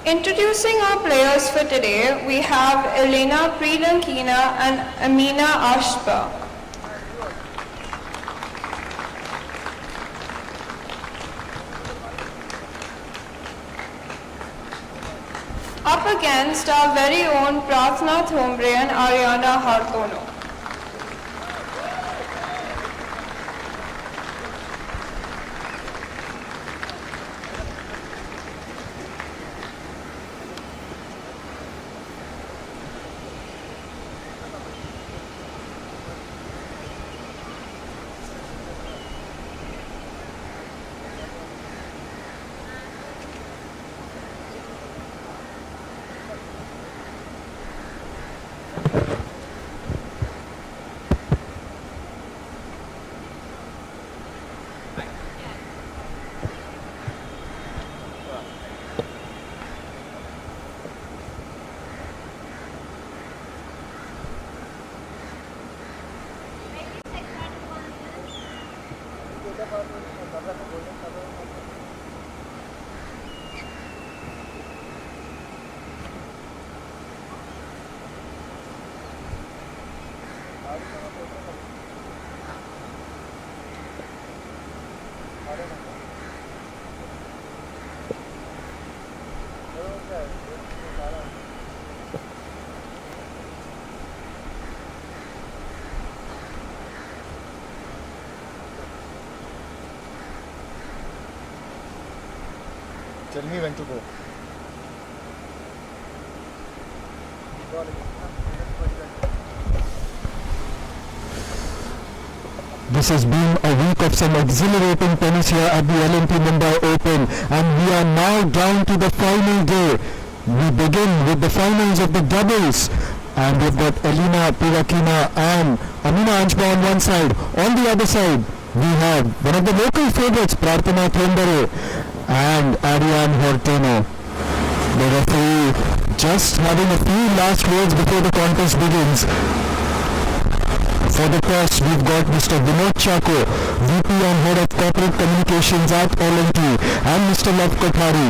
Introducing our players for today, we have Elena Pridankina and Amina Ashba. Up against our very own Prathna Thombre and Ariana Hartono. Tell me when to go. This has been a week of some exhilarating tennis here at the LNT Mumbai Open, and we are now down to the final day. We begin with the finals of the doubles, and we've got Elena Pirakina and Amina Anshba on one side. On the other side, we have one of the local favorites, Prarthana Thondare and Ariane Horteno. The referee just having a few last words before the contest begins. For the toss, we've got Mr. Vinod Chako, VP and Head of Corporate Communications at L&T, and Mr. Love Kothari,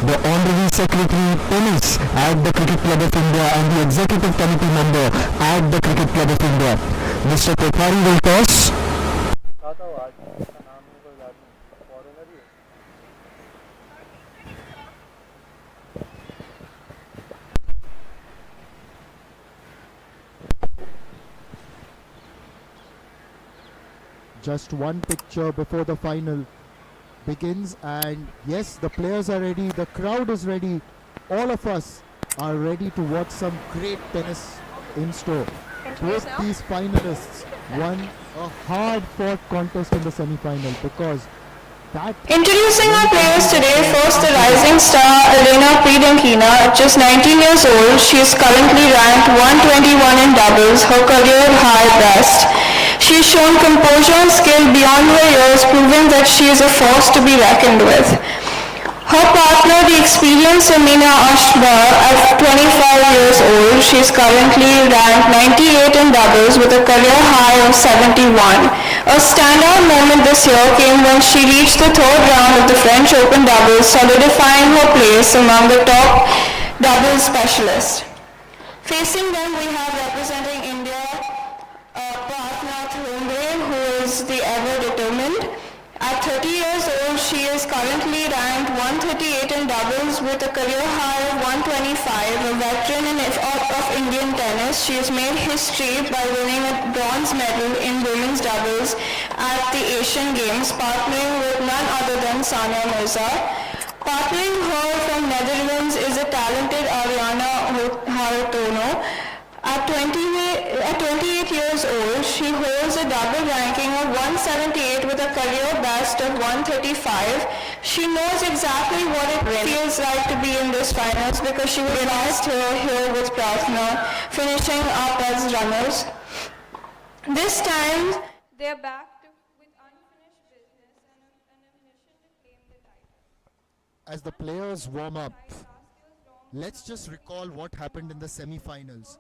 the Honorary Secretary Tennis at the Cricket Club of India and the Executive Committee member at the Cricket Club of India. Mr. Kothari will toss. Just one picture before the final begins, and yes, the players are ready, the crowd is ready, all of us are ready to watch some great tennis in store. Both these finalists won a hard-fought contest in the semi-final because that... Introducing our players today, first the rising star Elena Pridankina. At just 19 years old, she is currently ranked 121 in doubles, her career high best. She has shown composure and skill beyond her years, proving that she is a force to be reckoned with. Her partner, the experienced Amina Ashba, at 25 years old, she is currently ranked 98 in doubles with a career high of 71. A standout moment this year came when she reached the third round of the French Open doubles, solidifying her place among the top doubles specialists. Facing them, we have representing India, Prathna Thombre, who is the ever-determined. At 30 years old, she is currently ranked 138 in doubles with a career high of 125. A veteran of Indian tennis, she has made history by winning a bronze medal in women's doubles at the Asian Games, partnering with none other than Sania Mirza. Partnering her from Netherlands is a talented Ariana Hartono. At 28 years old, she holds a double ranking of 178 with a career best of 135. She knows exactly what it feels like to be in this finals because she was last here with Prathna, finishing up as runners. This time, they're back with unfinished business and a mission to claim the title. As the players warm up, let's just recall what happened in the semi-finals.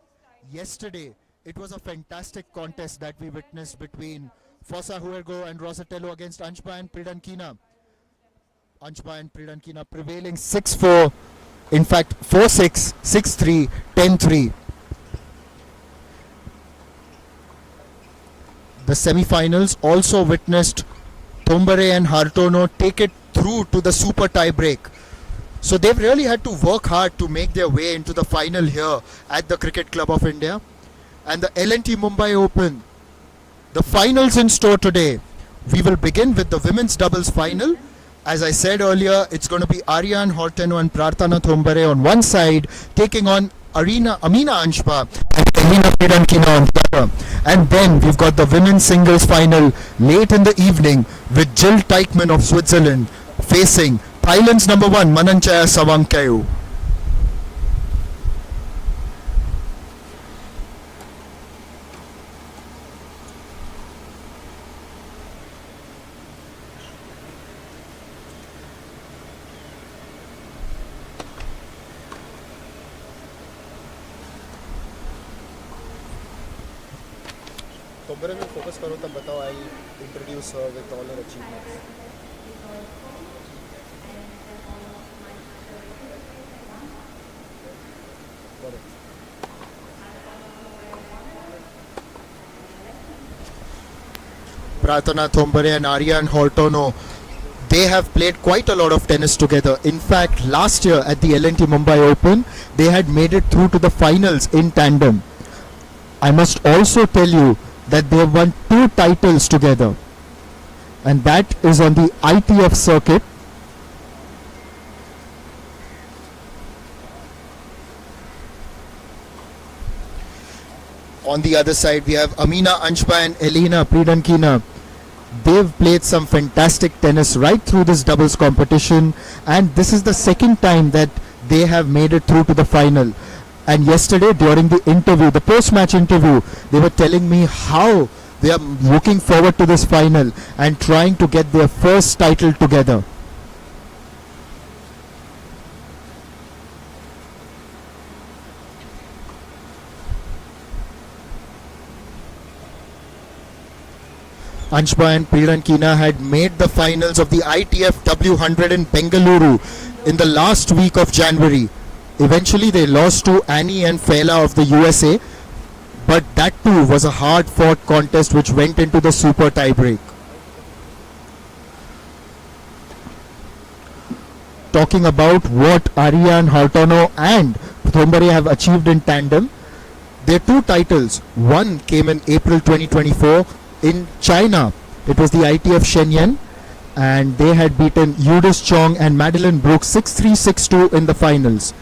Yesterday, it was a fantastic contest that we witnessed between Fossa Huergo and Rosatello against Anshba and Pridankina. Anshba and Pridankina prevailing 6-4 In fact, 4-6, 6-3, 10-3. The semi-finals also witnessed Thombare and Hartono take it through to the super tie break. So they've really had to work hard to make their way into the final here at the Cricket Club of India. And the L&T Mumbai Open, the finals in store today. We will begin with the women's doubles final. As I said earlier, it's going to be Aryan Horteno and Prarthana Thombare on one side, taking on Amina Anshpa and Elena Pedankina on the other. And then we've got the women's singles final late in the evening with Jill Teichmann of Switzerland facing Thailand's number one Mananchaya Sawankeu. Thombare में focus करो तब बताओ. I'll introduce her with all her achievements. Prarthana Thombare and Aryan Hortono, they have played quite a lot of tennis together. In fact, last year at the L&T Mumbai Open, they had made it through to the finals in tandem. I must also tell you that they have won 2 titles together, and that is on the ITF circuit. On the other side, we have Amina Anshpa and Elena Pedankina. They've played some fantastic tennis right through this doubles competition, and this is the second time that they have made it through to the final. And yesterday during the interview, the post-match interview, they were telling me how they are looking forward to this final and trying to get their first title together. Anshpa and Pedankina had made the finals of the ITF W100 in Bengaluru in the last week of January. Eventually they lost to Annie and Fela of the USA, but that too was a hard fought contest which went into the super tie break. Talking about what Aryan Hortono and Thombare have achieved in tandem, their 2 titles, one came in April 2024 in China. It was the ITF Shenyang, and they had beaten Yudis Chong and Madeline Brooks 6-3, 6-2 in the finals.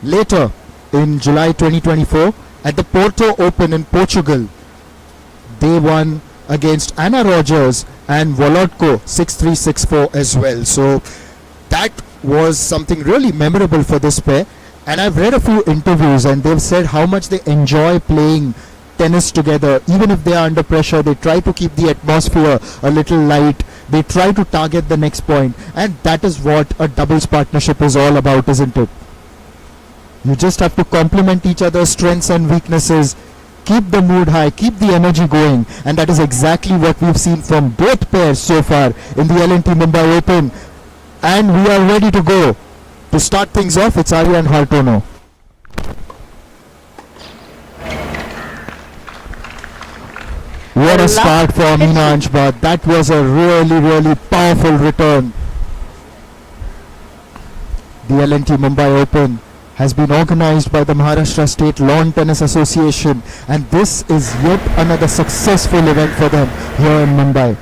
Later, in July 2024, at the Porto Open in Portugal, they won against Anna Rogers and Volodko 6-3, 6-4 as well. So that was something really memorable for this pair. And I've read a few interviews and they've said how much they enjoy playing tennis together. Even if they are under pressure, they try to keep the atmosphere a little light. They try to target the next point, and that is what a doubles partnership is all about, isn't it? You just have to complement each other's strengths and weaknesses, keep the mood high, keep the energy going, and that is exactly what we've seen from both pairs so far in the L&T Mumbai Open. And we are ready to go. To start things off, it's Aryan Hortono. What a start for Amina Anshba. That was a really powerful return. The L&T Mumbai Open has been organized by the Maharashtra State Lawn Tennis Association, and this is yet another successful event for them here in Mumbai.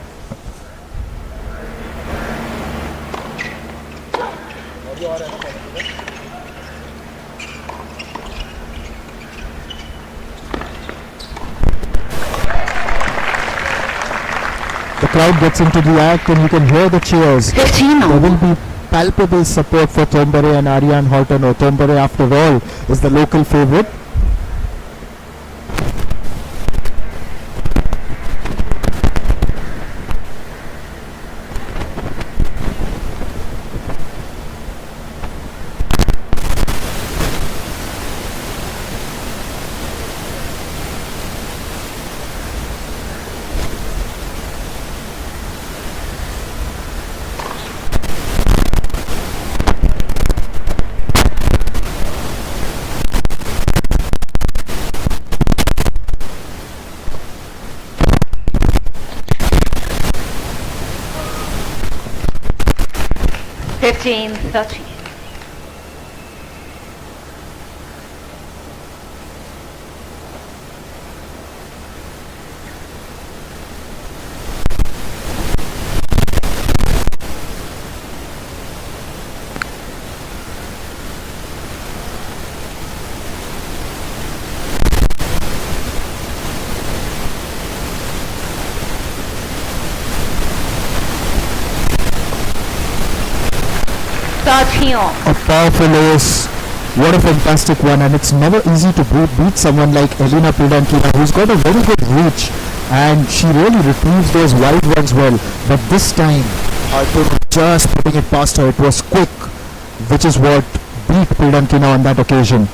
The crowd gets into the act and you can hear the cheers. 15 There will be palpable support for Thombare and Aryan Hortono. Thombare, after all, is the local favourite. 15-13. A powerful ace. What a fantastic one, and it's never easy to beat someone like Elena Pridankina, who's got a very good reach, and she really retrieves those wide ones well. But this time, Arthur just putting it past her. It was quick, which is what beat Pridankina on that occasion.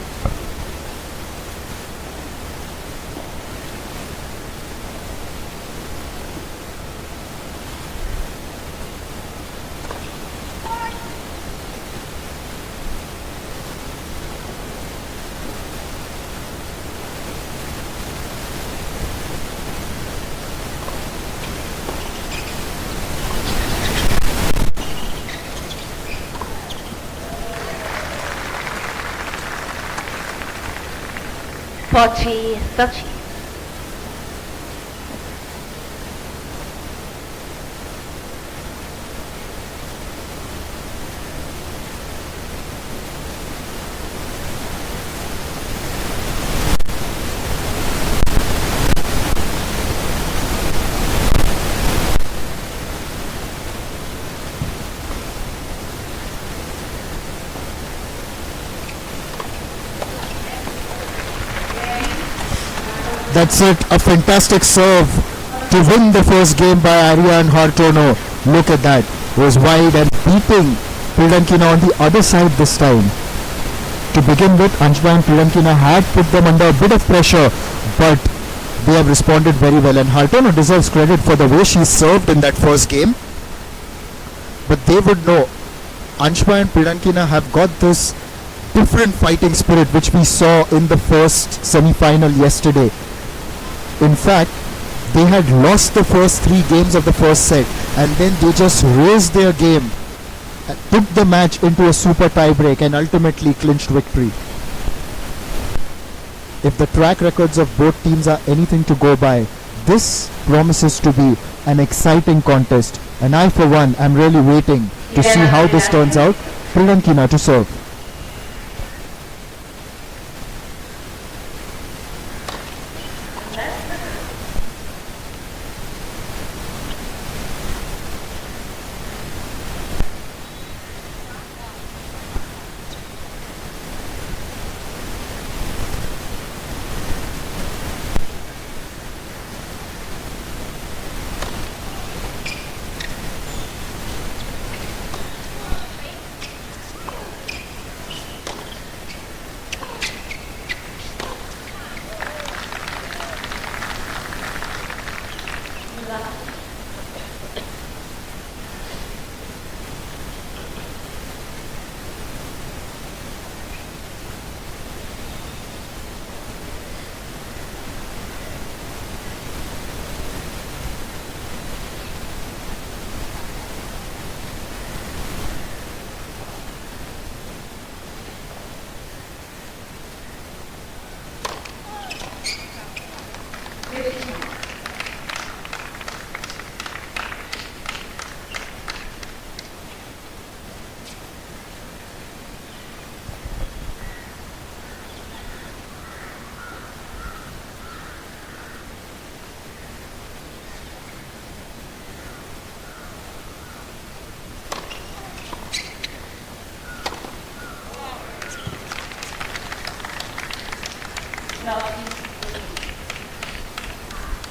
Forty 30. That's it, a fantastic serve to win the first game by Ariane Hartono. Look at that, was wide and beating Pridankina on the other side this time. To begin with, Anshba and Pridankina had put them under a bit of pressure, but they have responded very well, and Hartono deserves credit for the way she served in that first game. But they would know, Anshba and Pridankina have got this different fighting spirit which we saw in the first semi-final yesterday. In fact, they had lost the first 3 games of the first set, and then they just raised their game, took the match into a super tie-break, and ultimately clinched victory. If the track records of both teams are anything to go by, this promises to be an exciting contest, and I for one am really waiting to see how this turns out. Pridankina to serve.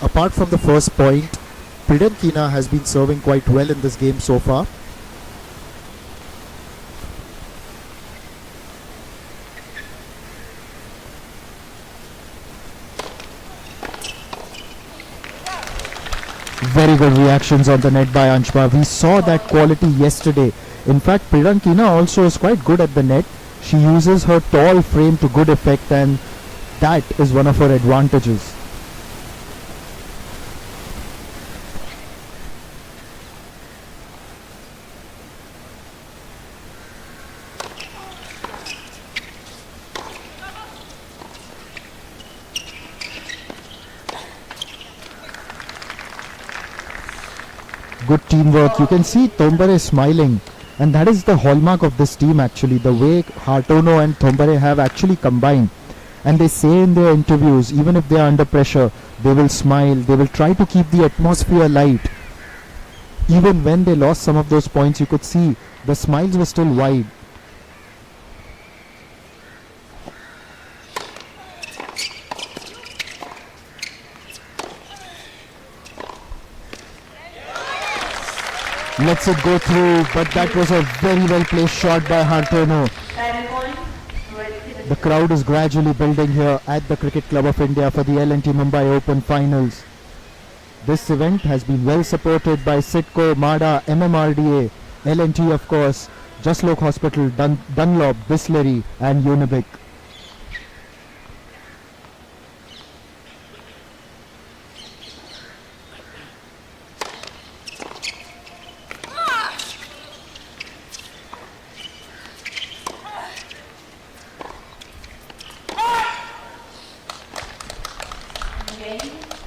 Apart from the first point, Pridankina has been serving quite well in this game so far. Very good reactions on the net by Anshba. We saw that quality yesterday. In fact, Pridankina also is quite good at the net. She uses her tall frame to good effect, and that is one of her advantages. good teamwork. You can see Tombare smiling, and that is the hallmark of this team actually, the way Hartono and Tombare have actually combined. And they say in their interviews, even if they are under pressure, they will smile, they will try to keep the atmosphere light. Even when they lost some of those points, you could see the smiles were still wide. Lets it go through, but that was a very well placed shot by Hartono. The crowd is gradually building here at the Cricket Club of India for the L&T Mumbai Open Finals. This event has been well supported by Sitco, MADA, MMRDA, L&T of course, Jaslok Hospital, Dunlop, Bisleri and Unibic.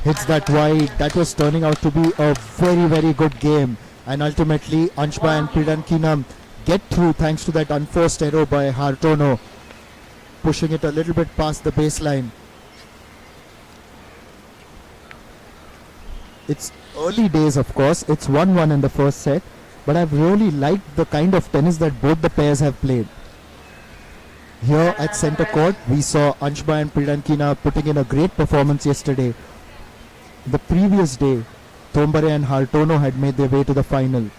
Hits that wide. That was turning out to be a very good game, and ultimately Anshba and Pridankina get through thanks to that unforced error by Hartono, pushing it a little bit past the baseline. It's early days, of course. It's 1-1 in the first set, but I've really liked the kind of tennis that both the pairs have played. Here at centre court, we saw Anshba and Pridankina putting in a great performance yesterday. The previous day, Tombare and Hartono had made their way to the final.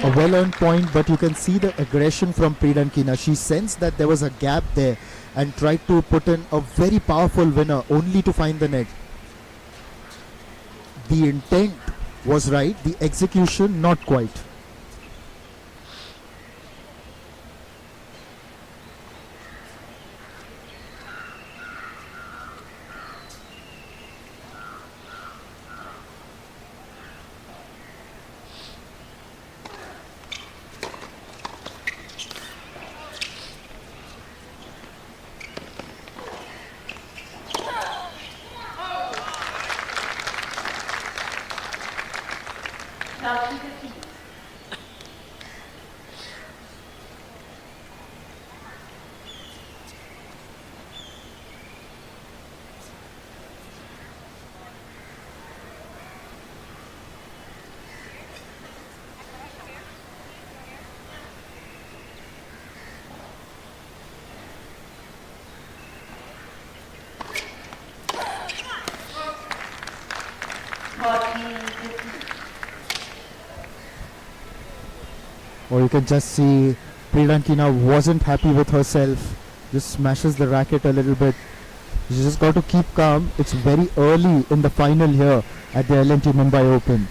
A well-earned point, but you can see the aggression from Pridankina. She sensed that there was a gap there and tried to put in a very powerful winner only to find the net. The intent was right, the execution not quite. Or you can just see Pridankina wasn't happy with herself, just smashes the racket a little bit. You just got to keep calm. It's very early in the final here at the L&T Mumbai Open.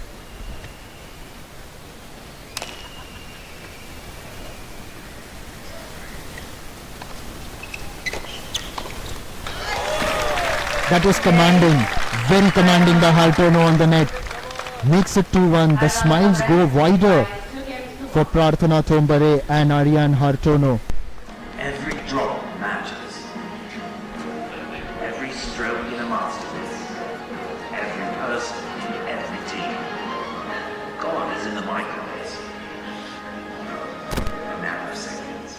That was commanding, very commanding by Hartono on the net. Makes it 2-1. The smiles go wider for Prarthana Tombare and Aryan Hartono. Every drop matters. Every stroke in a masterpiece. Every person in every team. God is in the microbes. A nanoseconds.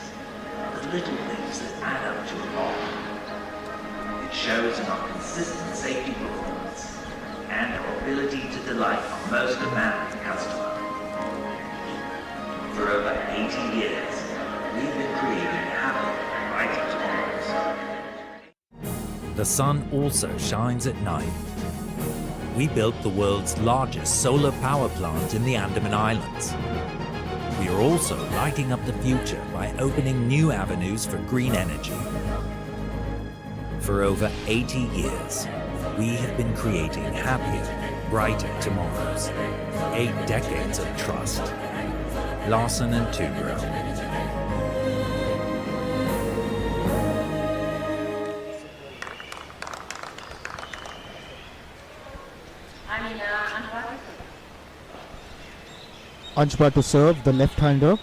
The little things that add up to a lot. It shows in our consistent safety performance and our ability to delight our most demanding customer. For over 80 years, we've been creating happy, brighter tomorrows. The sun also shines at night. We built the world's largest solar power plant in the Andaman Islands. We are also lighting up the future by opening new avenues for green energy. For over 80 years, we have been creating happier, brighter tomorrows. 8 decades of trust. Larsen and Toubro. Anshba to serve, the left-hander.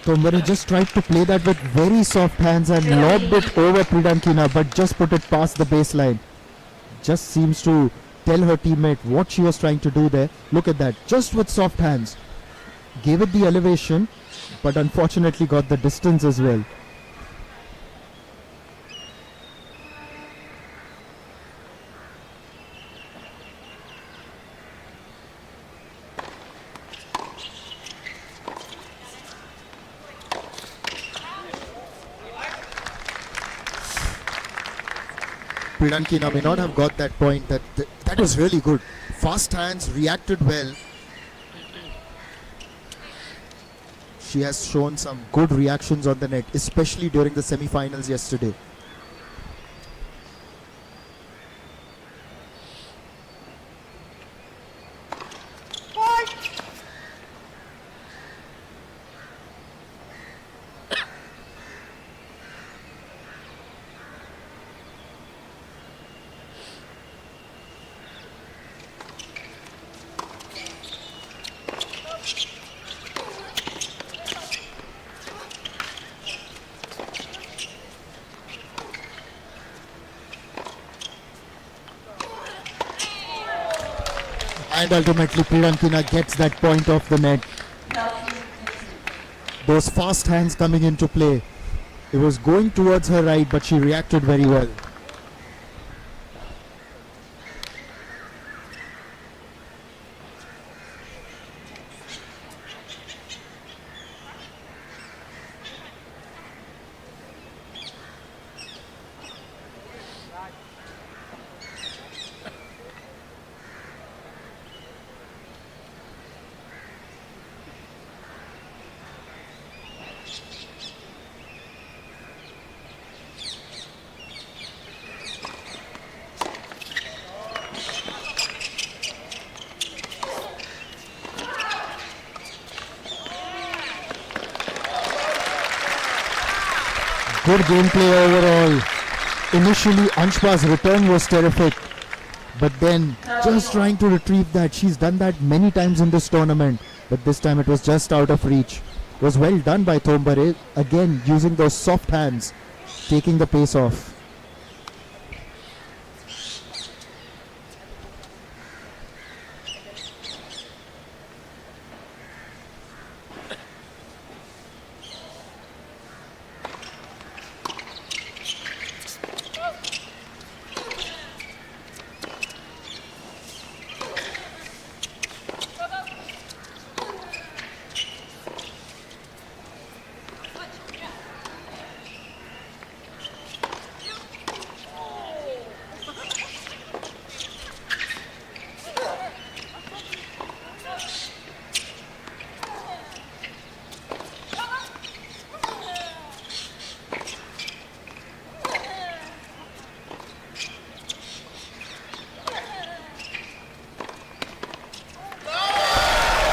Tombare just tried to play that with very soft hands and lobbed it over Pridankina, but just put it past the baseline. Just seems to tell her teammate what she was trying to do there. Look at that, just with soft hands. Gave it the elevation, but unfortunately got the distance as well. Pridankina may not have got that point. That was really good. Fast hands, reacted well. She has shown some good reactions on the net, especially during the semi-finals yesterday. And ultimately Pridankina gets that point off the net. Those fast hands coming into play. It was going towards her right, but she reacted very well. Good gameplay overall. Initially, Anshpa's return was terrific, but then just trying to retrieve that. She's done that many times in this tournament, but this time it was just out of reach. It was well done by Tombare, again using those soft hands, taking the pace off.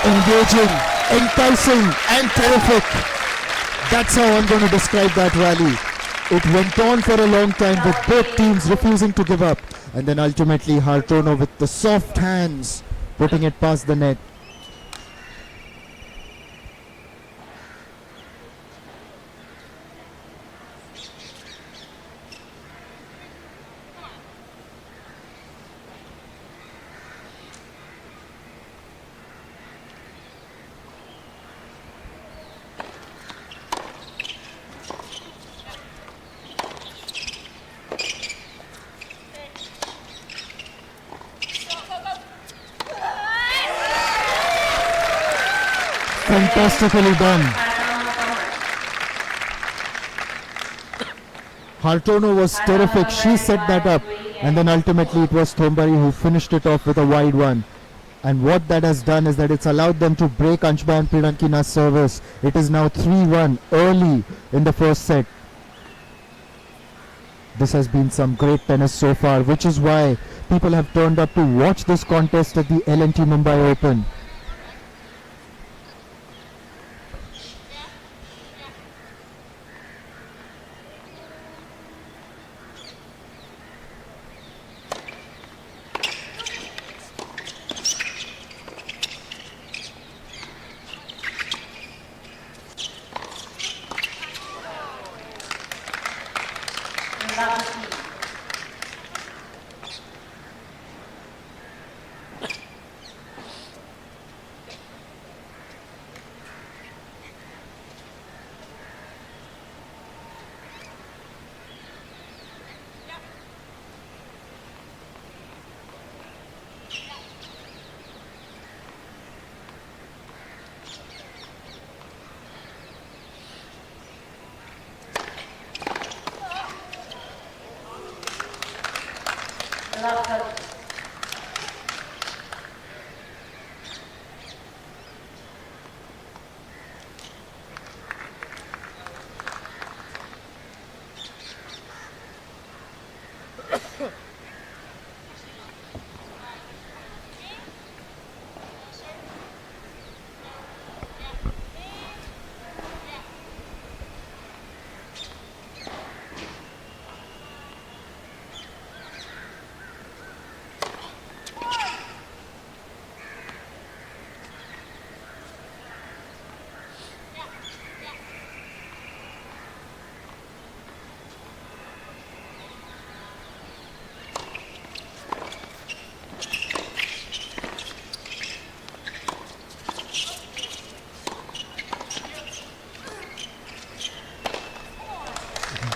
Engaging, enticing and terrific. That's how I'm going to describe that rally. It went on for a long time with both teams refusing to give up, and then ultimately Hartono with the soft hands putting it past the net. Fantastically done. Hartono was terrific. She set that up, and then ultimately it was Thombari who finished it off with a wide one. And what that has done is that it's allowed them to break Anshba and Prirankina's service. It is now 3-1 early in the first set. This has been some great tennis so far, which is why people have turned up to watch this contest at the L&T Mumbai Open.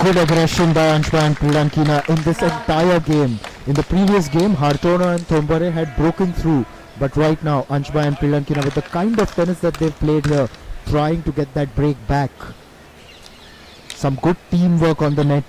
Good aggression by Anshba and Prirankina in this entire game. In the previous game, Hartono and Thombare had broken through. But right now, Anshba and Prirankina, with the kind of tennis that they've played here, trying to get that break back. Some good teamwork on the net.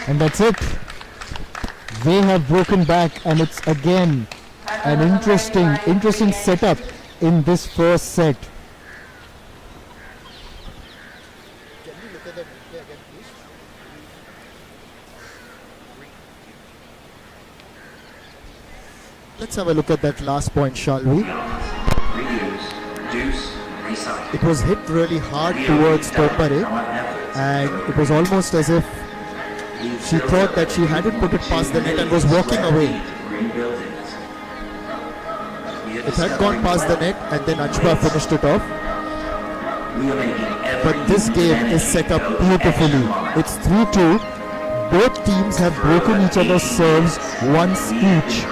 And that's it. They have broken back, and it's again an interesting setup in this first set. Can you look at that replay again, please? Let's have a look at that last point, shall we? Reuse, reduce, recycle. It was hit really hard towards Thombare, and it was almost as if she thought that she hadn't put it past the net and was walking away. It had gone past the net, and then Anshba finished it off. But this game is set up beautifully. It's 3-2. Both teams have broken each other's serves once each.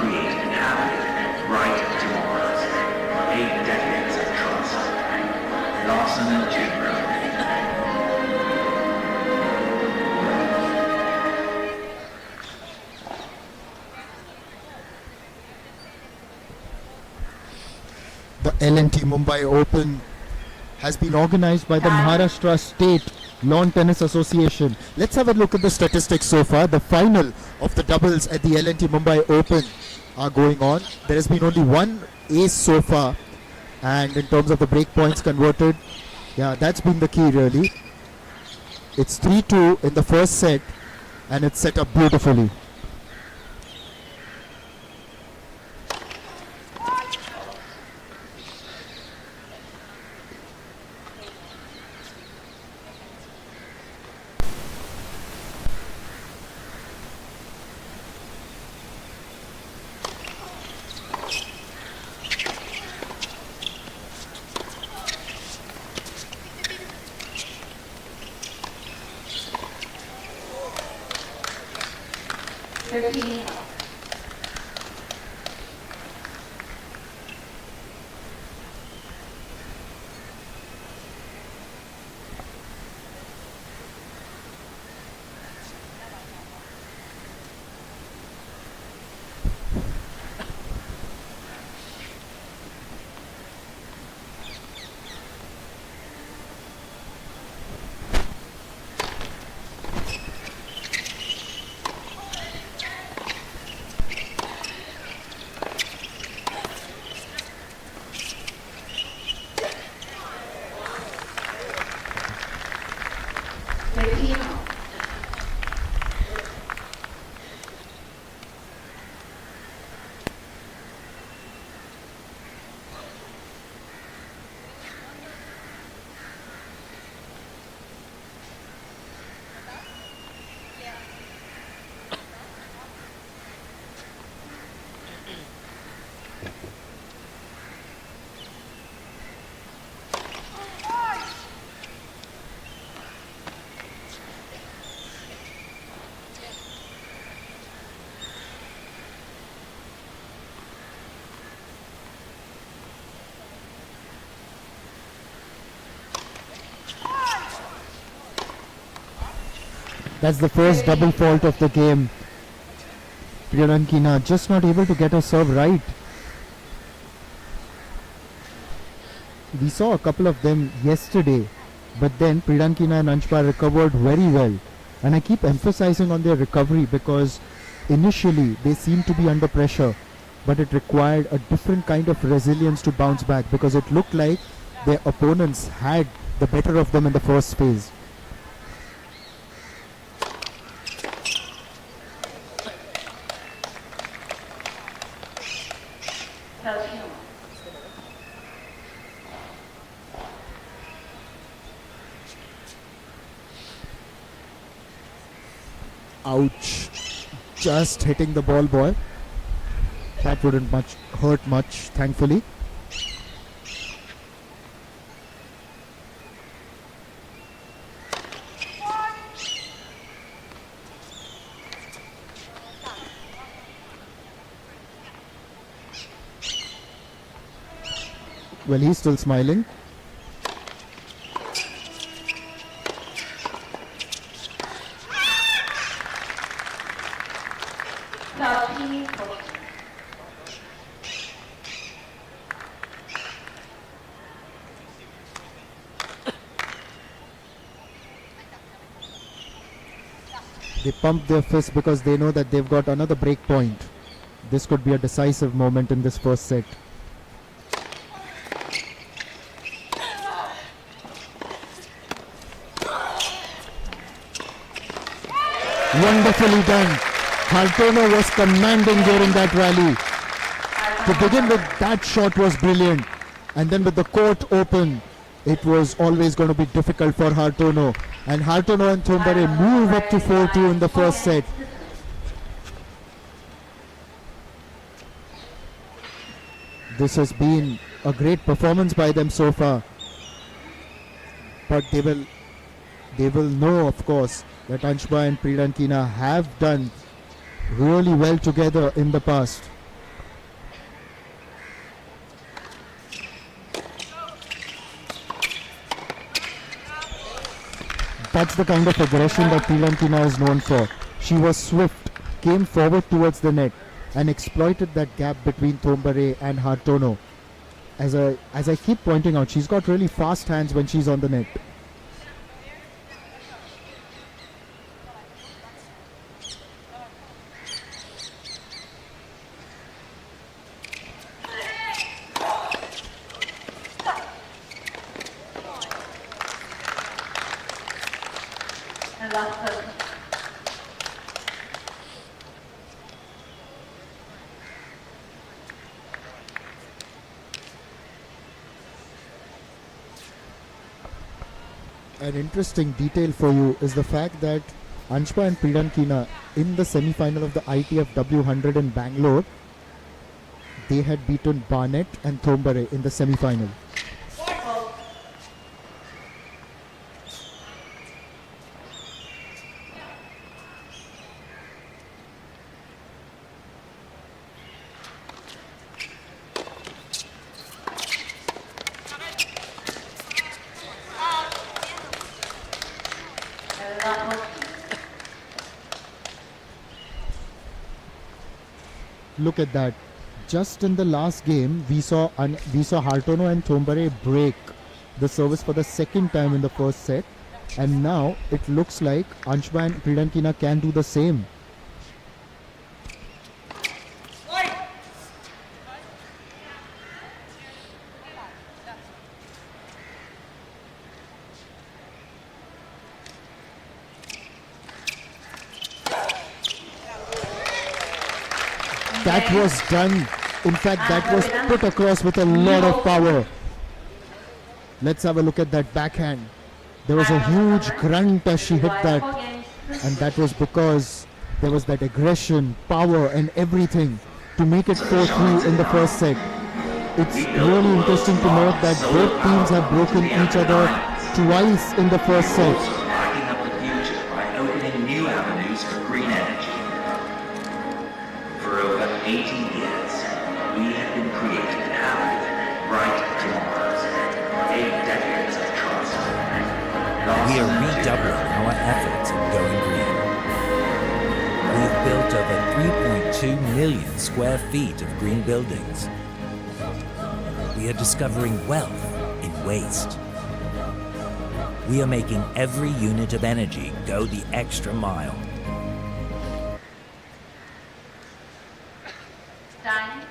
The L&T Mumbai Open has been organized by the Maharashtra State Lawn Tennis Association. Let's have a look at the statistics so far. The final of the doubles at the L&T Mumbai Open are going on. There has been only one ace so far, and in terms of the break points converted, yeah, that's been the key really. It's 3-2 in the first set, and it's set up beautifully. That's the first double fault of the game. Prirankina just not able to get her serve right. We saw a couple of them yesterday, but then Prirankina and Anshpa recovered very well. And I keep emphasizing on their recovery because initially they seemed to be under pressure, but it required a different kind of resilience to bounce back because it looked like their opponents had the better of them in the first phase. Ouch. Just hitting the ball, boy. That wouldn't hurt much, thankfully. Well, he's still smiling. They pump their fist because they know that they've got another break point. This could be a decisive moment in this first set. Wonderfully done. Hartono was commanding during that rally. To begin with, that shot was brilliant. And then with the court open, it was always going to be difficult for Hartono. And Hartono and Thombare move up to 4-2 in the first set. This has been a great performance by them so far. But they will know, of course, that Anshpa and Prirankina have done really well together in the past. That's the kind of aggression that Prirankina is known for. She was swift, came forward towards the net and exploited that gap between Thombare and Hartono. As I keep pointing out, she's got really fast hands when she's on the net. An interesting detail for you is the fact that Anshpa and Prirankina in the semi-final of the ITF W100 in Bangalore, they had beaten Barnett and Thombare in the semi-final. Look at that. Just in the last game, we saw Hartono and Thombare break the service for the second time in the first set. And now it looks like Anshpa and Prirankina can do the same. That was done. In fact, that was put across with a lot of power. Let's have a look at that backhand. There was a huge grunt as she hit that. And that was because there was that aggression, power and everything to make it 4-3 in the first set. It's really interesting to note that both teams have broken each other twice in the first set. Lighting up the future by opening new avenues for green energy. For over 80 years, we have been creating happy, bright tomorrows. 8 decades of trust. We are redoubling our efforts in going green. built over 3.2 million square feet of green buildings. We are discovering wealth in waste. We are making every unit of energy go the extra mile. Time.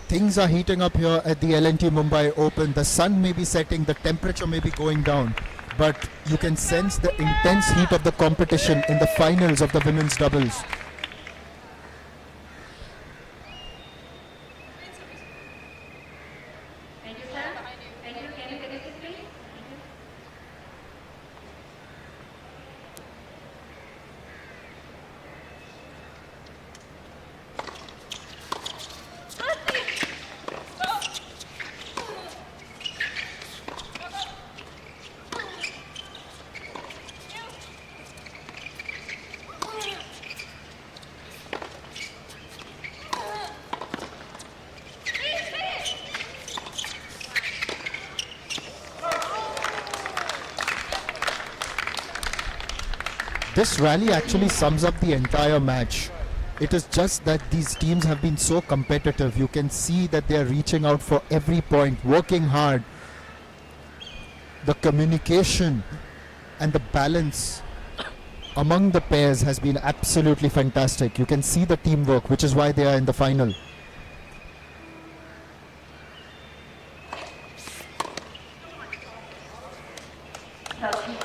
Things are heating up here at the L&T Mumbai Open. The sun may be setting, the temperature may be going down, but you can sense the intense heat of the competition in the finals of the women's doubles. Thank you, sir. Thank you. Can you take a seat, please? Thank you. This rally actually sums up the entire match. It is just that these teams have been so competitive. You can see that they are reaching out for every point, working hard. The communication and the balance among the pairs has been absolutely fantastic. You can see the teamwork, which is why they are in the final. Touching.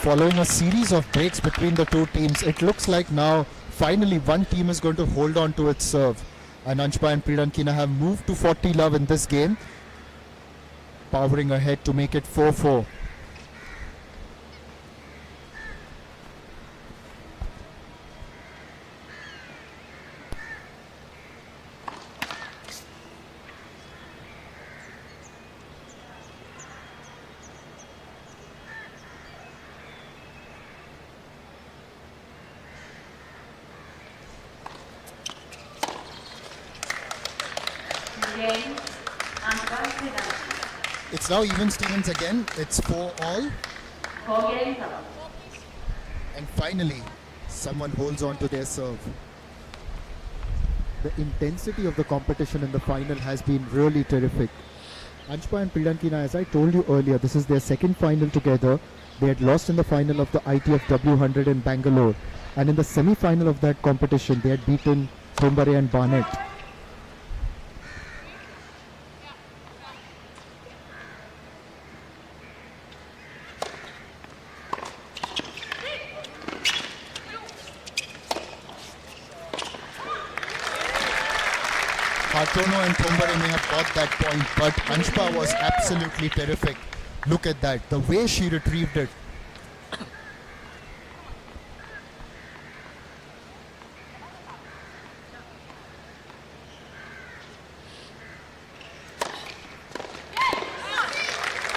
Following a series of breaks between the two teams, it looks like now finally one team is going to hold on to its serve. And Anshpa and Priyankina have moved to 40 love in this game, powering ahead to make it 4-4. Game. Anshpa Priyankina. It's now even Stevens again. It's 4-all. 4 games up. And finally, someone holds on to their serve. The intensity of the competition in the final has been really terrific. Anshpa and Priyankina, as I told you earlier, this is their second final together. They had lost in the final of the ITF W100 in Bangalore. And in the semi-final of that competition, they had beaten Thombare and Barnett. Hartono and Thombare may have got that point, but Anshpa was absolutely terrific. Look at that, the way she retrieved it.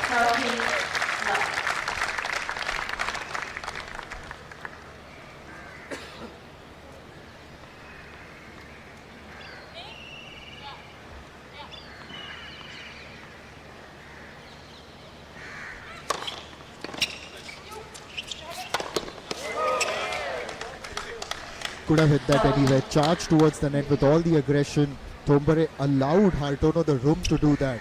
Touching. Love. Could have hit that anywhere. Charged towards the net with all the aggression. Thombare allowed Hartono the room to do that.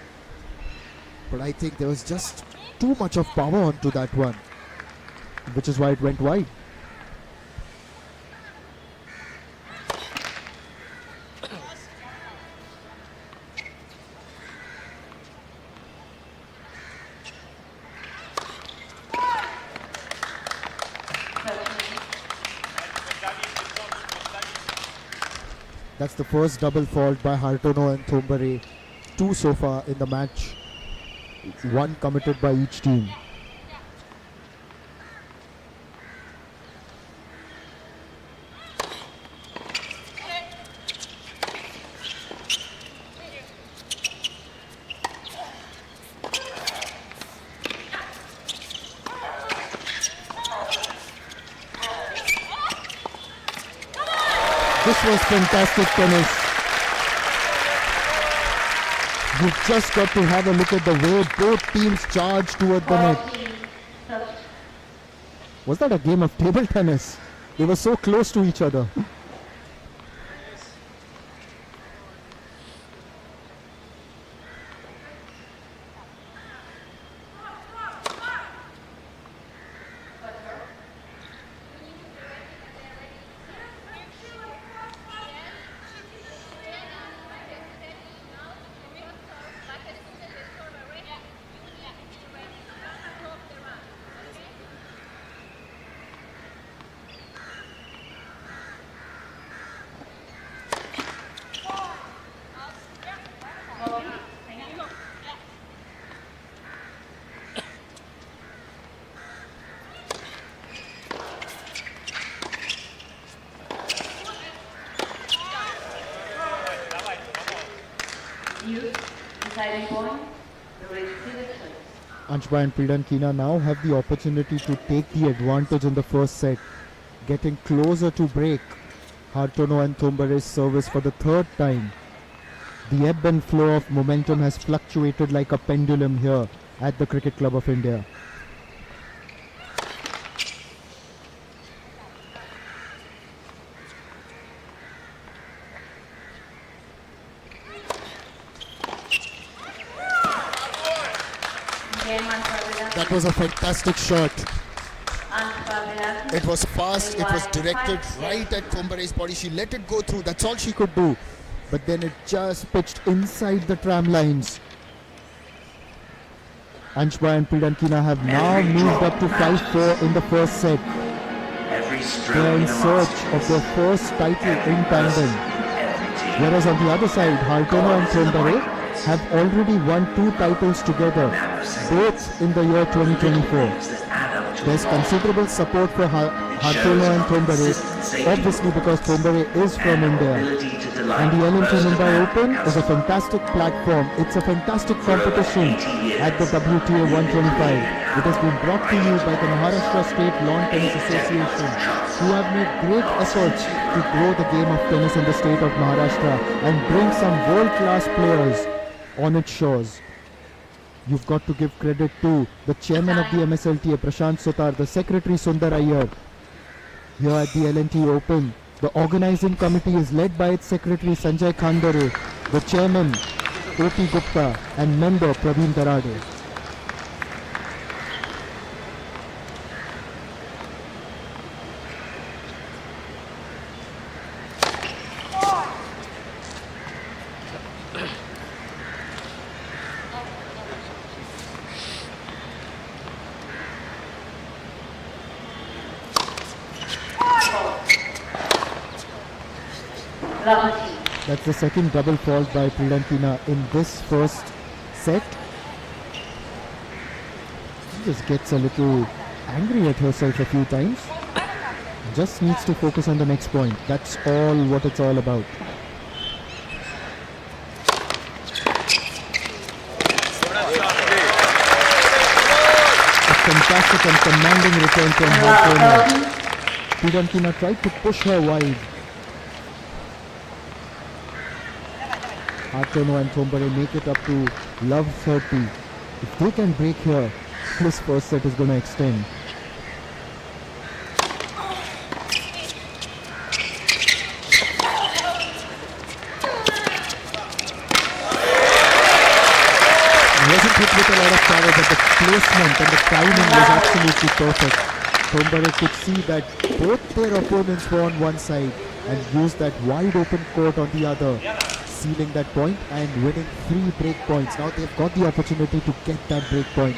But I think there was just too much of power onto that one, which is why it went wide. That's the first double fault by Hartono and Thombare. 2 so far in the match. 1 committed by each team. This was fantastic tennis. You've just got to have a look at the way both teams charge toward the net. 14, 30. Was that a game of table tennis? They were so close to each other. Deciding point, the race selection. Anshba and Pridan Kina now have the opportunity to take the advantage in the first set, getting closer to break. Hartono and Thombare's service for the 3rd time. The ebb and flow of momentum has fluctuated like a pendulum here at the Cricket Club of India. That was a fantastic shot. It was fast, it was directed right at Thombare's body. She let it go through, that's all she could do. But then it just pitched inside the tram lines. Anshba and Pridan Kina have now moved up to 5-4 in the first set. They are in search of their first title in tandem. Whereas on the other side, Hartono and Thombare have already won 2 titles together, both in the year 2024. There's considerable support for Hartono and Thombare, obviously because Thombare is from India. And the LNT Mumbai Open is a fantastic platform. It's a fantastic competition at the WTA 125. It has been brought to you by the Maharashtra State Lawn Tennis Association, who have made great efforts to grow the game of tennis in the state of Maharashtra and bring some world-class players on its shores. You've got to give credit to the chairman of the MSLTA, Prashant Sutar, the secretary Sundar Iyer. Here at the LNT Open, the organizing committee is led by its secretary Sanjay Khandare, the chairman O.P. Gupta and member Praveen Darade. That's the second double fault by Pridan Kina in this first set. She just gets a little angry at herself a few times. Just needs to focus on the next point. That's all what it's all about. A fantastic and commanding return from Hartono. Pridan Kina tried to push her wide. Hartono and Thombare make it up to love 30. If they can break here, this first set is going to extend. Wasn't hit with a lot of power, but the placement and the timing was absolutely perfect. Thombare could see that both their opponents were on one side and used that wide open court on the other, sealing that point and winning 3 break points. Now they've got the opportunity to get that break point.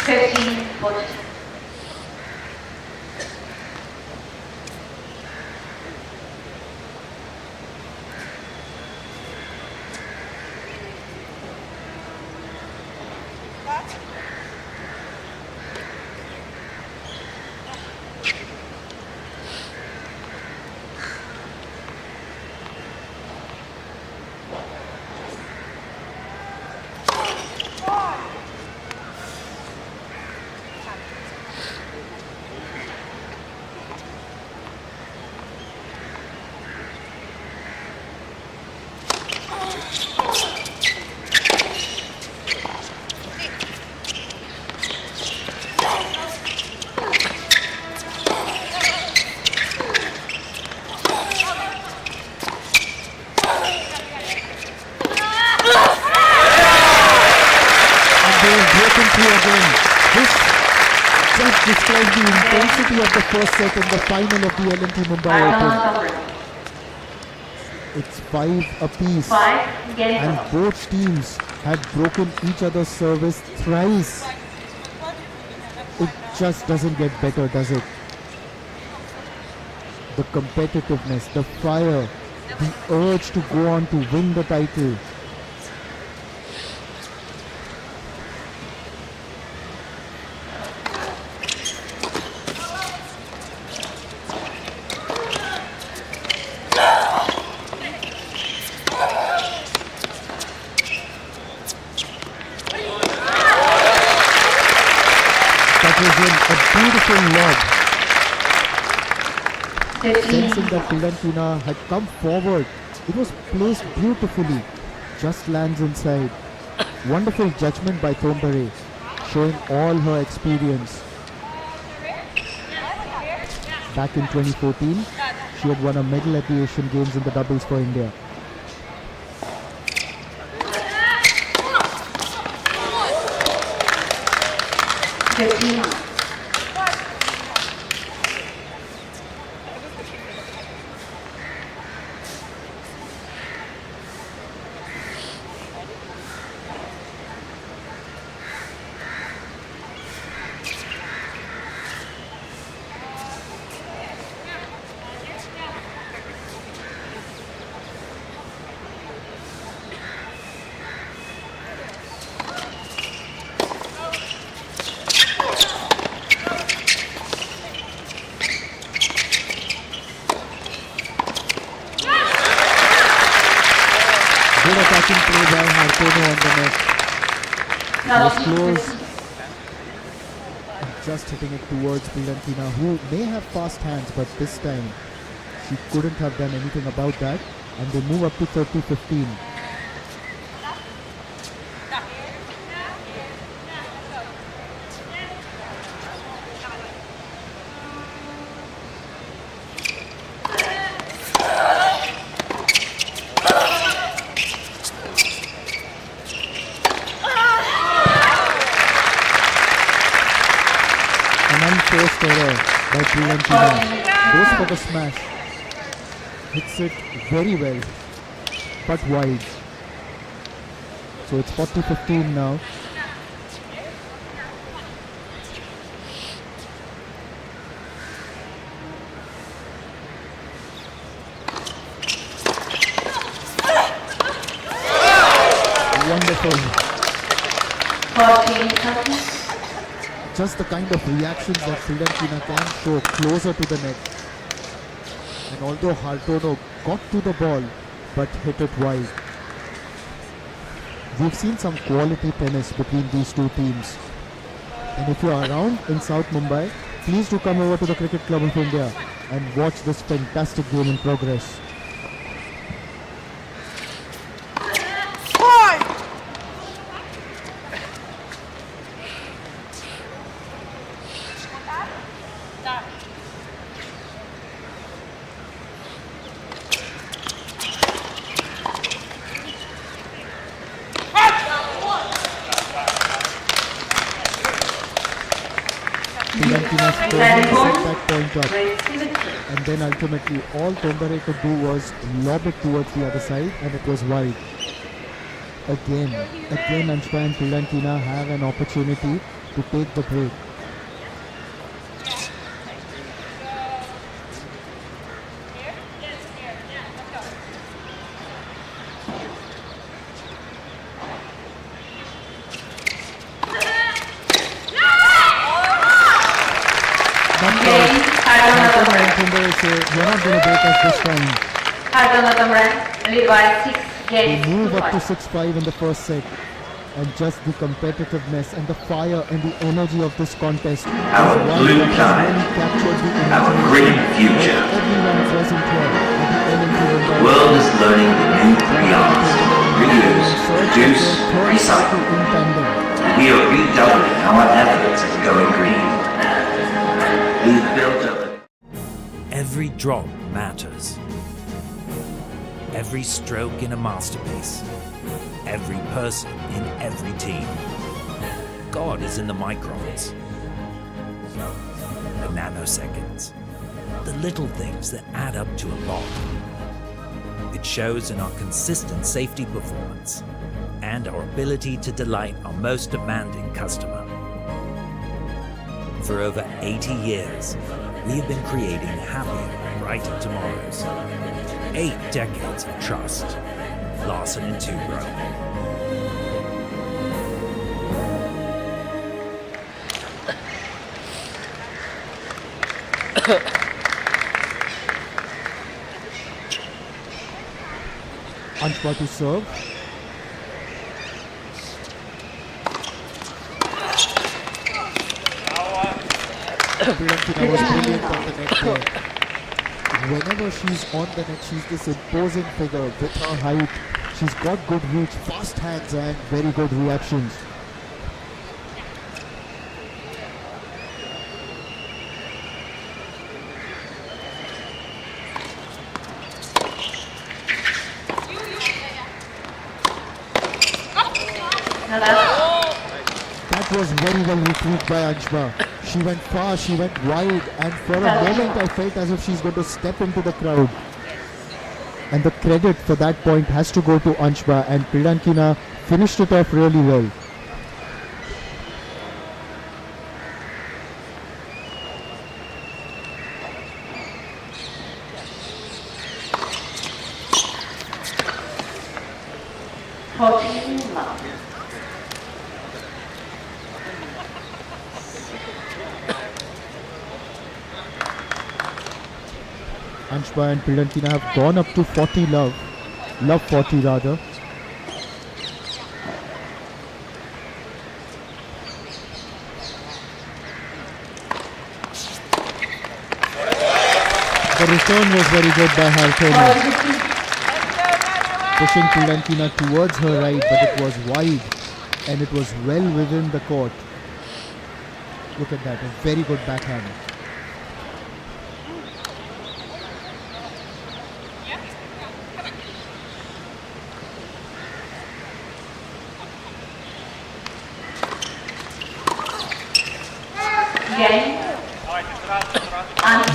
15-42. Broken through again. This just describes the intensity of the first set in the final of the L&T Mumbai Open. It's 5 apiece, 5 game and point. both teams had broken each other's service thrice. It just doesn't get better, does it? The competitiveness, the fire, the urge to go on to win the title. That was a beautiful lob. 15. Sensing that Fidantina had come forward, it was placed beautifully. Just lands inside. Wonderful judgment by Thombare, showing all her experience. Back in 2014, she had won a medal at the Asian Games in the doubles for India. Good attacking play by Hartono on the net. It was close. And just hitting it towards Fidantina, who may have fast hands, but this time she couldn't have done anything about that. And they move up to 30-15. An unforced error by Fidantina. Goes for the smash. Hits it very well, but wide. So it's 40-15 now. Wonderful. 14-30. Just the kind of reactions that Fidantina can show closer to the net. And although Hartono got to the ball, but hit it wide. We've seen some quality tennis between these two teams. And if you're around in South Mumbai, please do come over to the Cricket Club of India and watch this fantastic game in progress. Fidantina set that point up, and then ultimately all Thombare could do was lob it towards the other side, and it was wide. Again, Anshka and Fidantina have an opportunity to take the break. Game, Hartono And number. Mumbai say, you're not going to break us this time. Hartono number. Lead by 6 They games move to up to 1. 6-5 in the first set. And just the competitiveness and the fire and the energy of this contest is Our one blue that has tide, really captured the our imagination green of future. everyone present here at the LNT The Mumbai. world is learning the new three R's: reuse, reduce, recycle. In tandem. We are redoubling our efforts at going green. We've built up a Every drop matters. Every stroke in a masterpiece. Every person in every team. God is in the microns, the nanoseconds, the little things that add up to a lot. It shows in our consistent safety performance and our ability to delight our most demanding customer. For over 80 years, we have been creating happier, brighter tomorrows. 8 decades of trust. Larson and Toubro. Anshpa to serve. Priyankina was brilliant on the net there. Whenever she's on the net, she's this imposing figure with her height. She's got good reach, fast hands and very good reactions. That was very well retrieved by Anshpa. She went far, she went wide, and for a moment I felt as if she's going to step into the crowd. And the credit for that point has to go to Anshpa, and Priyankina finished it off really well. Anshpa and Priyankina have gone up to 40 love 40 rather. The return was very good by Hartono, pushing Priyankina towards her right, but it was wide and it was well within the court. Look at that, a very good backhand. Game.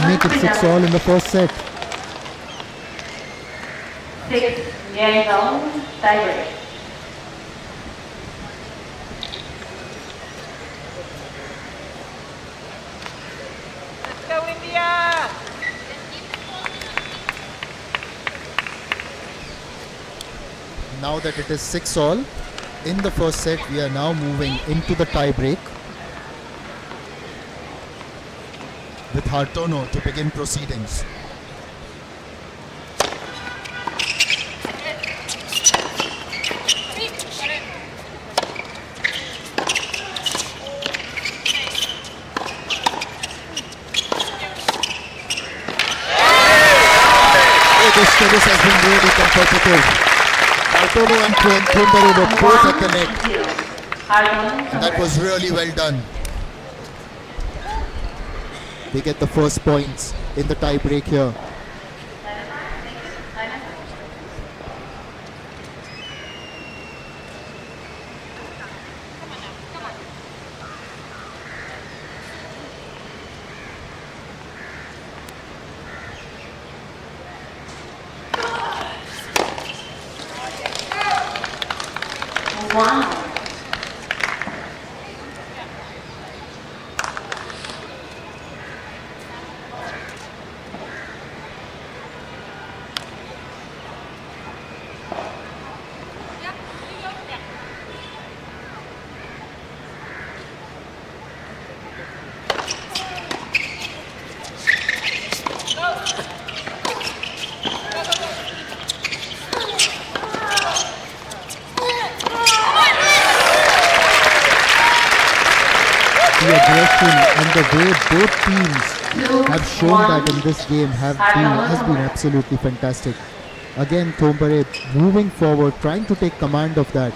Make it 6-all in the first set. 6 games all, tiebreak. Now that it is 6-all in the first set, we are now moving into the tie break with Hartono to begin proceedings. This tennis has been really competitive. Hartono and Thumbare were both at the net. And that was really well done. They get the first points in the tie break here. Wow. the aggression and the way both teams have shown that in this game has been absolutely fantastic. Again, Thombare moving forward, trying to take command of that.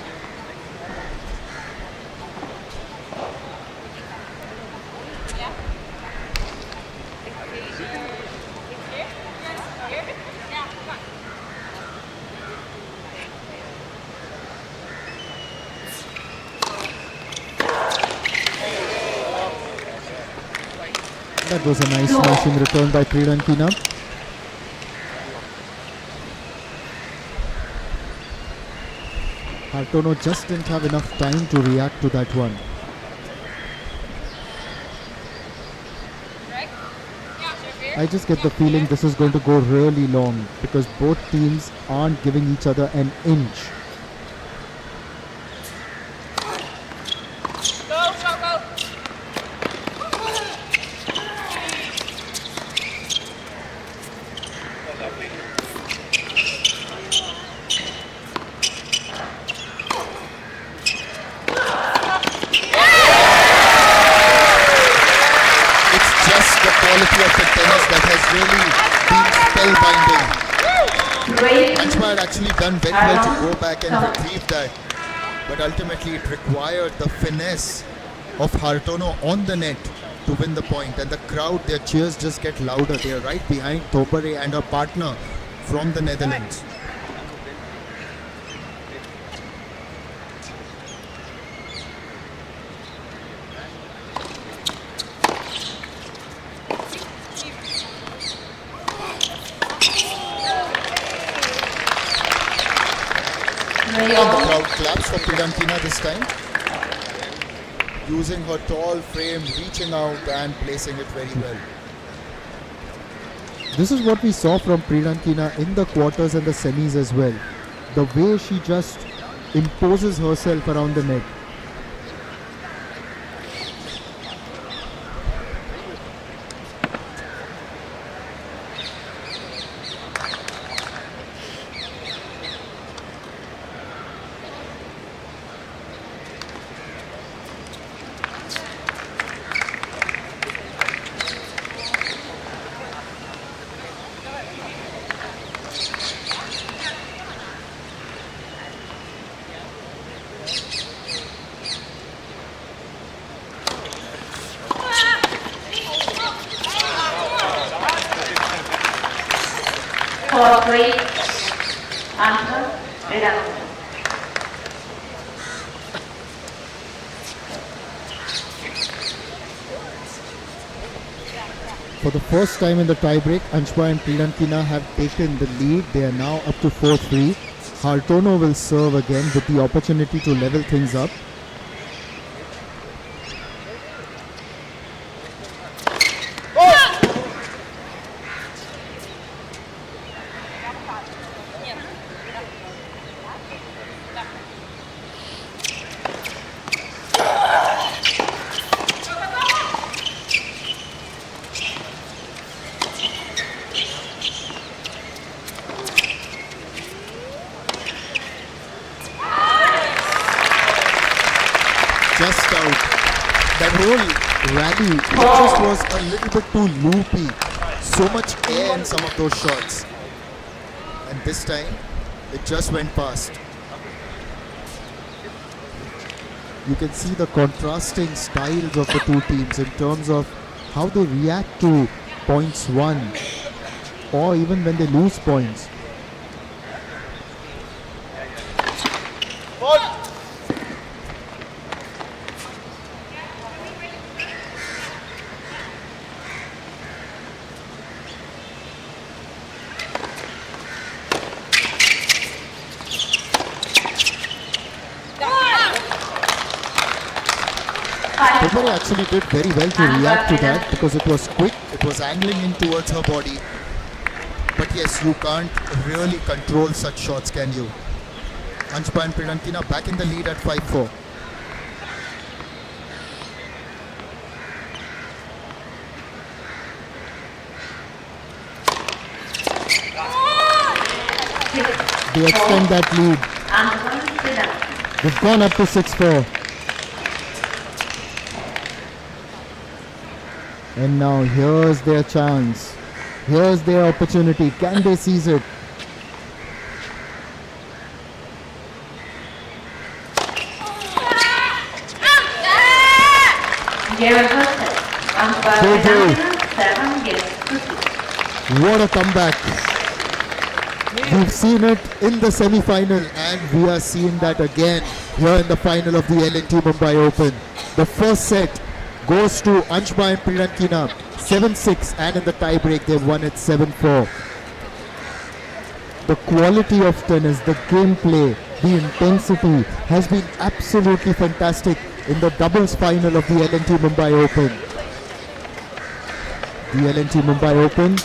That was a nice smashing return by Priyankina. Hartono just didn't have enough time to react to that one. I just get the feeling this is going to go really long because both teams aren't giving each other an inch. Quality of the tennis that has really been spellbinding. Anshua had actually done very well to go back and retrieve that, but ultimately it required the finesse of Hartono on the net to win the point, and the crowd, their cheers just get louder. They are right behind Thombare and her partner from the Netherlands. And the crowd claps for Priyankina this time, using her tall frame, reaching out and placing it very well. This is what we saw from Priyankina in the quarters and the semis as well. The way she just imposes herself around the net. For 3, answer, reduction. For the first time in the tiebreak, Anshua and Priyankina have taken the lead. They are now up to 4-3. Hartono will serve again with the opportunity to level things up. Just out. That whole rally, it just was a little bit too loopy. So much air in some of those shots. And this time, it just went past. You can see the contrasting styles of the two teams in terms of how they react to points won or even when they lose points. Thombare actually did very well to react to that because it was quick, it was angling in towards her body. But yes, you can't really control such shots, can you? Anshua and Priyankina back in the lead at 5-4. They extend that lead. They've gone up to 6-4. And now here's their chance. Here's their opportunity. Can they seize it? Game first. Umpire Go, go. Vedanathan 7 games to 2. What a comeback. We've seen it in the semi-final and we are seeing that again here in the final of the L&T Mumbai Open. The first set goes to Anshba and Prirankina 7-6 and in the tie-break they've won it 7-4. The quality of tennis, the gameplay, the intensity has been absolutely fantastic in the doubles final of the L&T Mumbai Open. The L&T Mumbai Open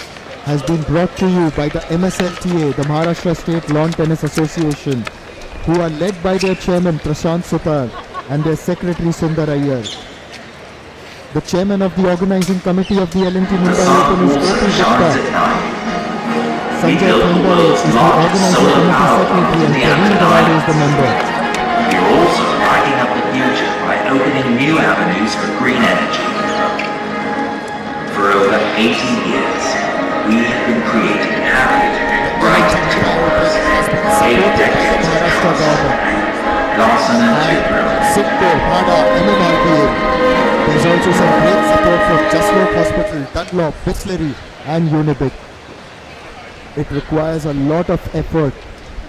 has been brought to you by the MSLTA, the Maharashtra State Lawn Tennis Association, who are led by their chairman Prashant Sutar and their secretary Sundar Iyer. The chairman of the organizing committee of the L&T Mumbai Open is O.P. Gupta. Sanjay Khandale is the organizing committee secretary and Praveen Gawade is the member. We're also lighting up the future by opening new avenues for green energy. For over 80 years, we have been creating happy, brighter tomorrows. 8 decades of trust, Larson and Tupro. Sipco, HADA, MMRPA. There's also some great support from Jaslow Hospital, Dunlop, Bixley and Unibic. It requires a lot of effort,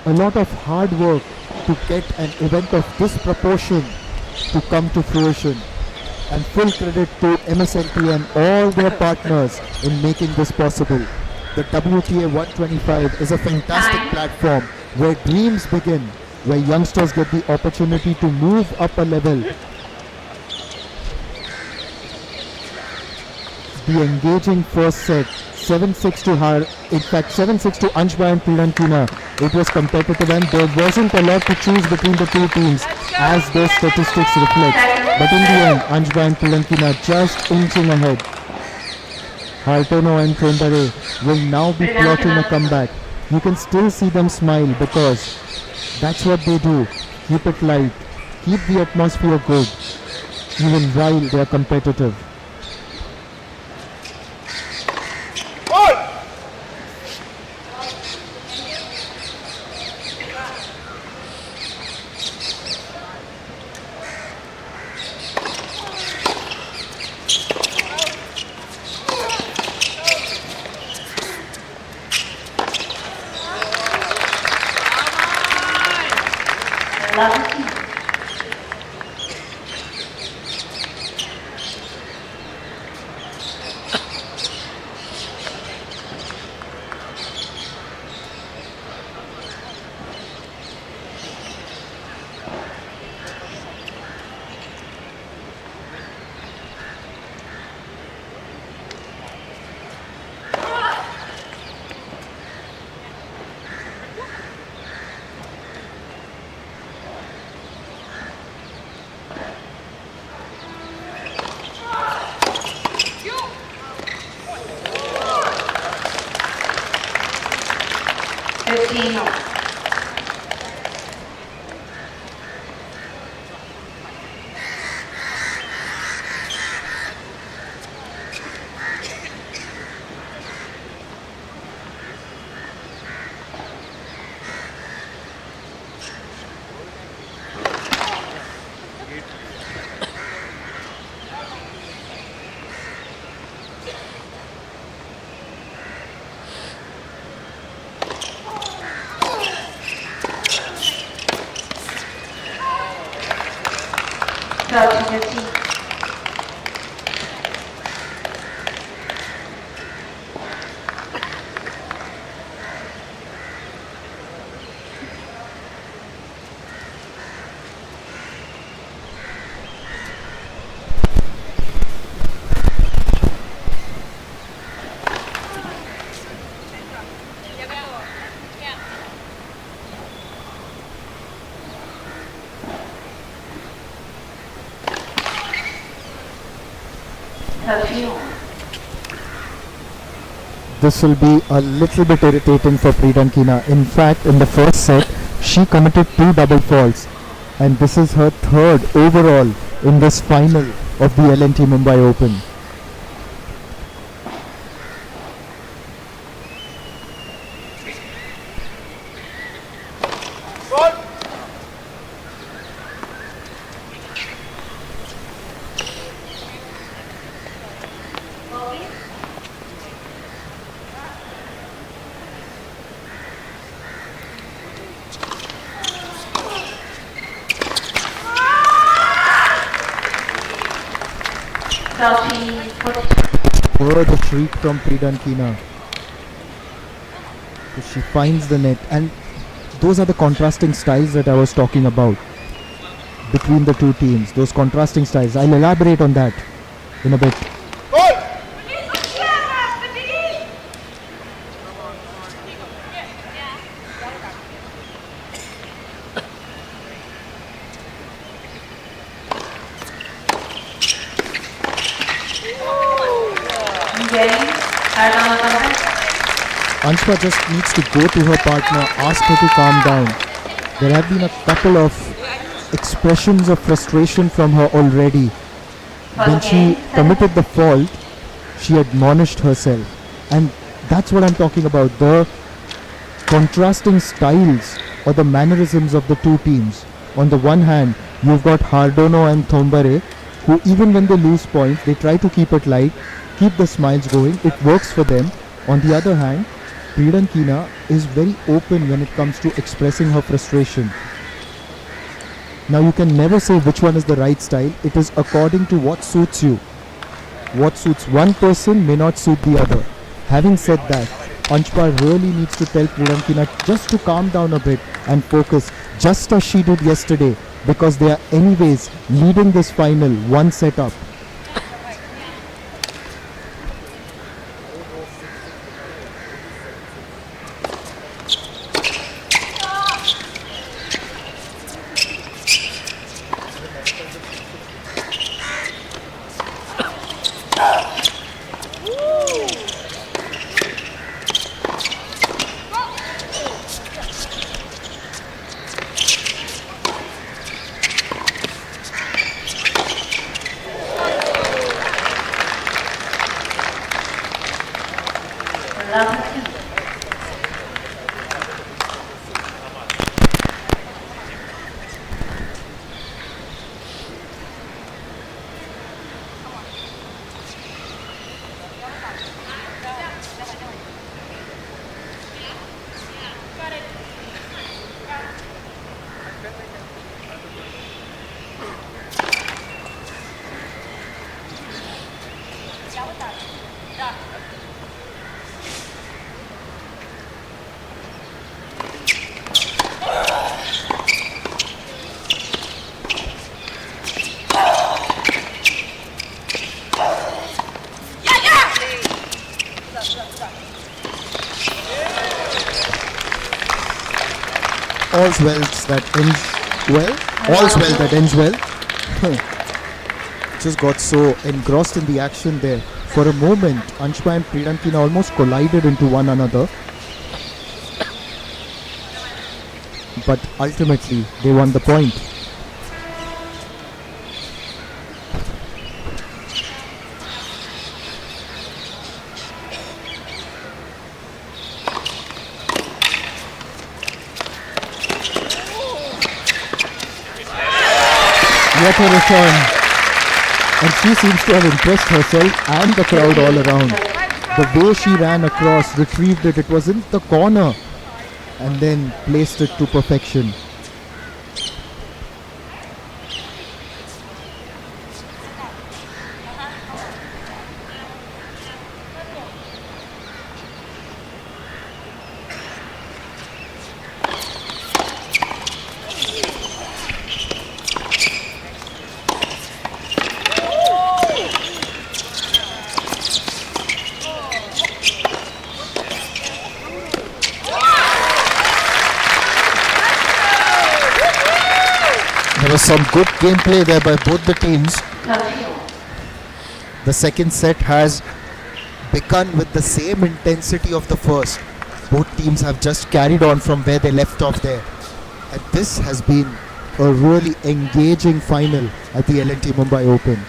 a lot of hard work to get an event of this proportion to come to fruition. And full credit to MSLT and all their partners in making this possible. The WTA 125 is a fantastic platform where dreams begin, where youngsters get the opportunity to move up a level. The engaging first set, 7-6 to her, in fact 7-6 to Anshba and Prirankina. It was competitive and there wasn't a lot to choose between the two teams as those statistics reflect. But in the end, Anshba and Prirankina just inching ahead. Hartono and Thondare will now be plotting a comeback. You can still see them smile because that's what they do. Keep it light, keep the atmosphere good, even while they are competitive. This will be a little bit irritating for Prirankina. In fact, in the first set, she committed 2 double faults. And this is her 3rd overall in this final of the L&T Mumbai Open. 30, 42. Oh, the shriek from Pridankina. She finds the net, and those are the contrasting styles that I was talking about between the two teams. Those contrasting styles. I'll elaborate on that in a bit. Game. Third on the comeback. Anshpa just needs to go to her partner, ask her to calm down. There have been a couple of expressions of frustration from her already. When she committed the fault, she admonished herself. And that's what I'm talking about. The contrasting styles or the mannerisms of the two teams. On the one hand, you've got Hardono and Thombare, who even when they lose points, they try to keep it light, keep the smiles going. It works for them. On the other hand, Pridankina is very open when it comes to expressing her frustration. Now you can never say which one is the right style. It is according to what suits you. What suits one person may not suit the other. Having said that, Anshpa really needs to tell Pridankina just to calm down a bit and focus, just as she did yesterday, because they are anyways leading this final one set up. All's well that ends well. All's well that ends well. Just got so engrossed in the action there. For a moment, Anshpa and Pridankina almost collided into one another. But ultimately, they won the point. What a return. And she seems to have impressed herself and the crowd all around. The way she ran across, retrieved it, it was in the corner and then placed it to perfection. There was some good gameplay there by both the teams. The second set has begun with the same intensity of the first. Both teams have just carried on from where they left off there. And this has been a really engaging final at the L&T Mumbai Open.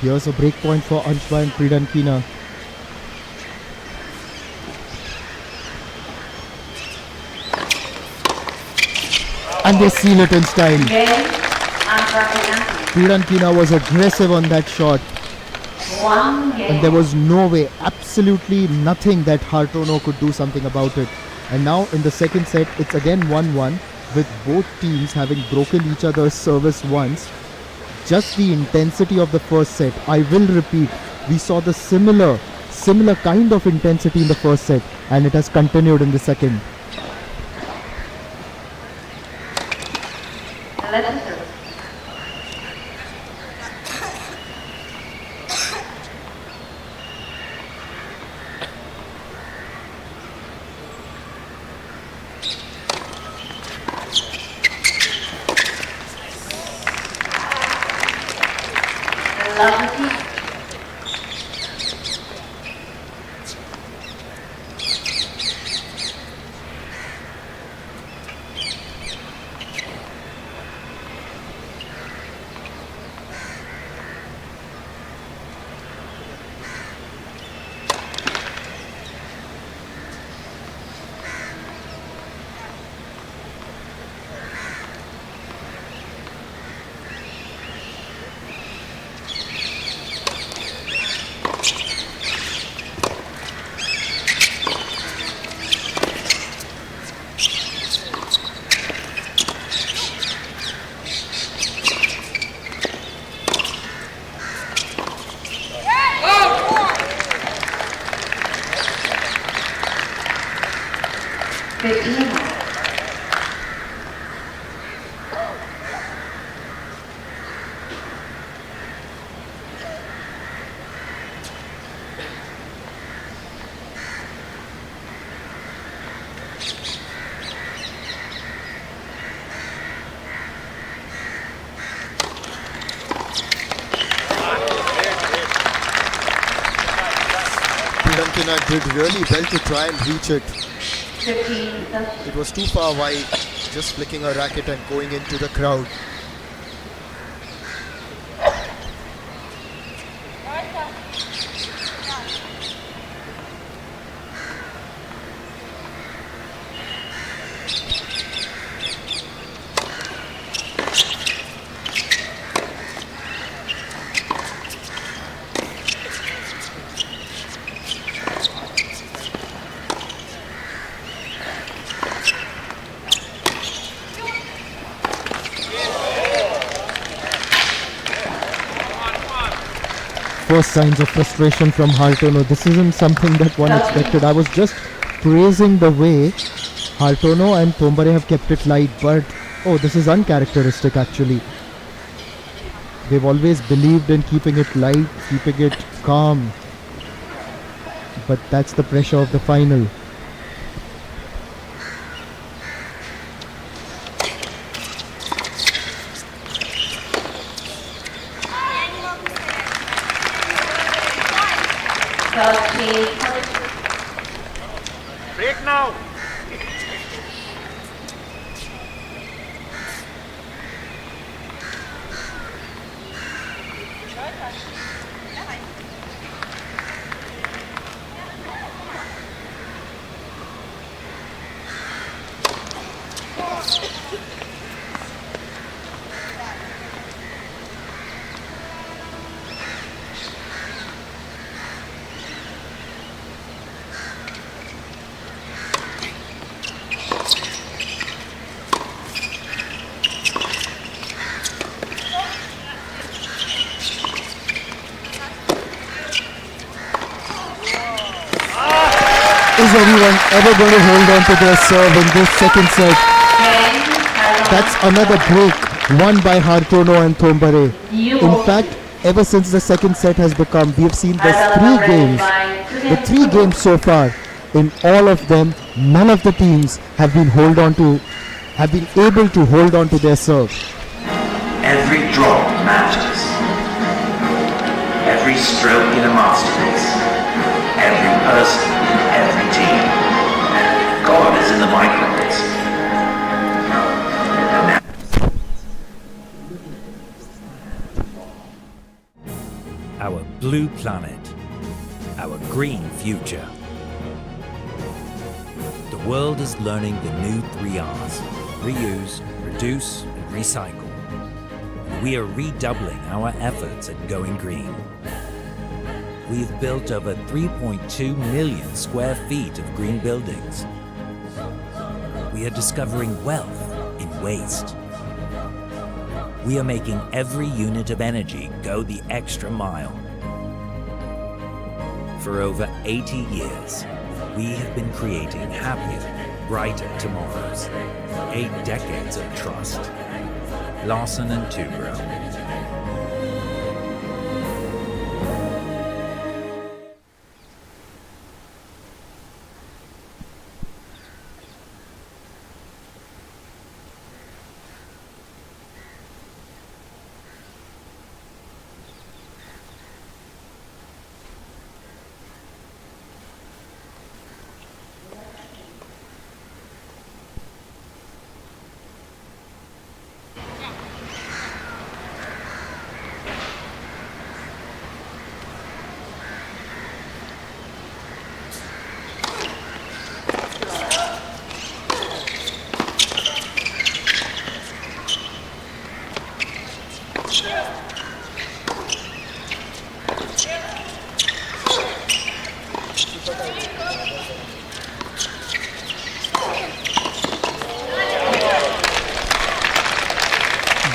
Here's a break point for Anshba and Pridankina. And they seal it in style. Game. Anshba Pridankina was aggressive on that shot. 1 game. And there was no way, absolutely nothing that Hartono could do something about it. And now in the second set, it's again 1-1 with both teams having broken each other's service once. Just the intensity of the first set, I will repeat, we saw the similar kind of intensity in the first set, and it has continued in the second. Let's do. Lovely. Pridankina did really well to try and reach it. 15. It was too far wide, just flicking a racket and going into the crowd. First signs of frustration from Hartono. This isn't something that one expected. I was just praising the way Hartono and Thombare have kept it light, but oh, this is uncharacteristic actually. They've always believed in keeping it light, keeping it calm. But that's the pressure of the final. Break now. Is anyone ever going to hold on to their serve in this second set? That's another break won by Hartono and Thombare. In fact, ever since the second set has become, we have seen there's 3 games. The 3 games so far, in all of them, none of the teams have been able to hold on to their serve. Every drop matters. Every stroke in a masterpiece. Every person, every team. God is in the microbes. And now our blue planet, our green future. The world is learning the new 3 R's: reuse, reduce, and recycle. We are redoubling our efforts at going green. We've built over 3.2 million square feet of green buildings. We are discovering wealth in waste. We are making every unit of energy go the extra mile. For over 80 years, we have been creating happier, brighter tomorrows. 8 decades of trust. Larsen and Toubro.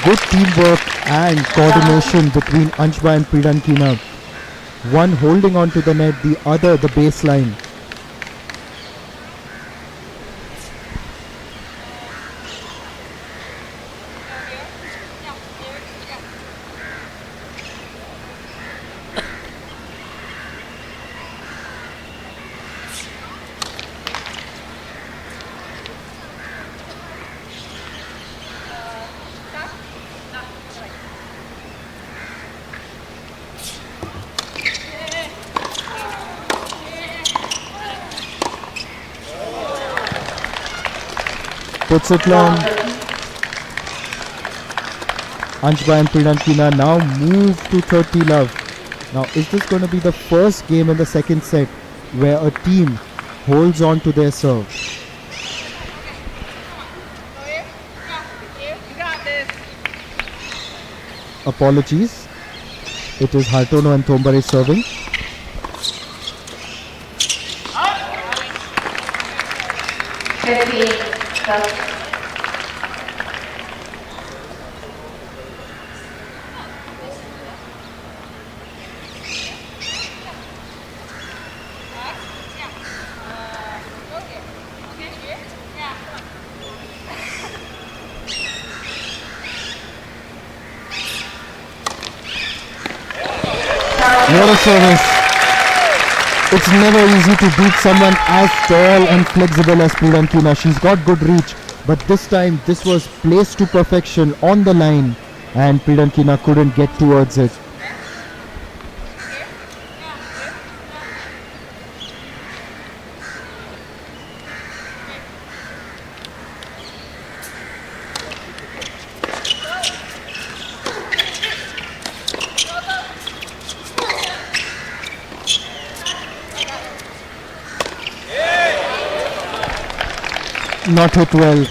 Good teamwork and coordination between Anshba and Pridankina. One holding on to the net, the other the baseline. Puts it long. Anshba and Pridankina now move to 30 love. Now, is this going to be the first game in the second set where a team holds on to their serve? Apologies. It is Hartono and Thombare serving. What a service. It's never easy to beat someone as tall and flexible as Pridankina. She's got good reach, but this time this was placed to perfection on the line and Pridankina couldn't get towards it. Not hit well.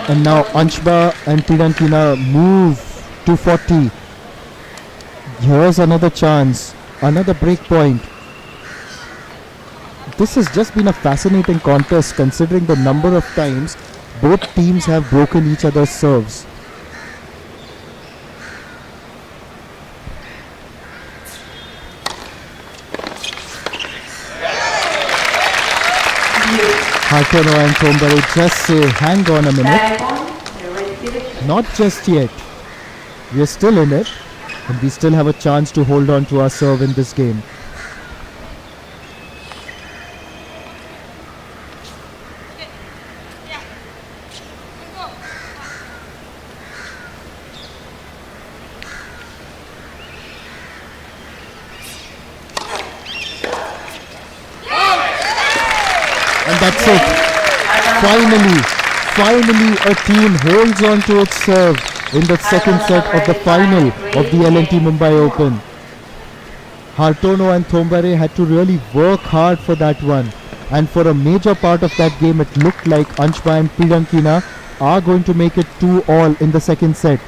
And now Anshba and Pridankina move to 40. Here's another chance, another break point. This has just been a fascinating contest considering the number of times both teams have broken each other's serves. Hartono and Thombare just say, hang on a minute. Not just yet. We are still in it and we still have a chance to hold on to our serve in this game. And that's it. Finally a team holds on to its serve in the second set of the final of the L&T Mumbai Open. Hartono and Thombare had to really work hard for that one. And for a major part of that game, it looked like Anshba and Priyankina are going to make it 2-all in the second set.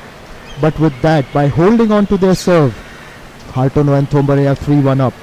But with that, by holding on to their serve, Hartono and Thombare are 3-1 up.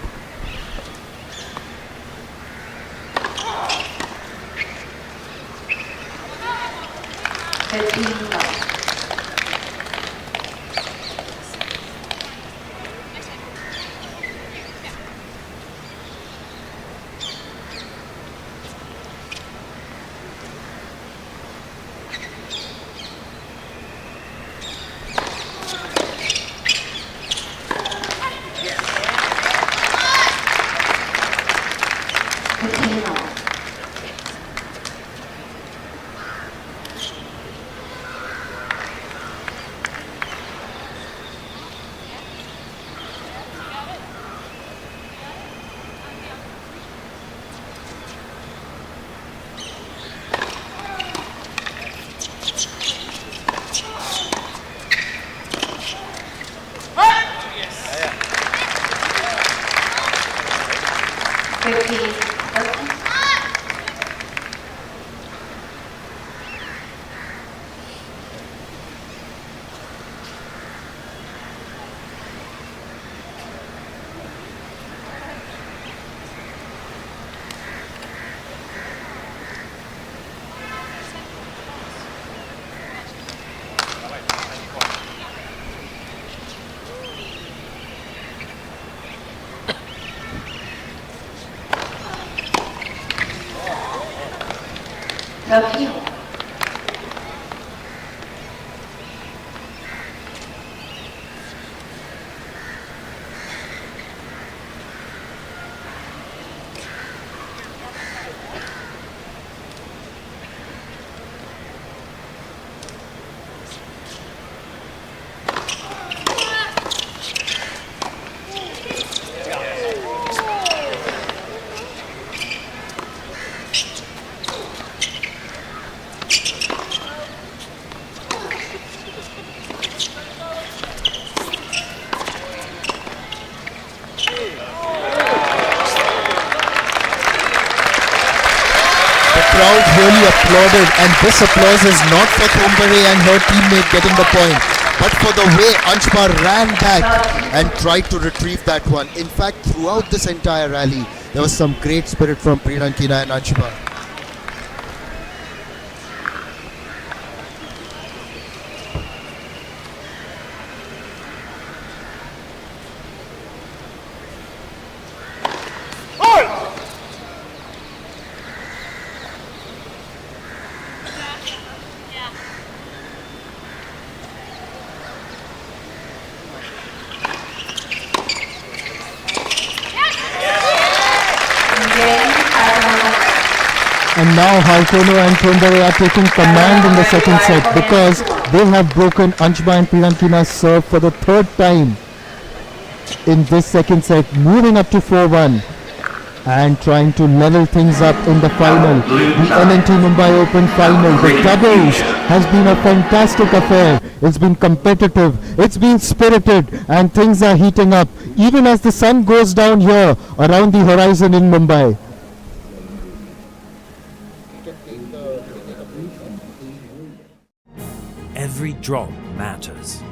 Crowd really applauded, and this applause is not for Thombare and her teammate getting the point, but for the way Anshba ran back and tried to retrieve that one. In fact, throughout this entire rally, there was some great spirit from Priyankina and Anshba. And now Hartono and Thombare are taking command in the second set because they have broken Anshba and Priyankina's serve for the third time in this second set, moving up to 4-1 and trying to level things up in the final. The LNT Mumbai Open final, the doubles, has been a fantastic affair. It's been competitive, it's been spirited, and things are heating up even as the sun goes down here around the horizon in Mumbai. Every drop matters.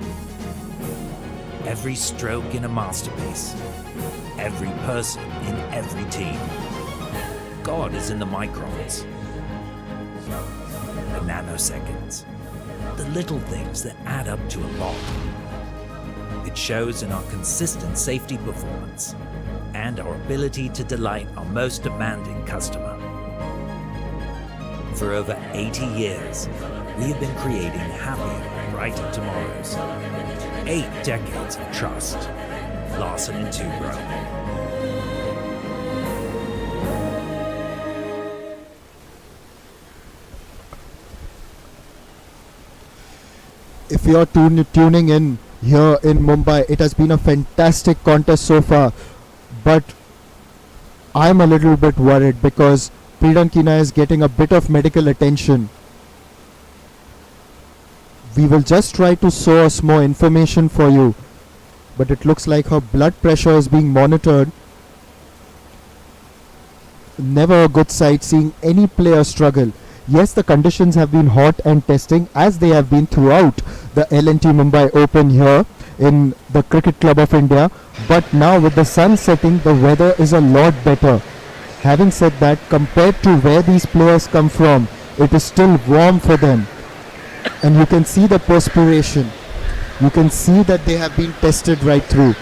Every stroke in a masterpiece. Every person in every team. God is in the microns. The nanoseconds. The little things that add up to a lot. It shows in our consistent safety performance and our ability to delight our most demanding customer. For over 80 years, we have been creating happier, brighter tomorrows. 8 decades of trust. Larsen and Toubro. If you're tuning in here in Mumbai, it has been a fantastic contest so far, but I'm a little bit worried because Priyankina is getting a bit of medical attention. We will just try to source more information for you. but it looks like her blood pressure is being monitored. Never a good sight seeing any player struggle. Yes, the conditions have been hot and testing, as they have been throughout the L&T Mumbai Open here in the Cricket Club of India, but now with the sun setting, the weather is a lot better. Having said that, compared to where these players come from, it is still warm for them, and you can see the perspiration. You can see that they have been tested right through.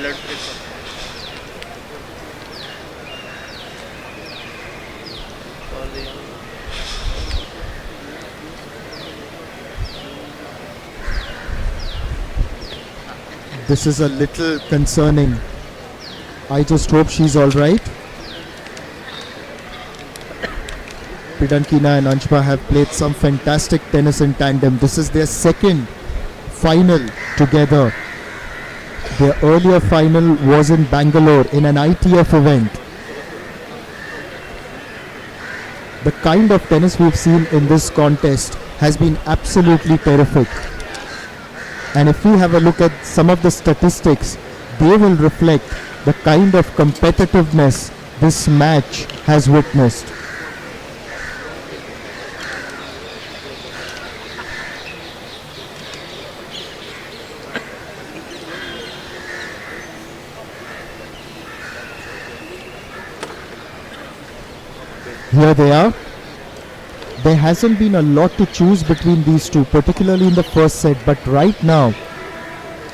blood pressure. This is a little concerning. I just hope she's alright. Pridankina and Anshpa have played some fantastic tennis in tandem. This is their second final together. Their earlier final was in Bangalore in an ITF event. The kind of tennis we've seen in this contest has been absolutely terrific. And if we have a look at some of the statistics, they will reflect the kind of competitiveness this match has witnessed. Here they are. There hasn't been a lot to choose between these two, particularly in the first set, but right now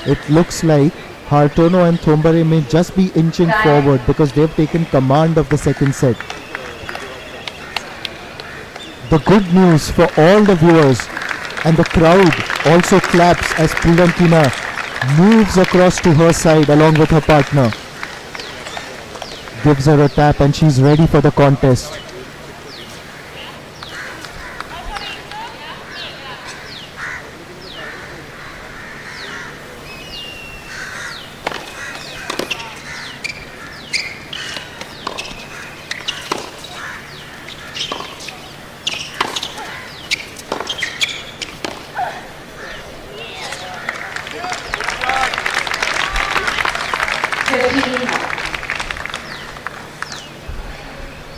it looks like Hartono and Thombare may just be inching forward because they've taken command of the second set. The good news for all the viewers, and the crowd also claps as Pridankina moves across to her side along with her partner. Gives her a tap and she's ready for the contest.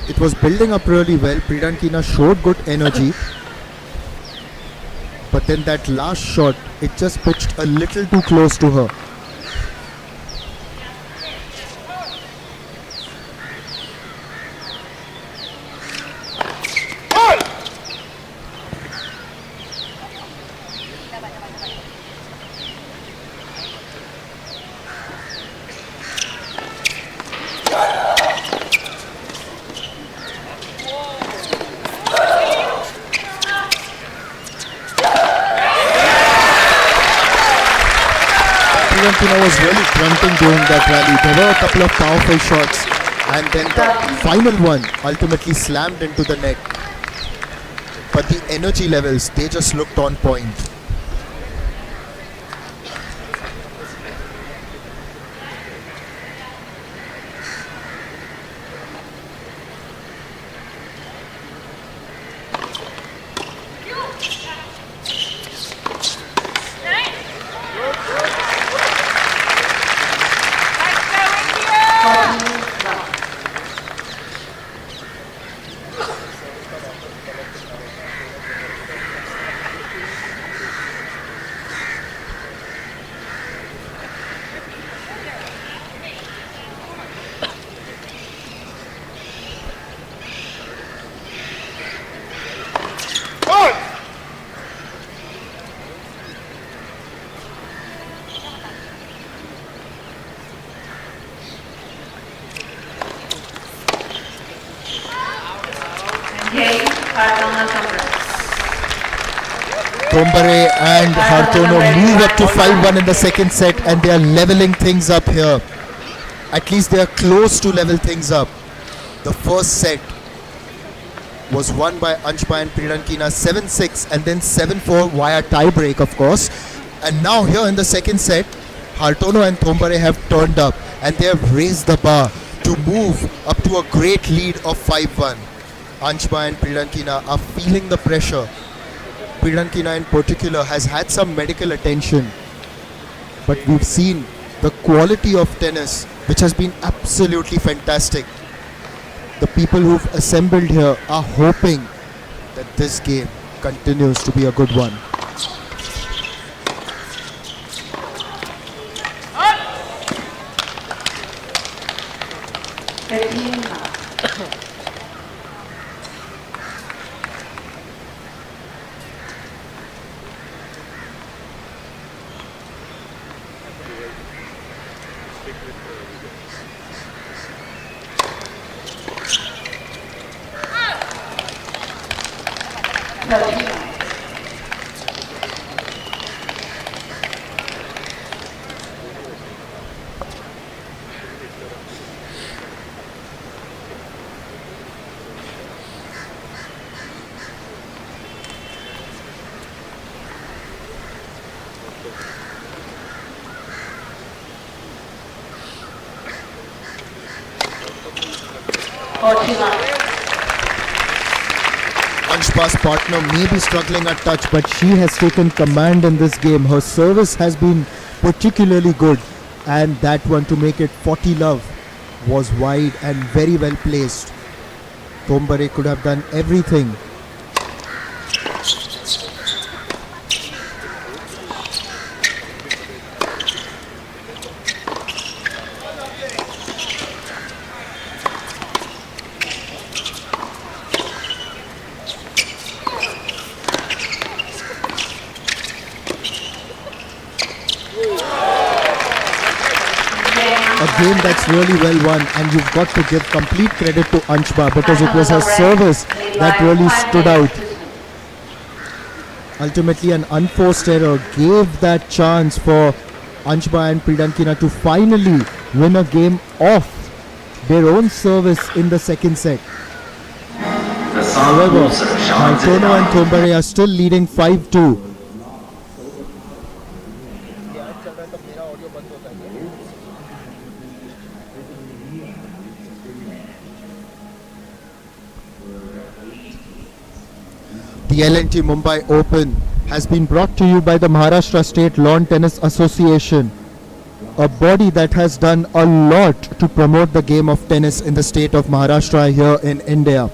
It was building up really well. Pridankina showed good energy, but then that last shot, it just pitched a little too close to her. Pridankina was really grunting during that rally. There were a couple of powerful shots, and then the final one ultimately slammed into the net. But the energy levels, they just looked on point. Thombare and Hartono move up to 5-1 in the second set, and they are leveling things up here. At least they are close to level things up. The first set was won by Anshpa and Pridankina 7-6 and then 7-4 via tie break, of course. And now here in the second set, Hartono and Thombare have turned up and they have raised the bar to move up to a great lead of 5-1. Anshba and Pridankina are feeling the pressure. Pridankina in particular has had some medical attention, but we've seen the quality of tennis which has been absolutely fantastic. The people who've assembled here are hoping that this game continues to be a good one. Anshpa's partner may be struggling at touch, but she has taken command in this game. Her service has been particularly good, and that one to make it 40 love was wide and very well placed. Thombare could have done everything. A game that's really well won, and you've got to give complete credit to Anshba because it was her service that really stood out. Ultimately, an unforced error gave that chance for Anshba and Pridankina to finally win a game off their own service in the second set. However, Hartono and Thombare are still leading 5-2. The L&T Mumbai Open has been brought to you by the Maharashtra State Lawn Tennis Association, a body that has done a lot to promote the game of tennis in the state of Maharashtra here in India.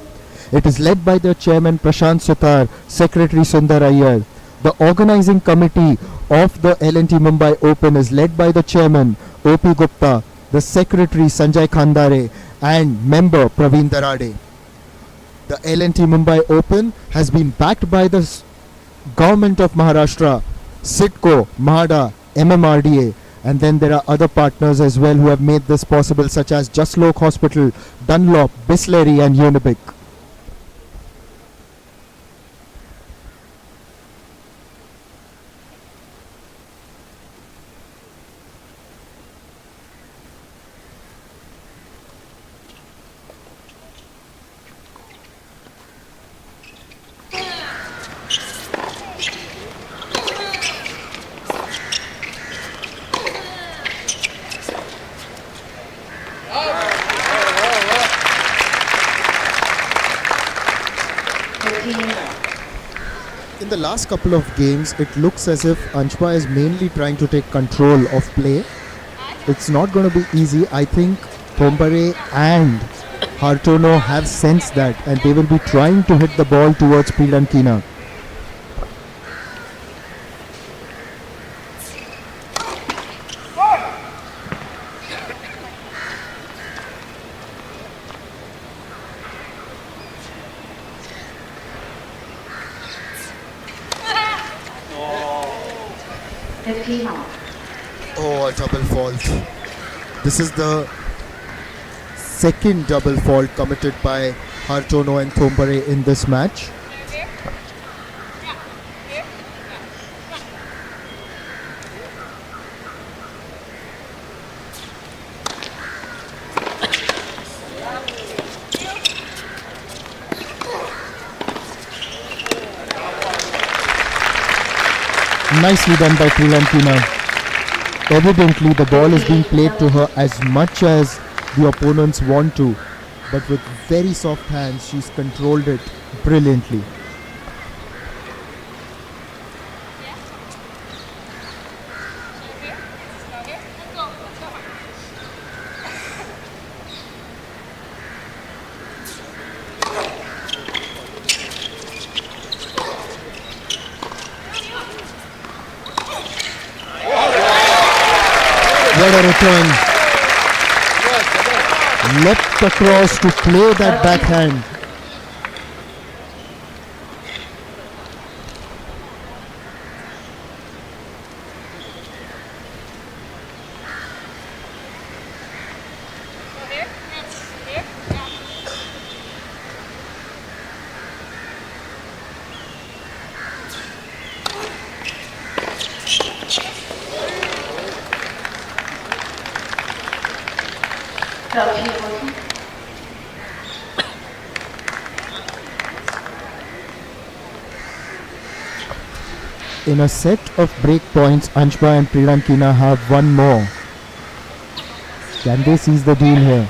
It is led by the chairman Prashant Sutar, Secretary Sundar Iyer. The organizing committee of the L&T Mumbai Open is led by the chairman O.P. Gupta, the secretary Sanjay Khandare, and member Praveen Darade. The L&T Mumbai Open has been backed by the government of Maharashtra, SIDCO, MHADA, MMRDA, and then there are other partners as well who have made this possible, such as Jaslok Hospital, Dunlop, Bisleri and Unibic. In the last couple of games, it looks as if Anshba is mainly trying to take control of play. It's not going to be easy. I think Thombare and Hartono have sensed that, and they will be trying to hit the ball towards Pridankina. Oh, a double fault. This is the second double fault committed by Hartono and Thombare in this match. Nicely done by Prilankina. Evidently, the ball is being played to her as much as the opponents want to, but with very soft hands, she's controlled it brilliantly. What a return. Leapt across to play that backhand. WTA motion. In a set of break points, Anshba and Prilankina have one more. Can they seize the deal here?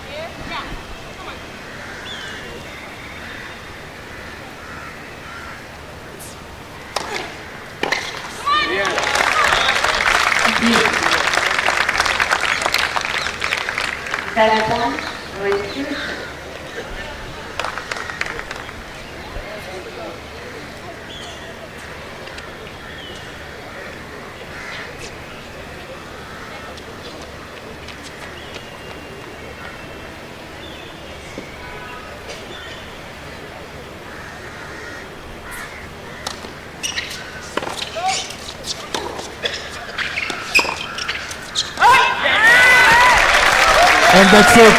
Telephone registration. And that's it.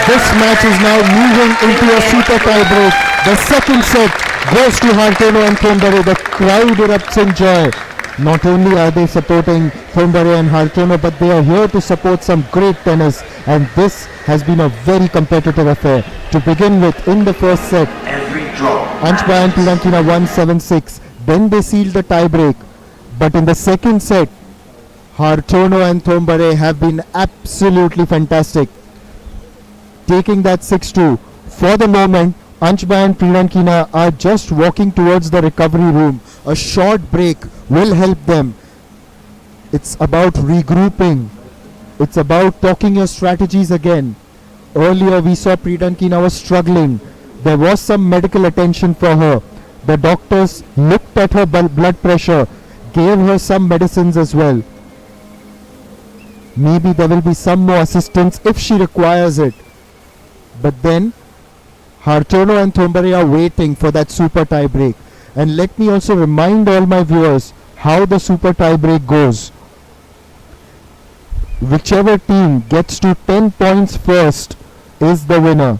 This match is now moving into a super tie break. The second set goes to Hartono and Thombare. The crowd erupts in joy. Not only are they supporting Thombare and Hartono, but they are here to support some great tennis. And this has been a very competitive affair. To begin with, in the first set, Every drop Anshba and Prilankina won 7-6. Then they sealed the tie break. But in the second set, Hartono and Thombare have been absolutely fantastic, taking that 6-2. For the moment, Anshba and Prilankina are just walking towards the recovery room. A short break will help them. It's about regrouping. It's about talking your strategies again. Earlier we saw Prilankina was struggling. There was some medical attention for her. The doctors looked at her blood pressure, gave her some medicines as well. Maybe there will be some more assistance if she requires it. But then, Hartono and Thombare are waiting for that super tie break. And let me also remind all my viewers how the super tie break goes. Whichever team gets to 10 points first is the winner.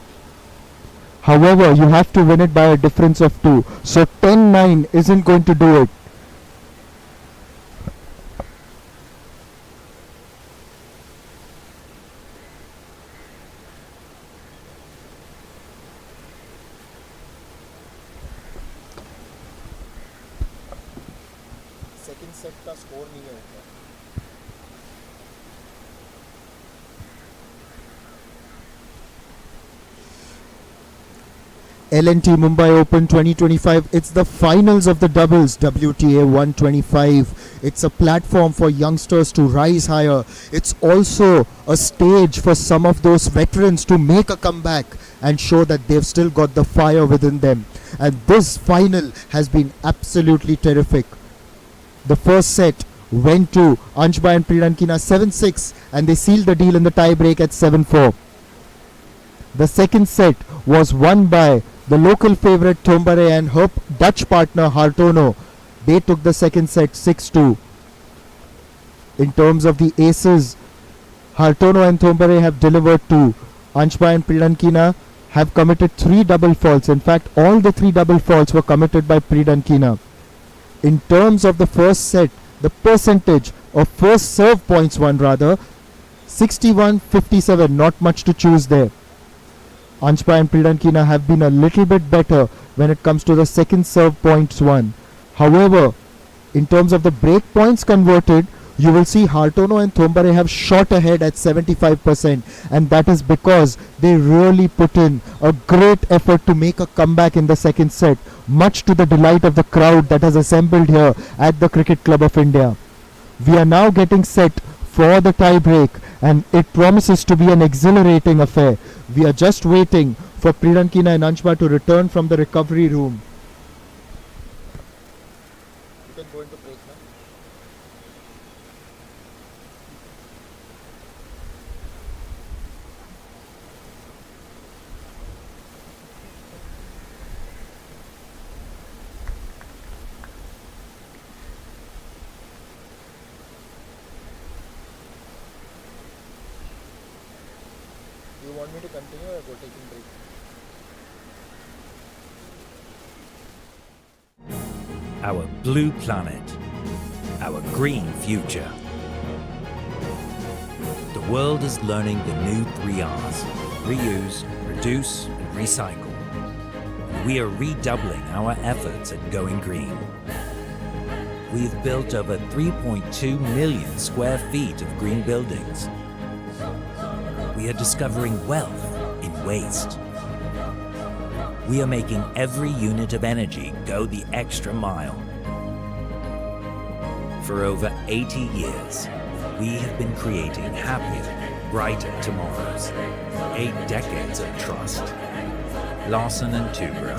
However, you have to win it by a difference of 2. So 10-9 isn't going to do it. Second set का score नहीं है ऊपर. L&T Mumbai Open 2025. It's the finals of the doubles, WTA 125. It's a platform for youngsters to rise higher. It's also a stage for some of those veterans to make a comeback and show that they've still got the fire within them. And this final has been absolutely terrific. The first set went to Anshba and Prilankina 7-6, and they sealed the deal in the tie break at 7-4. The second set was won by the local favourite Thombare and her Dutch partner Hartono. They took the second set 6-2. In terms of the aces, Hartono and Thombare have delivered 2. Anshba and Prilankina have committed 3 double faults. In fact, all the 3 double faults were committed by Prilankina. In terms of the first set, the percentage of first serve points won rather, 61-57, not much to choose there. Anshba and Prilankina have been a little bit better when it comes to the second serve points won. However, in terms of the break points converted, you will see Hartono and Thombare have shot ahead at 75%, and that is because they really put in a great effort to make a comeback in the second set, much to the delight of the crowd that has assembled here at the Cricket Club of India. We are now getting set for the tie break, and it promises to be an exhilarating affair. We are just waiting for Prirankina and Anshba to return from the recovery room. You can go into break now. Do you want me to continue or go taking break? Our blue planet, our green future. The world is learning the new 3 Rs: reuse, reduce, and recycle. We are redoubling our efforts at going green. We've built over 3.2 million square feet of green buildings. We are discovering wealth in waste. We are making every unit of energy go the extra mile. For over 80 years, we have been creating happier, brighter tomorrows. 8 decades of trust. Larsen and Toubro.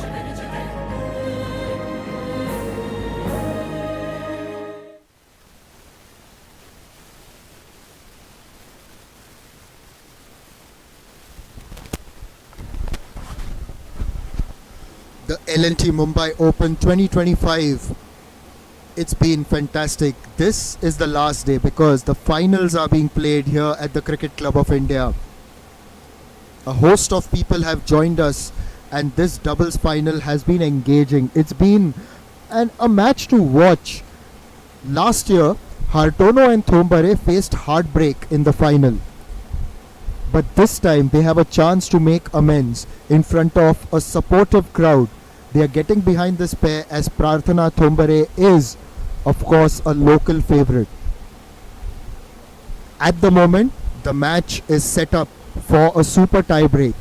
The L&T Mumbai Open 2025. It's been fantastic. This is the last day because the finals are being played here at the Cricket Club of India. A host of people have joined us, and this doubles final has been engaging. It's been a match to watch. Last year, Hartono and Thombare faced heartbreak in the final. But this time they have a chance to make amends in front of a supportive crowd. They are getting behind this pair as Prarthana Thombare is, of course, a local favourite. At the moment, the match is set up for a super tie break.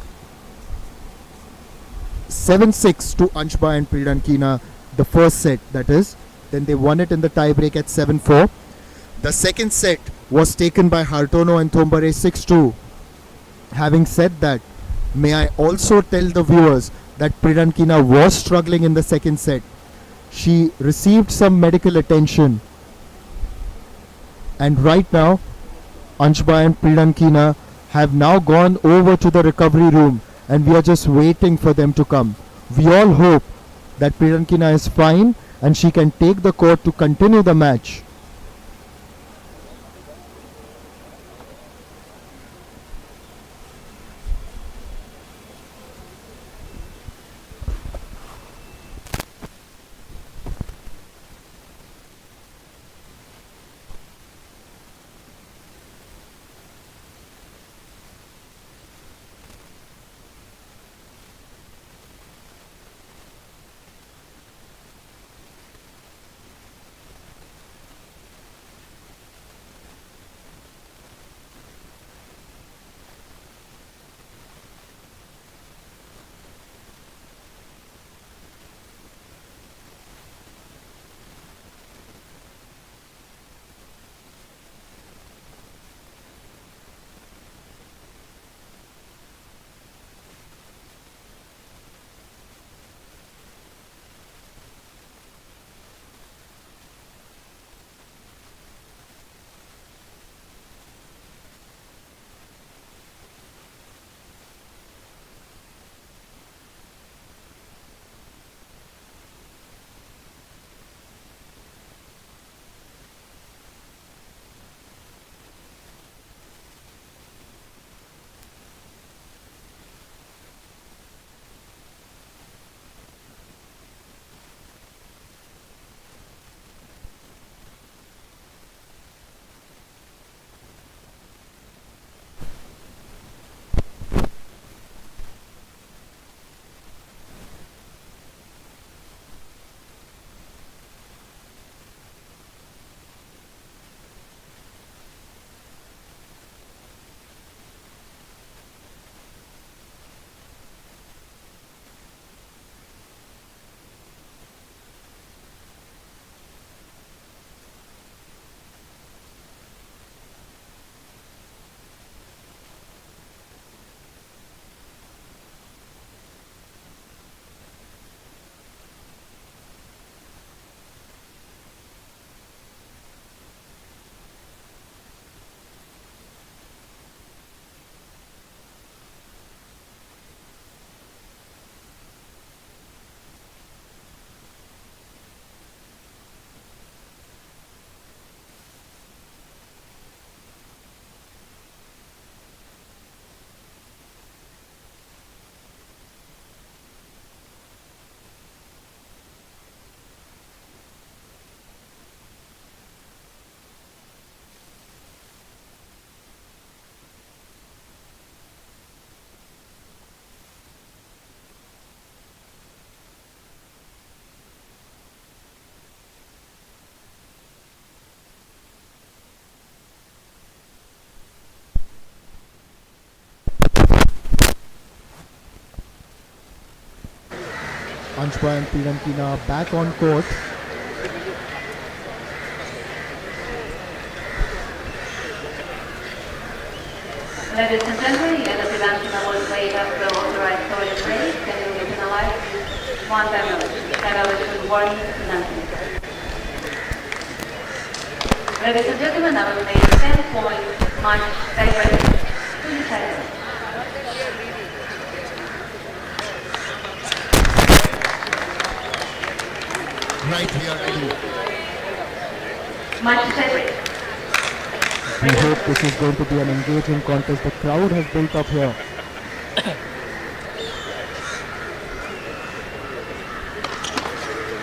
7-6 to Anshba and Prirankina, the first set that is. Then they won it in the tie break at 7-4. The second set was taken by Hartono and Thombare 6-2. Having said that, may I also tell the viewers that Prirankina was struggling in the second set. She received some medical attention, and right now Anshba and Prirankina have now gone over to the recovery room, and we are just waiting for them to come. We all hope that Prirankina is fine and she can take the court to continue the match. Anshpa and Priyankina are back on court. Ladies and gentlemen, the Priyankina will play up the authorized storage rate and will be penalized with 1 penalty. Penalty with 1 penalty. Ladies and gentlemen, I will play 10-point match tiebreak to the title. Right, we are ready. Match tiebreak. We hope this is going to be an engaging contest. The crowd has built up here.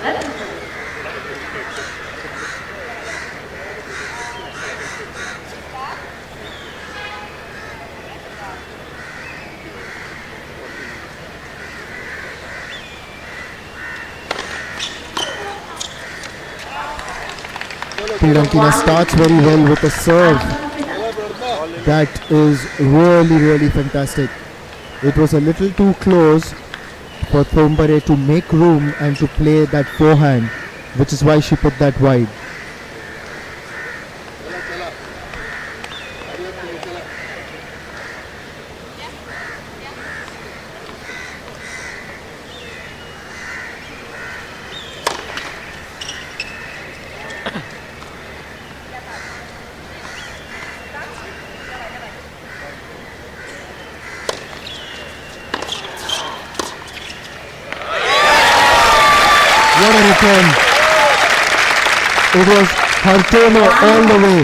Let's listen. Priyankina starts very well with a serve. That is really fantastic. It was a little too close for Thombare to make room and to play that forehand, which is why she put that wide. What a return. It was Hartono all the way.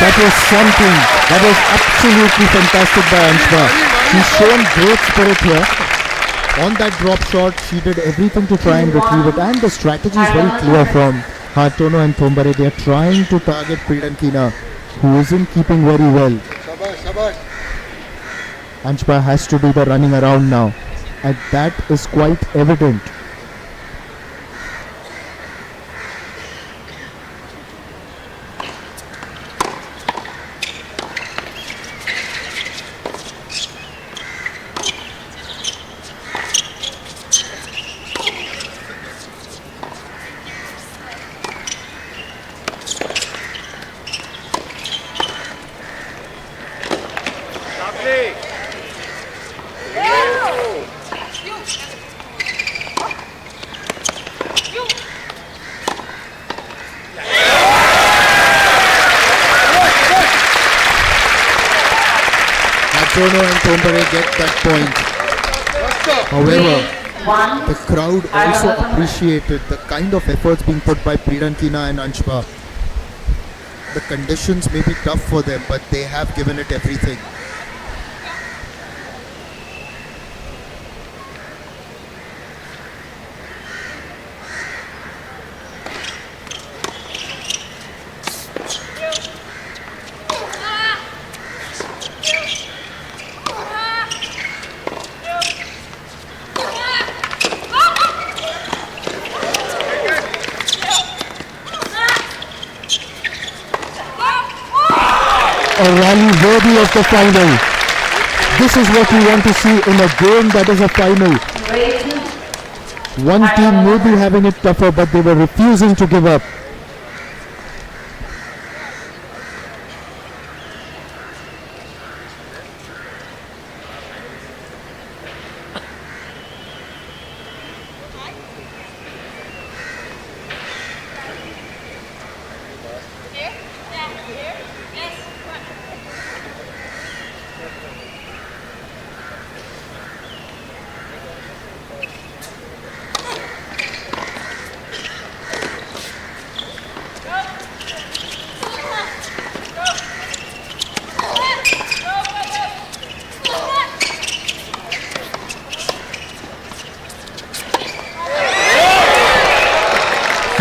That was something. That was absolutely fantastic by Anshpa. She's shown great spirit here. On that drop shot, she did everything to try and retrieve it. And the strategy is very clear from Hartono and Thombare. They are trying to target Priyankina, who isn't keeping very well. Anshpa has to do the running around now. And that is quite evident. Hartono and Thombare get that point. However, the crowd also appreciated the kind of efforts being put by Priyankina and Anshpa. The conditions may be tough for them, but they have given it everything. A rally worthy of the final. This is what we want to see in a game that is a final. One team may be having it tougher, but they were refusing to give up.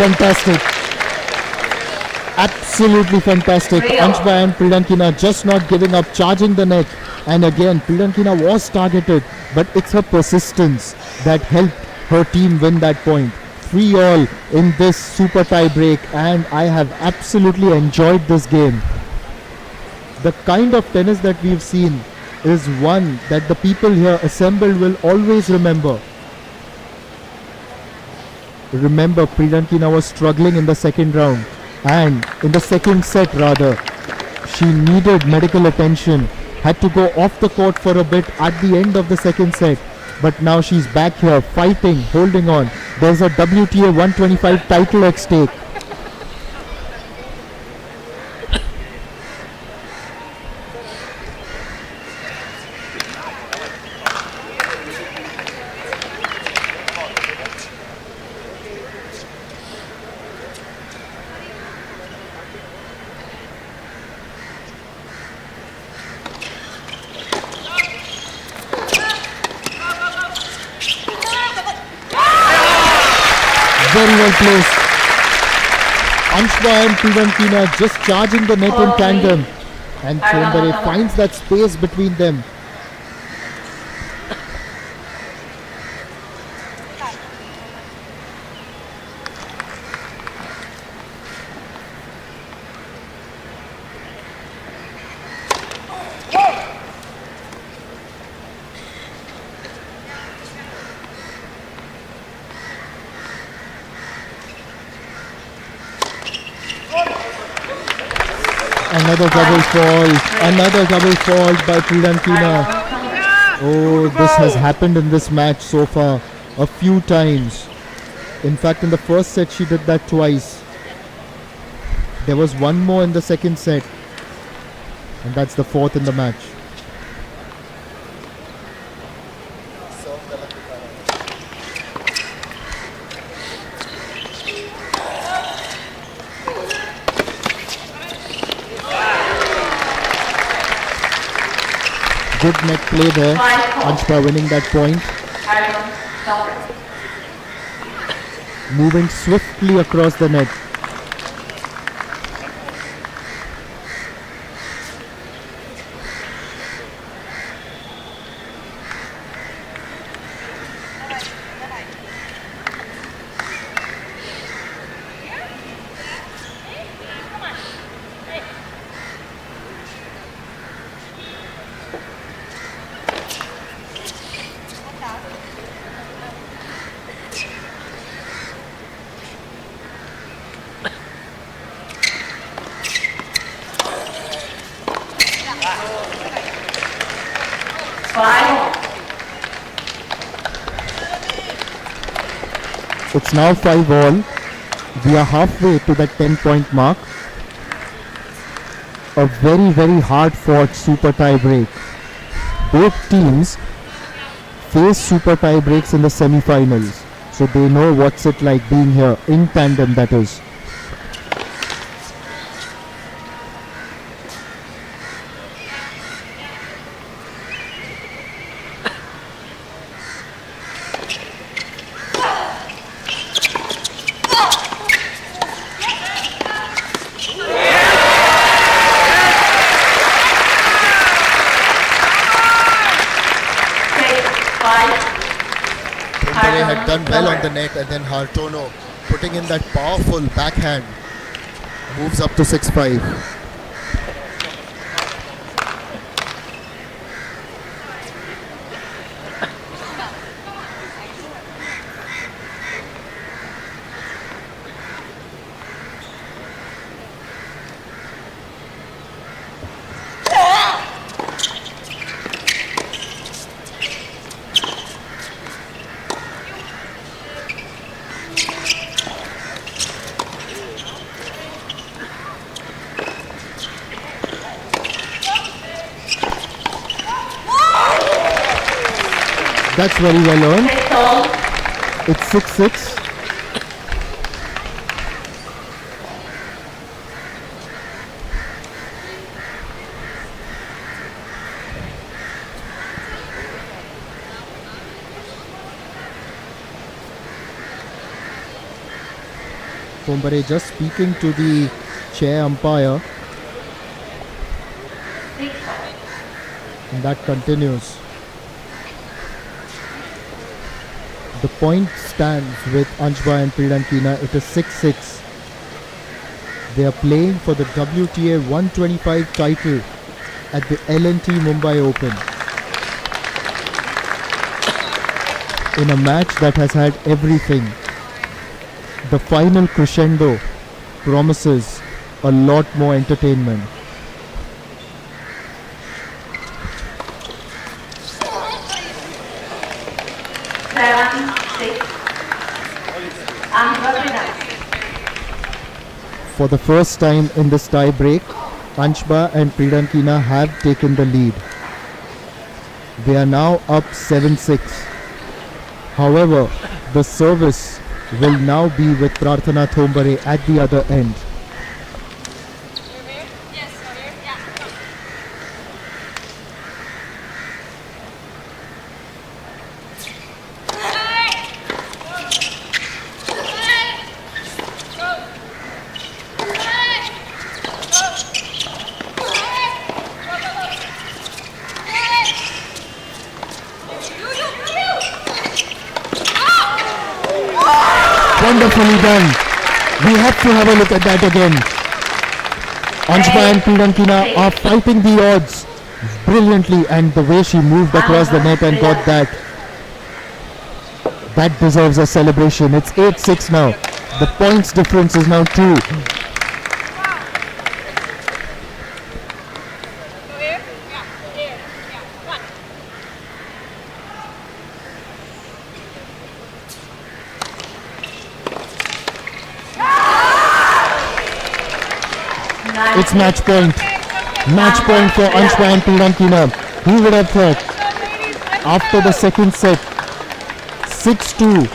Fantastic. Absolutely fantastic. Anshba and Priyankina just not giving up, charging the net. And again, Priyankina was targeted, but it's her persistence that helped her team win that point. 3-all in this super tie break, and I have absolutely enjoyed this game. The kind of tennis that we've seen is one that the people here assembled will always remember. Remember, Priyankina was struggling in the second round, and in the second set rather, she needed medical attention, had to go off the court for a bit at the end of the second set, but now she's back here fighting, holding on. There's a WTA 125 title at stake. Very well placed. Anshba and Priyankina just charging the net in tandem. And Chembare finds that space between them. Another double fault by Priyankina. Oh, this has happened in this match so far a few times. In fact, in the first set she did that twice. There was one more in the second set, and that's the fourth in the match. Good net play there. Anshba winning that point. Moving swiftly across the net. It's now 5-all. We are halfway to that 10-point mark. A very, very hard-fought super tie break. Both teams face super tie breaks in the semi-finals, so they know what's it like being here in tandem, that is. They had done well on the net, and then Hartono putting in that powerful backhand moves up to 6-5. That's very well earned. Take hold. It's 6-6. Kumbare just speaking to the chair umpire, 6-5. and that continues. The point stands with Anshba and Pridankina. It is 6-6. They are playing for the WTA 125 title at the L&T Mumbai Open. In a match that has had everything. The final crescendo promises a lot more entertainment. Seven, 6. Anshba. For the first time in this tie break, Anshba and Pridankina have taken the lead. They are now up 7-6. However, the service will now be with Prarthana Thombare at the other end. Wonderfully done. We have to have a look at that again. Anshba and Pridankina are fighting the odds brilliantly, and the way she moved across the net and got that deserves a celebration. It's 8-6 now. The points difference is now 2. It's match point. Match point for Anshba and Pridankina. Who would have thought? After the second set, 6-2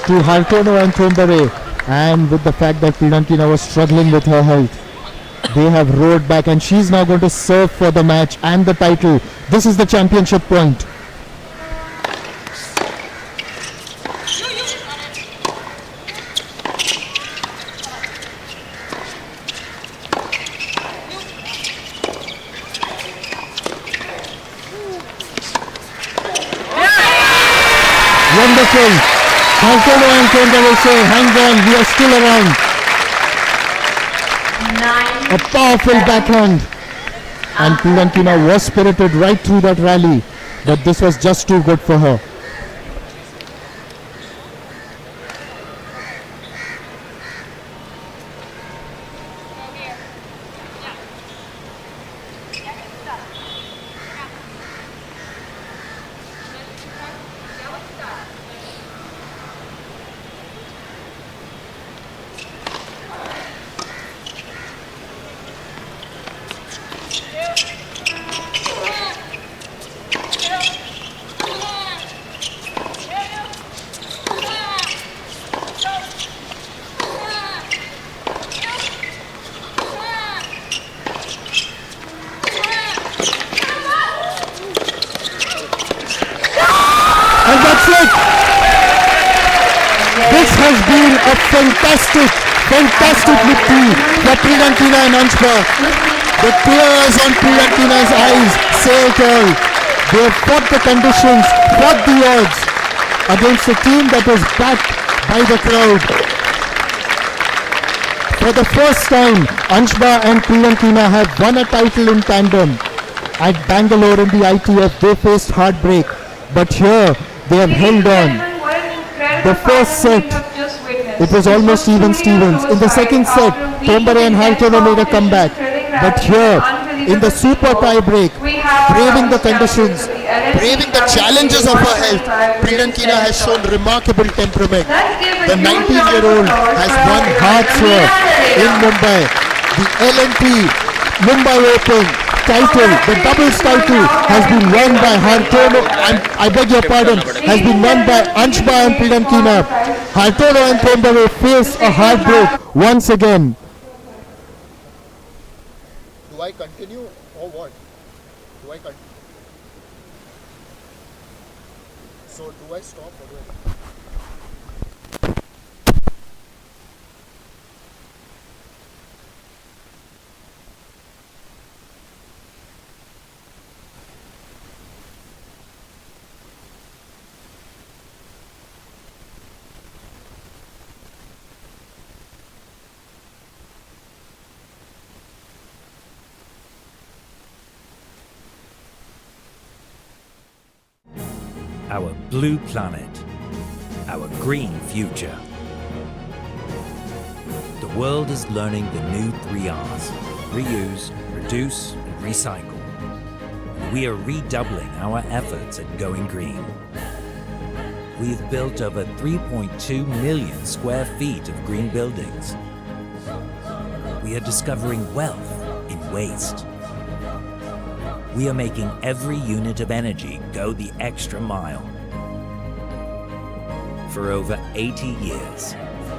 to Hartono and Thombare, and with the fact that Pridankina was struggling with her health, they have roared back, and she's now going to serve for the match and the title. This is the championship point. Wonderful. Hartono and Thombare say, hang on, we are still around. 9. A powerful backhand. And Pridankina was spirited right through that rally, but this was just too good for her. And that's it. This has been a fantastic victory for Pridankina and Anshba. The tears on Pridankina's eyes say it all. They have fought the conditions, fought the odds against a team that was backed by the crowd. For the first time, Anshba and Pridankina have won a title in tandem. At Bangalore in the ITF, they faced heartbreak, but here they have held on. The first set, it was almost even Stevens. In the second set, Thombare and Hartono made a comeback. But here, in the super tie break, braving the conditions, braving the challenges of her health, Pridankina has shown remarkable temperament. The 19-year-old has won hearts here in Mumbai. The L&T Mumbai Open title, the doubles title, has been won by Hartono, I beg your pardon, has been won by Anshba and Priyankina. Hartono and Thombare face a heartbreak once again. Do I continue or what? Do I continue? So do I stop or do I? Our blue planet, our green future. The world is learning the new 3 R's: reuse, reduce, and recycle. We are redoubling our efforts at going green. We've built over 3.2 million square feet of green buildings. We are discovering wealth in waste. We are making every unit of energy go the extra mile. For over 80 years,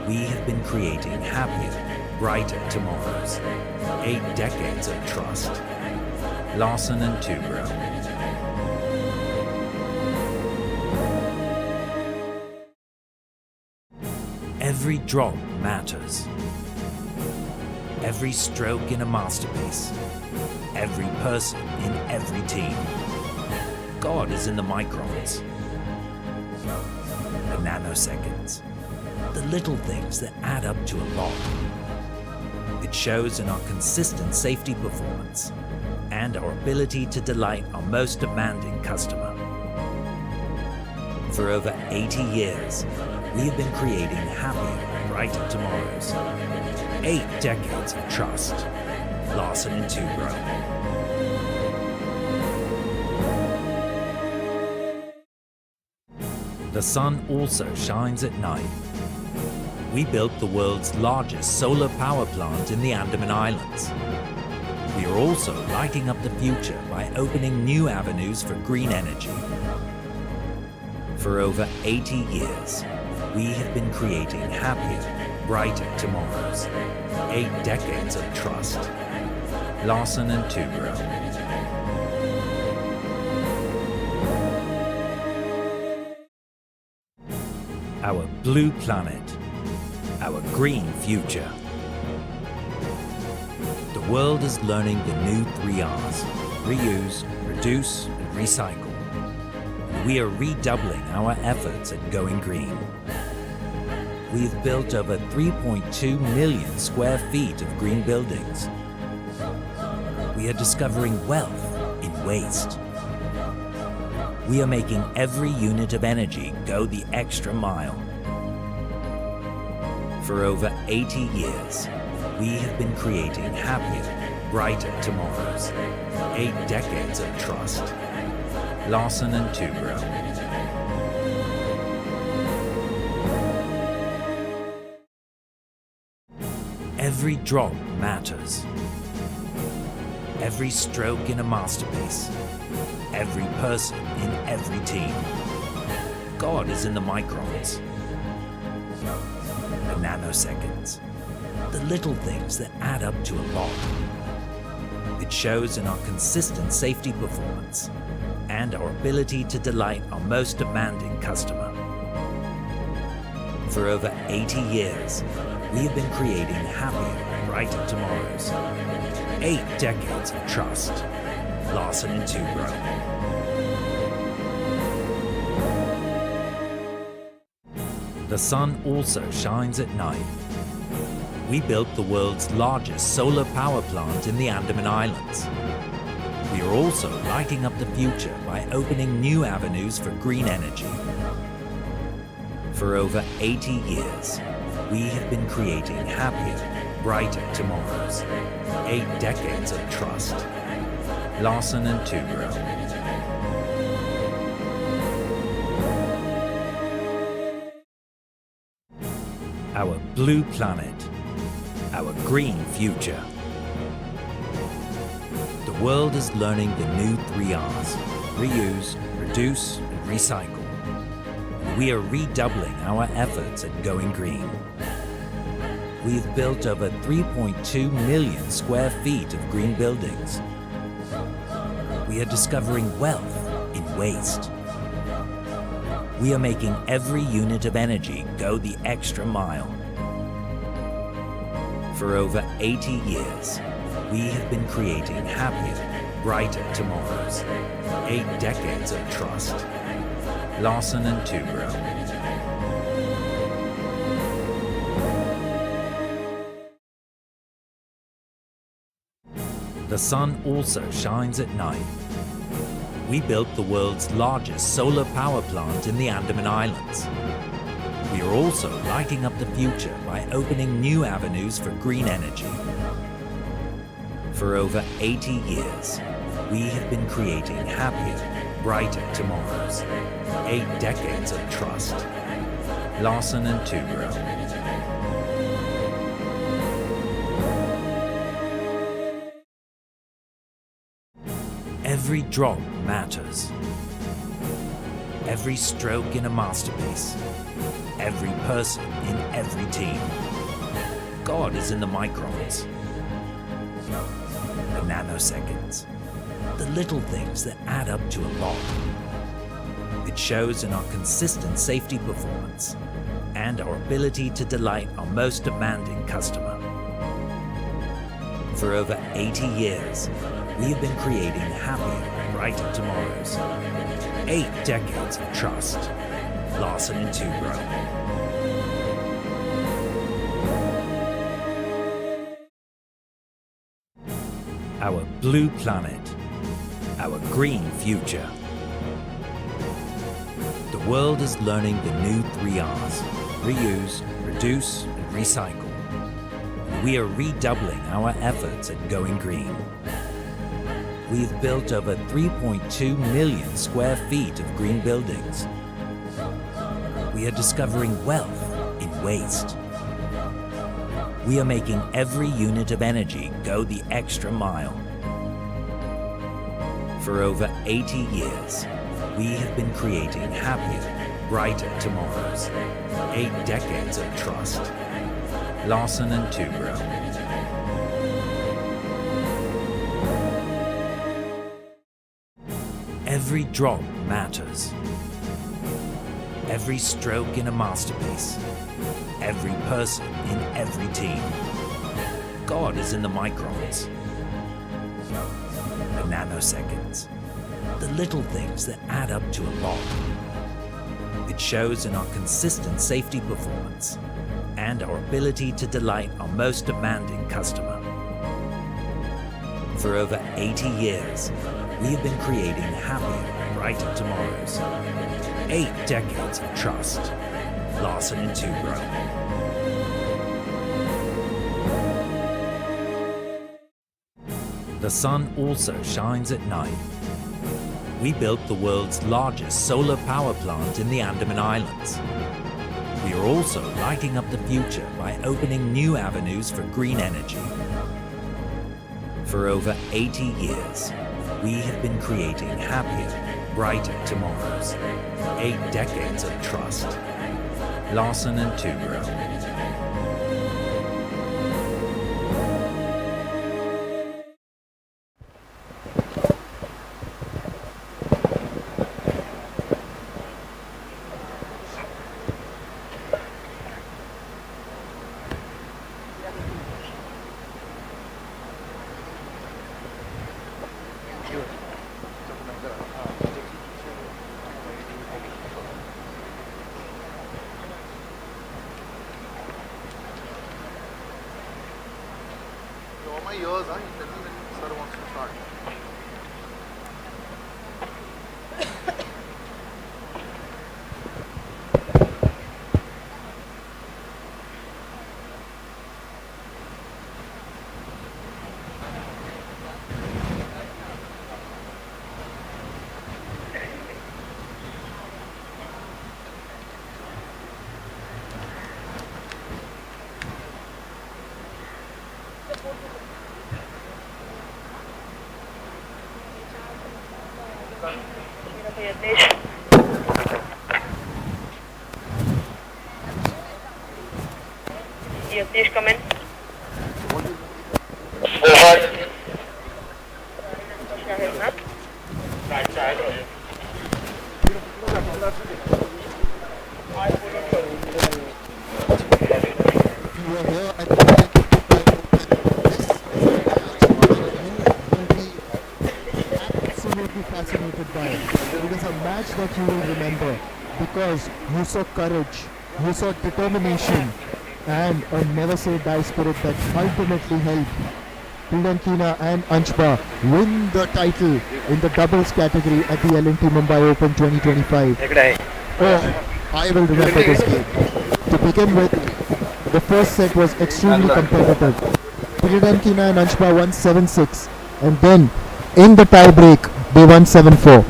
we have been creating happier, brighter tomorrows. 8 decades of trust. Larsen and Toubro. Every drop matters. Every stroke in a masterpiece. Every person in every team. God is in the microns, the nanoseconds, the little things that add up to a lot. It shows in our consistent safety performance and our ability to delight our most demanding customer. For over 80 years, we have been creating happier, brighter tomorrows. 8 decades of trust. Larsen and Toubro. The sun also shines at night. We built the world's largest solar power plant in the Andaman Islands. We are also lighting up the future by opening new avenues for green energy. For over 80 years, we have been creating happier, brighter tomorrows. 8 decades of trust. Larsen and Toubro. Our blue planet, our green future. The world is learning the new 3 R's: reuse, reduce, and recycle. We are redoubling our efforts at going green. We've built over 3.2 million square feet of green buildings. We are discovering wealth in waste. We are making every unit of energy go the extra mile. For over 80 years, we have been creating happier, brighter tomorrows. 8 decades of trust. Larsen and Toubro. Every drop matters. Every stroke in a masterpiece. Every person in every team. God is in the microns, the nanoseconds, the little things that add up to a lot. It shows in our consistent safety performance and our ability to delight our most demanding customer. For over 80 years, we have been creating happier, brighter tomorrows. 8 decades of trust. Larsen and Toubro. The sun also shines at night. We built the world's largest solar power plant in the Andaman Islands. We are also lighting up the future by opening new avenues for green energy. For over 80 years, we have been creating happier, brighter tomorrows. 8 decades of trust. Larsen and Toubro. Our blue planet, our green future. The world is learning the new 3 R's: reuse, reduce, and recycle. We are redoubling our efforts at going green. We've built over 3.2 million square feet of green buildings. We are discovering wealth in waste. We are making every unit of energy go the extra mile. For over 80 years, we have been creating happier, brighter tomorrows. 8 decades of trust. Larsen & Toubro. The sun also shines at night. We built the world's largest solar power plant in the Andaman Islands. We are also lighting up the future by opening new avenues for green energy. For over 80 years, we have been creating happier, brighter tomorrows. 8 decades of trust. Larsen & Toubro. Every drop matters. Every stroke in a masterpiece. Every person in every team. God is in the microns. The nanoseconds. The little things that add up to a lot. It shows in our consistent safety performance and our ability to delight our most demanding customer. For over 80 years, we have been creating happier, brighter tomorrows. 8 decades of trust. Larsen & Toubro. Our blue planet. Our green future. The world is learning the new 3 R's: reuse, reduce, and recycle. We are redoubling our efforts at going green. We've built over 3.2 million square feet of green buildings. We are discovering wealth in waste. We are making every unit of energy go the extra mile. For over 80 years, we have been creating happier, brighter tomorrows. 8 decades of trust. Larsen & Toubro. Every drop matters. Every stroke in a masterpiece. Every person in every team. God is in the microns. The nanoseconds. The little things that add up to a lot. It shows in our consistent safety performance and our ability to delight our most demanding customer. For over 80 years, we have been creating happier, brighter tomorrows. 8 decades of trust. Larsen & Toubro. The sun also shines at night. We built the world's largest solar power plant in the Andaman Islands. We are also lighting up the future by opening new avenues for green energy. For over 80 years, we have been creating happier, brighter tomorrows. 8 decades of trust. Larsen & Toubro. Yatnesh, come in. Shahid, ma'am. You were here at the Olympic absolutely fascinated by it. It is a match that you will remember because you saw courage, you saw determination, and a never say die spirit that ultimately helped Pidankina and Anshba win the title in the doubles category at the L&T Mumbai Open 2025. Oh, I will remember this game. To begin with, the first set was extremely competitive. Pidankina and Anshba won 7-6, and then in the tie break they won 7-4.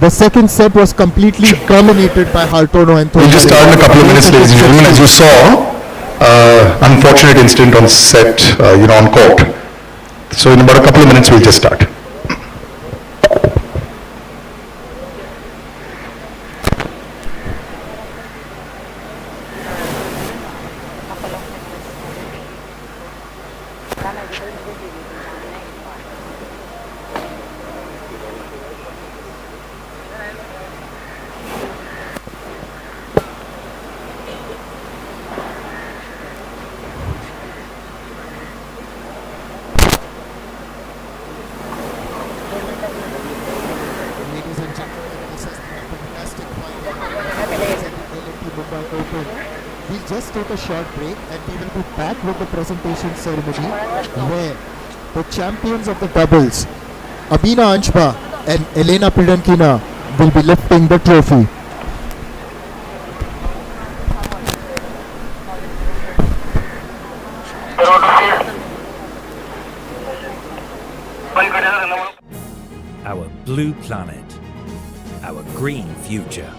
The second set was completely dominated by Hartono and Thombare. We'll just start in a couple of minutes, ladies and gentlemen. As you saw, unfortunate incident on set, on court. So in about a couple of minutes, we'll just start. Ladies and gentlemen, this has been a fantastic final at the L&T Mumbai Open. We'll just take a short break and we will be back with the presentation ceremony where the champions of the doubles, Abina Anshba and Elena Pidankina, will be lifting the trophy. Our blue planet, our green future.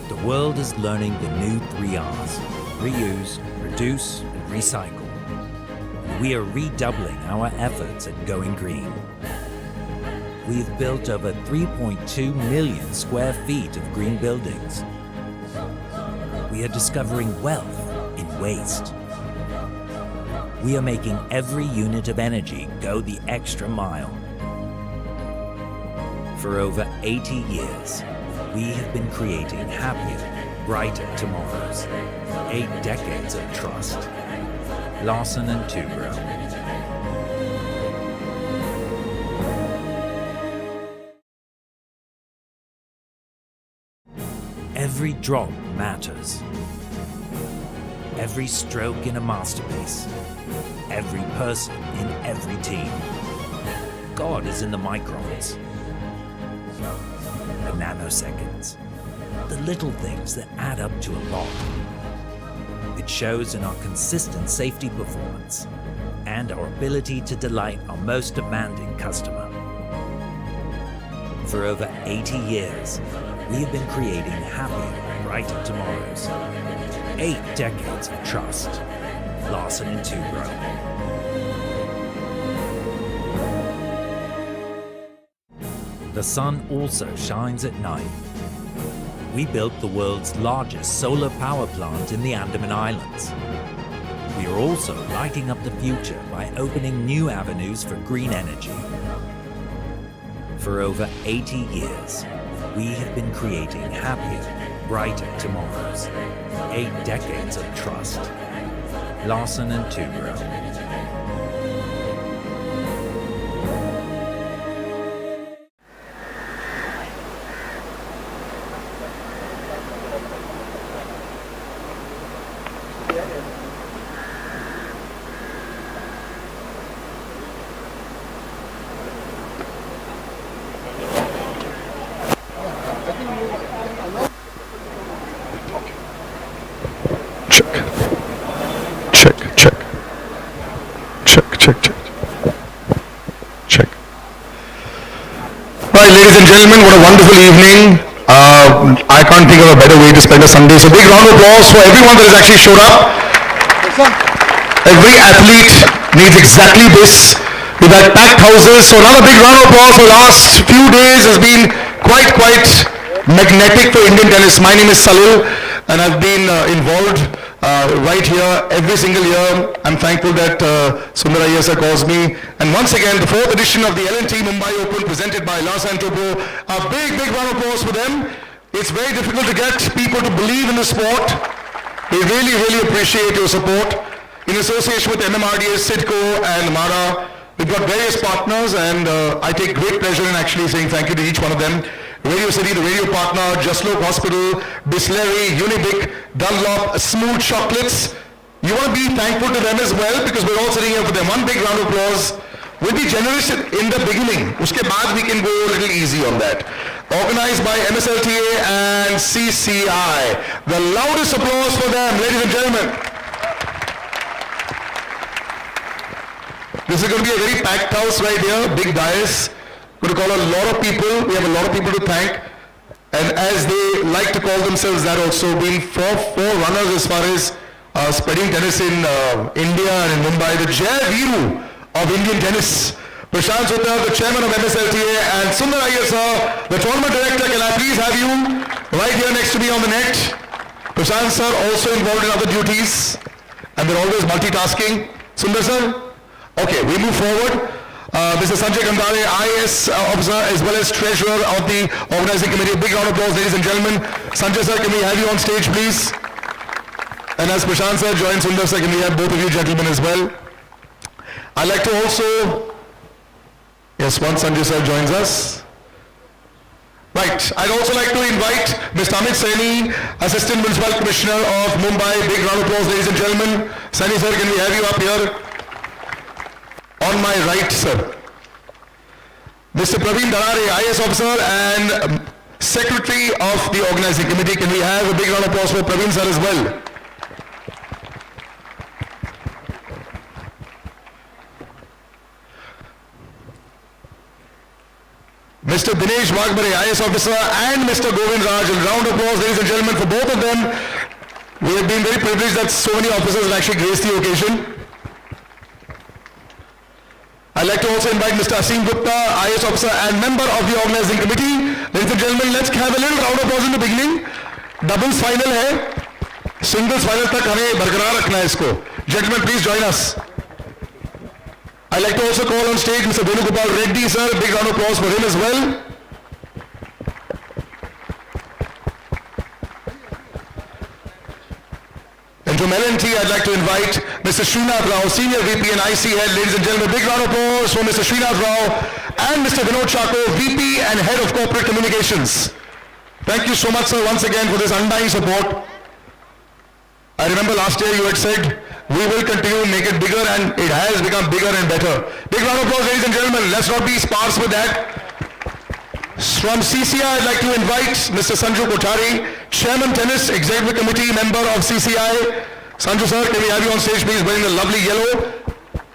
The world is learning the new 3 R's: reuse, reduce, and recycle. We are redoubling our efforts at going green. We've built over 3.2 million square feet of green buildings. We are discovering wealth in waste. We are making every unit of energy go the extra mile. For over 80 years, we have been creating happier, brighter tomorrows. 8 decades of trust. Larsen and Toubro. Every drop matters. Every stroke in a masterpiece. Every person in every team. God is in the microns. The nanoseconds. The little things that add up to a lot. It shows in our consistent safety performance and our ability to delight our most demanding customer. For over 80 years, we have been creating happier, brighter tomorrows. 8 decades of trust. Larsen and Toubro. The sun also shines at night. We built the world's largest solar power plant in the Andaman Islands. We are also lighting up the future by opening new avenues for green energy. For over 80 years, we have been creating happier, brighter tomorrows. 8 decades of trust. Larsen and Toubro. Check. Right, ladies and gentlemen, what a wonderful evening. I can't think of a better way to spend a Sunday. So big round of applause for everyone that has actually showed up. Every athlete needs exactly this. that packed houses. So another big round of applause for the last few days has been quite magnetic for Indian tennis. My name is Salil and I've been involved right here every single year. I'm thankful that Sundar Iyer sir calls me. And once again, the 4th edition of the L&T Mumbai Open presented by Los Antopo. A big round of applause for them. It's very difficult to get people to believe in the sport. We really appreciate your support. In association with MMRDA, SIDCO and MARA, we've got various partners and I take great pleasure in actually saying thank you to each one of them. Radio City, the radio partner, Justloke Hospital, Bisleri, Unibic, Dunlop, Smooth Chocolates. You want to be thankful to them as well because we're all sitting here for them. One big round of applause. We'll be generous in the beginning. Uske baad we can go a little easy on that. Organized by MSLTA and CCI. The loudest applause for them, ladies and gentlemen. This is going to be a very packed house right here, big dais. Going to call a lot of people. We have a lot of people to thank. And as they like to call themselves that also, being forerunners as far as spreading tennis in India and in Mumbai, the Jai Viru of Indian tennis. Prashant Sutta, the chairman of MSLTA, and Sundar Iyer sir, the tournament director. Can I please have you right here next to me on the net? Prashant sir also involved in other duties and they're always multitasking. Sundar sir? Okay, we move forward. Mr. Sanjay Gandhare, IAS officer as well as treasurer of the organizing committee. Big round of applause, ladies and gentlemen. Sanjay sir, can we have you on stage, please? And as Prashant sir joins Sundar sir, can we have both of you gentlemen as well? I'd like to also, yes, once Sanjay sir joins us. Right, I'd also like to invite Mr. Amit Saini, Assistant Municipal Commissioner of Mumbai. Big round of applause, ladies and gentlemen. Saini sir, can we have you up here? On my right, sir. Mr. Praveen Dharare, IAS officer and secretary of the organizing committee. Can we have a big round of applause for Praveen sir as well? Mr. Dinesh Waghbare, IAS officer, and Mr. Govind Raj. A round of applause, ladies and gentlemen, for both of them. We have been very privileged that so many officers will actually grace the occasion. I'd like to also invite Mr. Asim Gupta, IAS officer and member of the organizing committee. Ladies and gentlemen, let's have a little round of applause in the beginning. Doubles final hai. Singles final tak hame barqarar rakhna hai isko. Gentlemen, please join us. I'd like to also call on stage Mr. Venugopal Reddy, sir. Big round of applause for him as well. And from L&T, I'd like to invite Mr. Srinath Rao, Senior VP and IC Head. Ladies and gentlemen, big round of applause for Mr. Srinath Rao and Mr. Vinod Chako, VP and Head of Corporate Communications. Thank you so much, sir, once again for this undying support. I remember last year you had said, we will continue to make it bigger, and it has become bigger and better. Big round of applause, ladies and gentlemen. Let's not be sparse with that. From CCI, I'd like to invite Mr. Sanju Kothari, Chairman Tennis Executive Committee member of CCI. Sanju sir, can we have you on stage please, wearing the lovely yellow?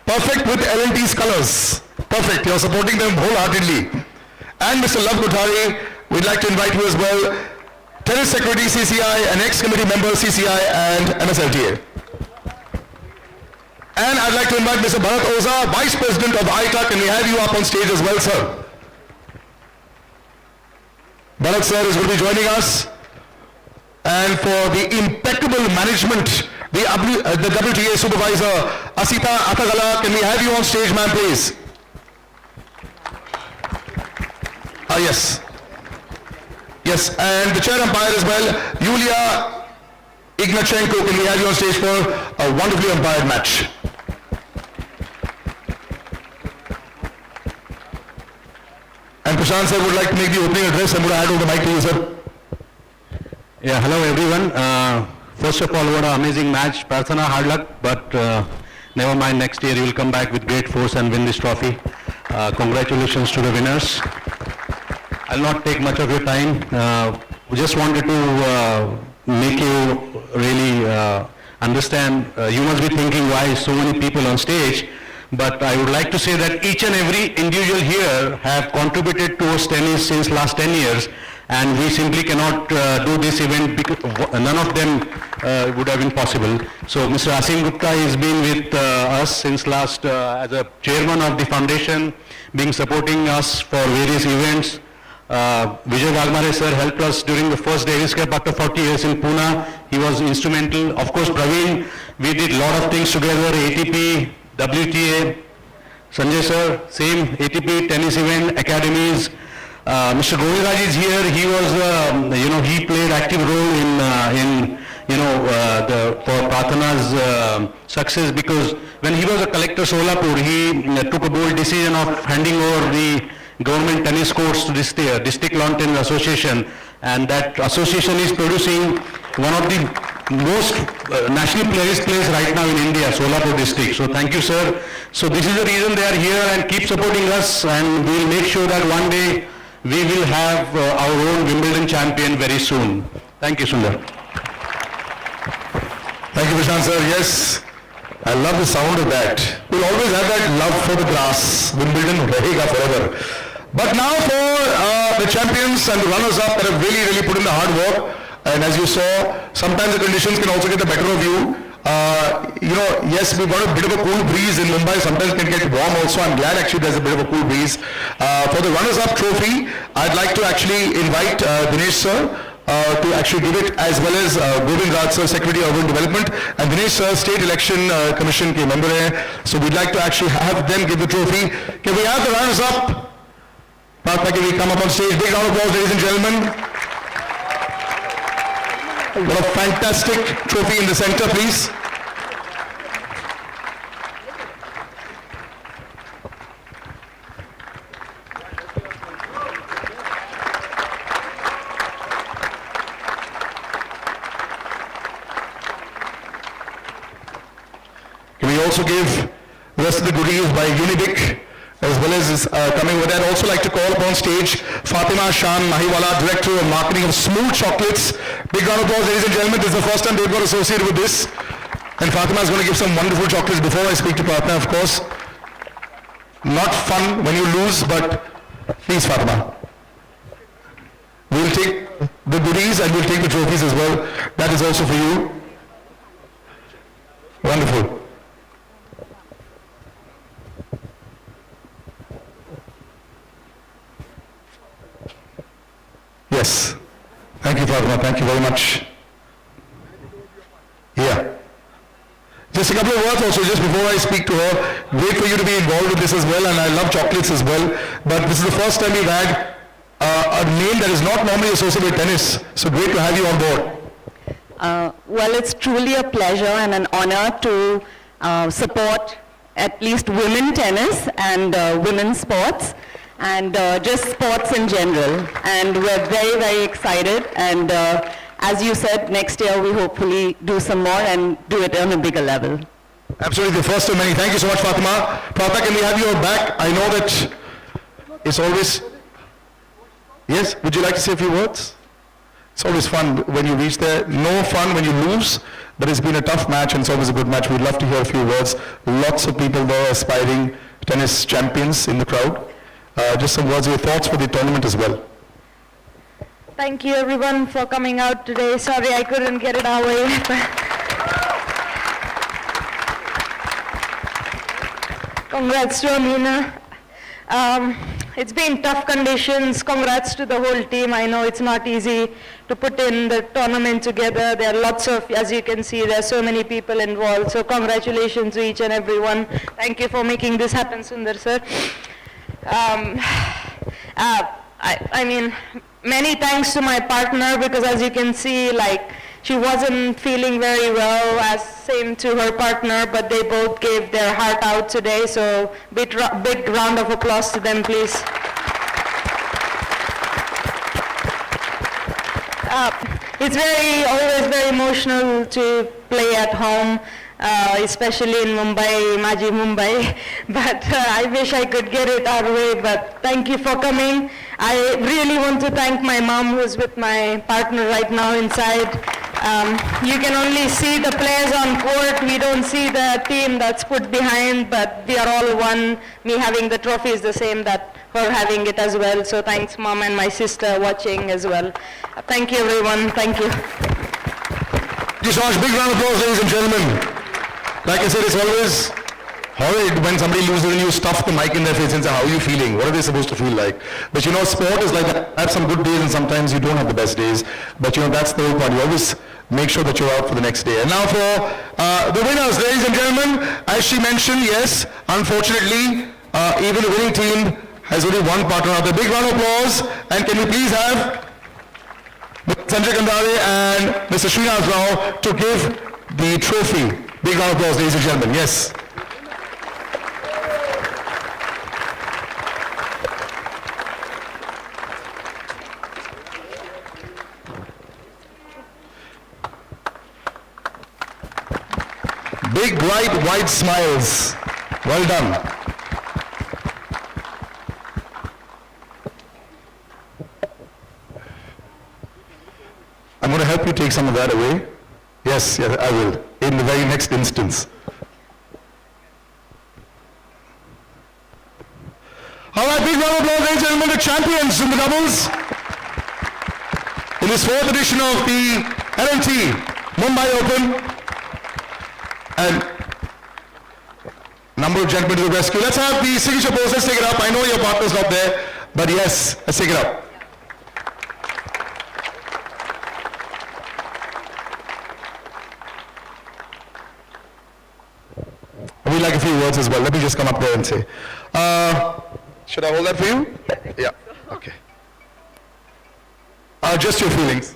Perfect with L&T's colors. Perfect, you're supporting them wholeheartedly. And Mr. Love Kothari, we'd like to invite you as well. Tennis Secretary CCI and ex-committee member CCI and MSLTA. And I'd like to invite Mr. Bharat Oza, Vice President of ITA. Can we have you up on stage as well, sir? Bharat sir is going to be joining us. And for the impeccable management, the WTA supervisor, Asita Atagala, can we have you on stage, ma'am, please? Yes. Yes, and the chair umpire as well, Yulia Ignachenko, can we have you on stage for a wonderfully umpired match? And Prashant sir would like to make the opening address. I'm going to hand over the mic to you, sir. Yeah, hello everyone. First of all, what an amazing match. Prarthana, hard luck, but never mind, next year you will come back with great force and win this trophy. Congratulations to the winners. I'll not take much of your time. We just wanted to make you really understand. You must be thinking why so many people on stage. But I would like to say that each and every individual here have contributed towards tennis since last 10 years. And we simply cannot do this event because none of them would have been possible. So Mr. Asim Gupta has been with us since last as a chairman of the foundation, being supporting us for various events. Vijay Wagmare sir helped us during the first Davis Cup after 40 years in Pune. He was instrumental. Of course, Praveen, we did a lot of things together, ATP, WTA. Sanjay sir, same ATP tennis event, academies. Mr. Govindraj is here. He was, he played active role in for Pratana's success, because when he was a collector Solapur, he took a bold decision of handing over the government tennis courts to this District Lawn Tennis Association, and that association is producing one of the most national players right now in India, Solapur district. So thank you, sir. So this is the reason they are here, and keep supporting us, and we will make sure that one day we will have our own Wimbledon champion very soon. Thank you, Sundar. Thank you, Prashant sir. Yes, I love the sound of that. We'll always have that love for the grass. Wimbledon rahega forever. But now for the champions and the runners-up that have really put in the hard work. And as you saw, sometimes the conditions can also get the better of you. Yes, we've got a bit of a cool breeze in Mumbai. Sometimes it can get warm also. I'm glad actually there's a bit of a cool breeze. For the runners-up trophy, I'd like to actually invite Dinesh sir to actually give it, as well as Govindraj sir, Secretary of Urban Development, and Dinesh sir, State Election Commission ke member hai. So we'd like to actually have them give the trophy. Can we have the runners-up? Can we come up on stage? Big round of applause, ladies and gentlemen. What a fantastic trophy in the center, please. Can we also give the rest of the goodies by Unibic, as well as coming with that? I'd also like to call upon stage Fatima Shan Mahiwala, Director of Marketing of Smooth Chocolates. Big round of applause, ladies and gentlemen. This is the first time they've got associated with this. And Fatima is going to give some wonderful chocolates. Before I speak to Pratna, of course, not fun when you lose, but please, Fatima. We'll take the goodies and we'll take the trophies as well. That is also for you. Wonderful. Yes. Thank you, Fatima. Thank you very much. Yeah. Just a couple of words also, just before I speak to her. Great for you to be involved with this as well, and I love chocolates as well. But this is the first time we've had a name that is not normally associated with tennis. So great to have you on board. Well, it's truly a pleasure and an honor to support at least women tennis and women's sports, and just sports in general. And we're very, very excited. And as you said, next year we hopefully do some more and do it on a bigger level. Absolutely, the first of many. Thank you so much, Fatima. Pratna, can we have you back? I know that it's always... Yes, would you like to say a few words? It's always fun when you reach there. No fun when you lose, but it's been a tough match and it's always a good match. We'd love to hear a few words. Lots of people there, aspiring tennis champions in the crowd. Just some words of your thoughts for the tournament as well. Thank you everyone for coming out today. Sorry I couldn't get it our way. Congrats to Amina. It's been tough conditions. Congrats to the whole team. I know it's not easy to put in the tournament together. There are lots of, as you can see, there are so many people involved. So congratulations to each and everyone. Thank you for making this happen, Sundar sir. I mean, many thanks to my partner, because as you can see, like, she wasn't feeling very well, as same to her partner, but they both gave their heart out today, so big round of applause to them, please. It's always very emotional to play at home, especially in Mumbai, Maji Mumbai, but I wish I could get it our way, but thank you for coming. I really want to thank my mom, who's with my partner right now inside. You can only see the players on court. We don't see the team that's put behind, but we are all one. Me having the trophy is the same that her having it as well. So thanks, Mom, and my sister watching as well. Thank you, everyone. Thank you. Thank you so much. Big round of applause, ladies and gentlemen. Like I said, it's always horrid when somebody loses and you stuff the mic in their face and say, how are you feeling? What are they supposed to feel like? But you know, sport is like that. I have some good days and sometimes you don't have the best days. But you know, that's the whole part. You always make sure that you're out for the next day. And now for the winners, ladies and gentlemen, as she mentioned, yes, unfortunately, even the winning team has only one partner out there. Big round of applause. And can we please have Mr. Sanjay Kandare and Mr. Srinath Rao to give the trophy. Big round of applause, ladies and gentlemen. Yes. Big, bright, white smiles. Well done. I'm going to help you take some of that away. Yes, I will, in the very next instance. All right, big round of applause, ladies and gentlemen, the champions in the doubles. In this fourth edition of the L&T Mumbai Open. And number of gentlemen to the rescue. Let's have the signature pose. Let's take it up. I know your partner's not there, but yes, let's take it up. We'd like a few words as well. Let me just come up there and say. Should I hold that for you? Yeah. Okay. Just your feelings.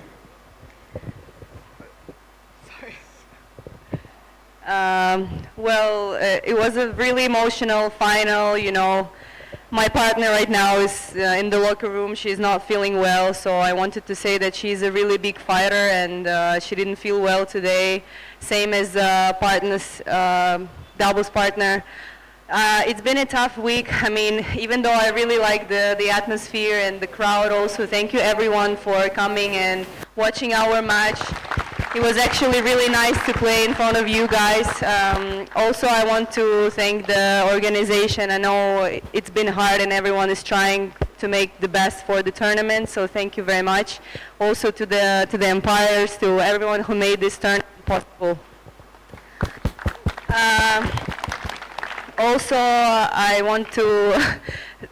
Well, it was a really emotional final, you know. My partner right now is in the locker room. She's not feeling well, so I wanted to say that she's a really big fighter and she didn't feel well today. Same as partner's, doubles partner. It's been a tough week. I mean, even though I really like the atmosphere and the crowd also, thank you everyone for coming and watching our match. It was actually really nice to play in front of you guys. Also, I want to thank the organization. I know it's been hard and everyone is trying to make the best for the tournament, so thank you very much. Also to the umpires, to everyone who made this tournament possible. Also, I want to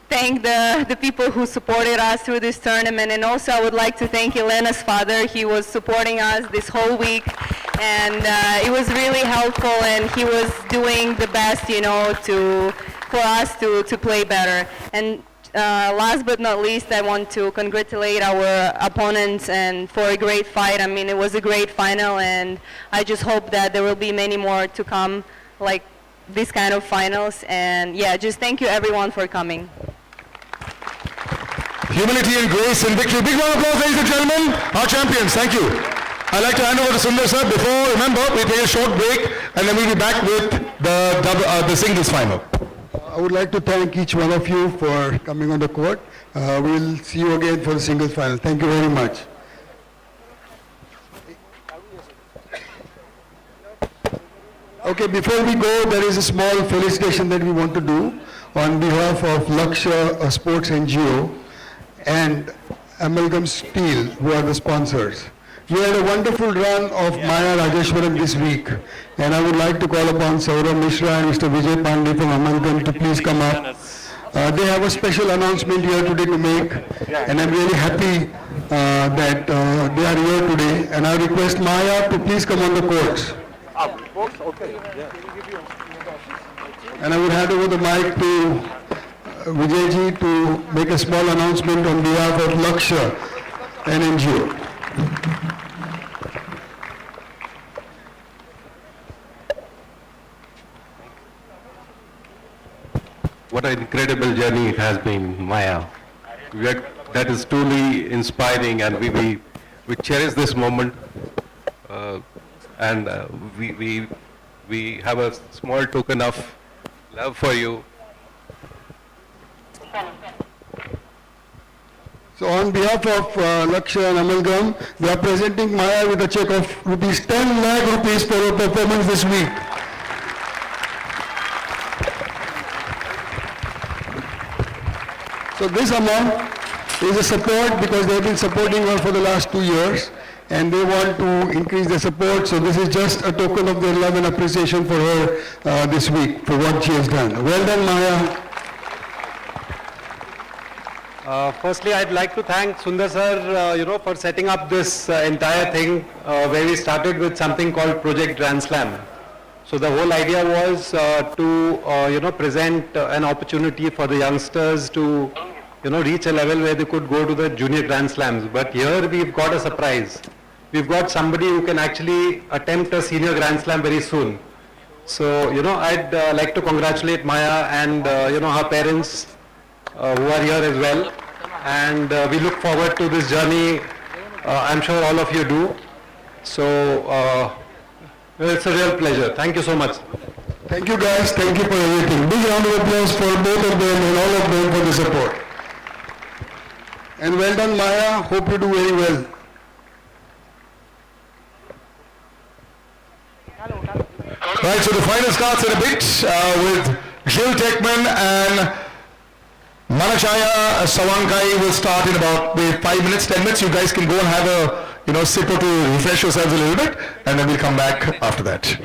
thank the people who supported us through this tournament, and also I would like to thank Elena's father. He was supporting us this whole week, and it was really helpful, and he was doing the best, you know, for us to play better. And last but not least, I want to congratulate our opponents and for a great fight. I mean, it was a great final, and I just hope that there will be many more to come, like this kind of finals. And yeah, just thank you everyone for coming. Humility and grace and victory. Big round of applause, ladies and gentlemen. Our champions, thank you. I'd like to hand over to Sundar sir. Before, remember, we take a short break and then we'll be back with the singles final. I would like to thank each one of you for coming on the court. We'll see you again for the singles final. Thank you very much. Okay, before we go, there is a small felicitation that we want to do on behalf of Lakshya Sports NGO and Amalgam Steel, who are the sponsors. We had a wonderful run of Maya Rajeshwaram this week, and I would like to call upon Saurabh Mishra and Mr. Vijay Pandey from Amalgam to please come up. They have a special announcement here today to make, and I'm really happy that they are here today. And I request Maya to please come on the courts. And I would hand over the mic to Vijayji to make a small announcement on behalf of Lakshya and NGO. What an incredible journey it has been, Maya. That is truly inspiring, and we cherish this moment, and we have a small token of love for you. So on behalf of Lakshya and Amalgam, we are presenting Maya with a check of rupees 10 lakh rupees for her performance this week. So this amount is a support because they have been supporting her for the last 2 years, and they want to increase their support. So this is just a token of their love and appreciation for her this week for what she has done. Well done, Maya. Firstly, I'd like to thank Sundar sir, for setting up this entire thing where we started with something called Project Grand Slam. So the whole idea was to present an opportunity for the youngsters to reach a level where they could go to the junior Grand Slams. But here we've got a surprise. We've got somebody who can actually attempt a senior Grand Slam very soon. So I'd like to congratulate Maya and her parents who are here as well. And we look forward to this journey. I'm sure all of you do. So it's a real pleasure. Thank you so much. Thank you guys. Thank you for everything. Big round of applause for both of them and all of them for the support. And well done, Maya. Hope you do very well. Right, so the final starts in a bit with Jill Tekman and Manashaya Sawankai will start in about 5 minutes, 10 minutes. You guys can go and have a sip or to refresh yourselves a little bit, and then we'll come back after that.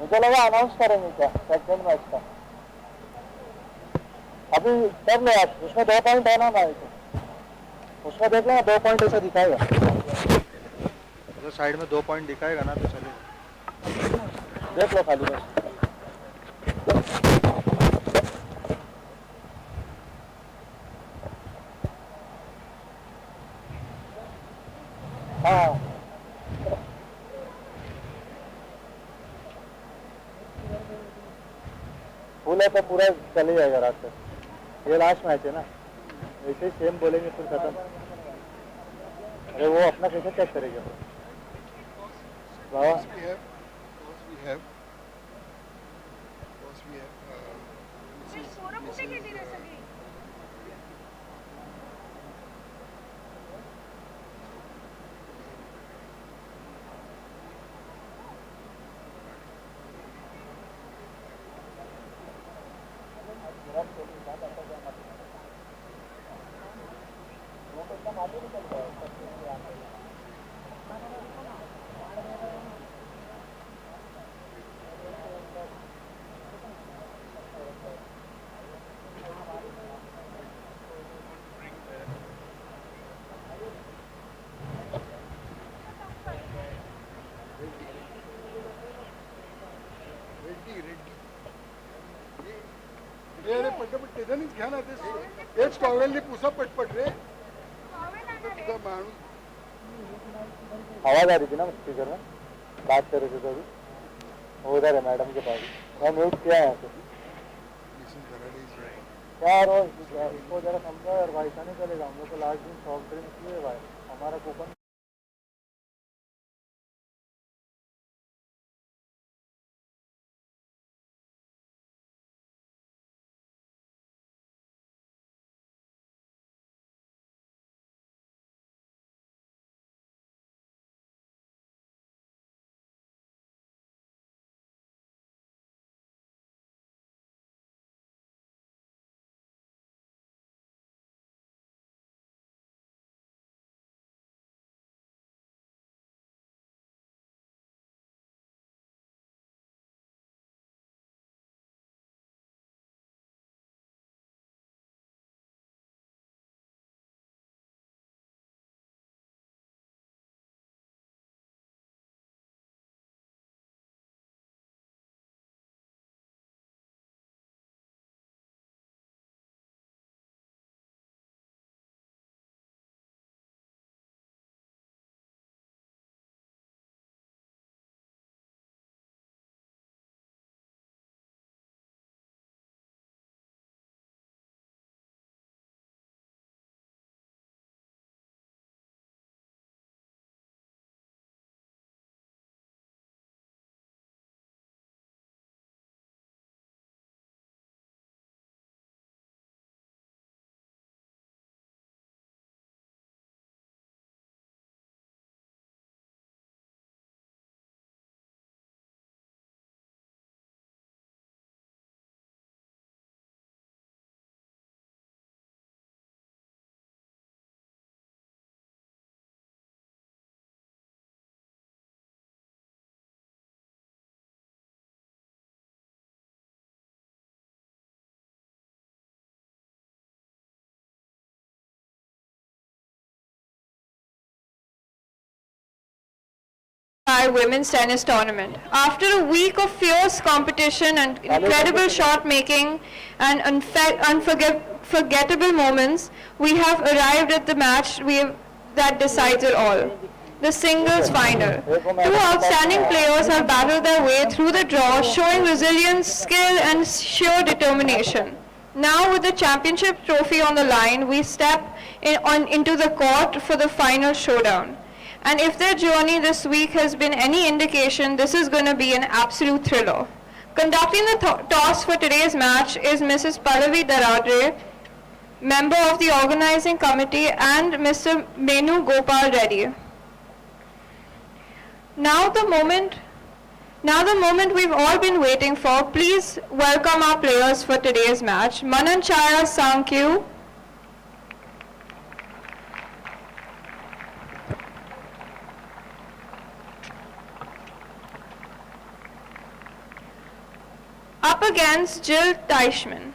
मुझे लगा announce करेंगे क्या second match का अभी कर लो आप उसमें 2 point है ना उसमें देख लेना 2 पॉइंट ऐसा दिखाएगा जो साइड में 2 पॉइंट दिखाएगा ना तो चलेगा देख लो खाली बस हाँ फुल है तो पूरा चले जाएगा रात तक ये लास्ट मैच है ना ऐसे सेम बोलेंगे फिर खत्म अरे वो अपना कैसे चेक करेगा बाबा अरे पटपट त्याच्यानेच घ्या ना ते हेच टॉवेलने पुसा पटपट रे आवाज आ रही थी ना स्पीकर में बात कर रहे थे तो अभी वो उधर है मैडम के पास मैं म्यूट किया है क्या रोज इसको जरा समझा यार भाई ऐसा नहीं चलेगा हम लोग को लास्ट दिन सॉफ्ट ड्रिंक्स लिए भाई हमारा coupon women's tennis tournament. After a week of fierce competition and incredible shot making and unforgettable moments, we have arrived at the match that decides it all. The singles final. Two outstanding players have battled their way through the draw, showing resilience, skill and sheer determination. Now with the championship trophy on the line, we step into the court for the final showdown. And if their journey this week has been any indication, this is going to be an absolute thriller. Conducting the toss for today's match is Mrs. Pallavi Daradre, member of the organizing committee, and Mr. Menu Gopal Reddy. Now the moment we've all been waiting for. Please welcome our players for today's match. Mananchaya Sankyu, up against Jill Teichmann.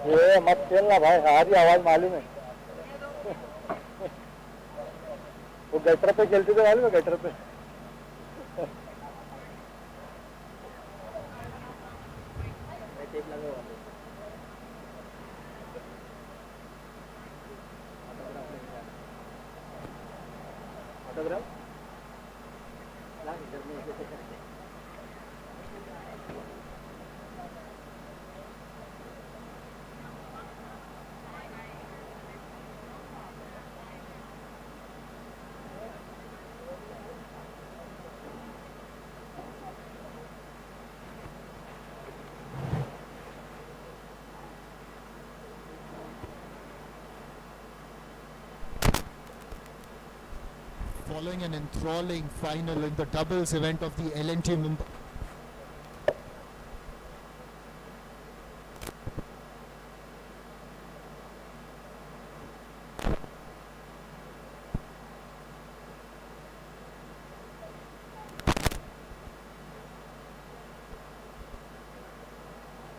ये मत खेलना भाई, आधी आवाज मालूम है। वो gutter पे खेलते थे मालूम है, गटर पे। Autograph Following an enthralling final in the doubles event of the LNT Mumbai.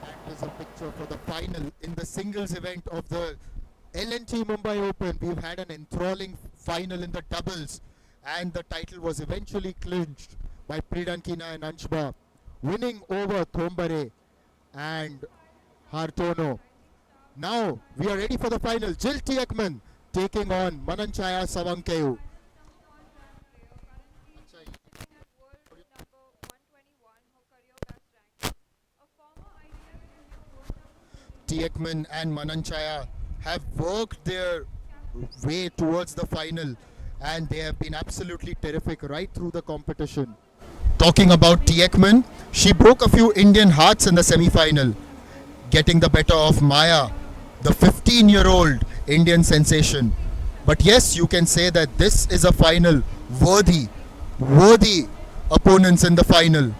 That is a picture for the final in the singles event of the LNT Mumbai Open. We've had an enthralling final in the doubles, and the title was eventually clinched by Pridankina and Anshba, winning over Thombare and Hartono. Now we are ready for the final. Jill Teichmann taking on Mananchaya Sawankeu. Teichmann and Mananchaya have worked their way towards the final, and they have been absolutely terrific right through the competition. Talking about Teichmann, she broke a few Indian hearts in the semi-final, getting the better of Maya, the 15-year-old Indian sensation. But yes, you can say that this is a final worthy opponents in the final.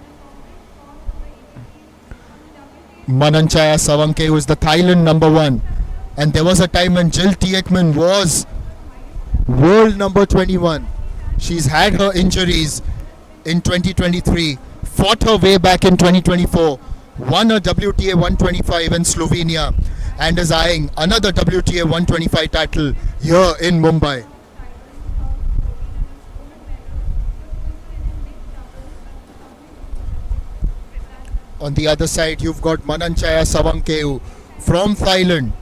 Mananchaya Sawankeu is the Thailand number 1, and there was a time when Jill Teichmann was world number 21. She's had her injuries in 2023, fought her way back in 2024, won a WTA 125 in Slovenia, and is eyeing another WTA 125 title here in Mumbai. On the other side, you've got Mananchaya Sawankeu from Thailand.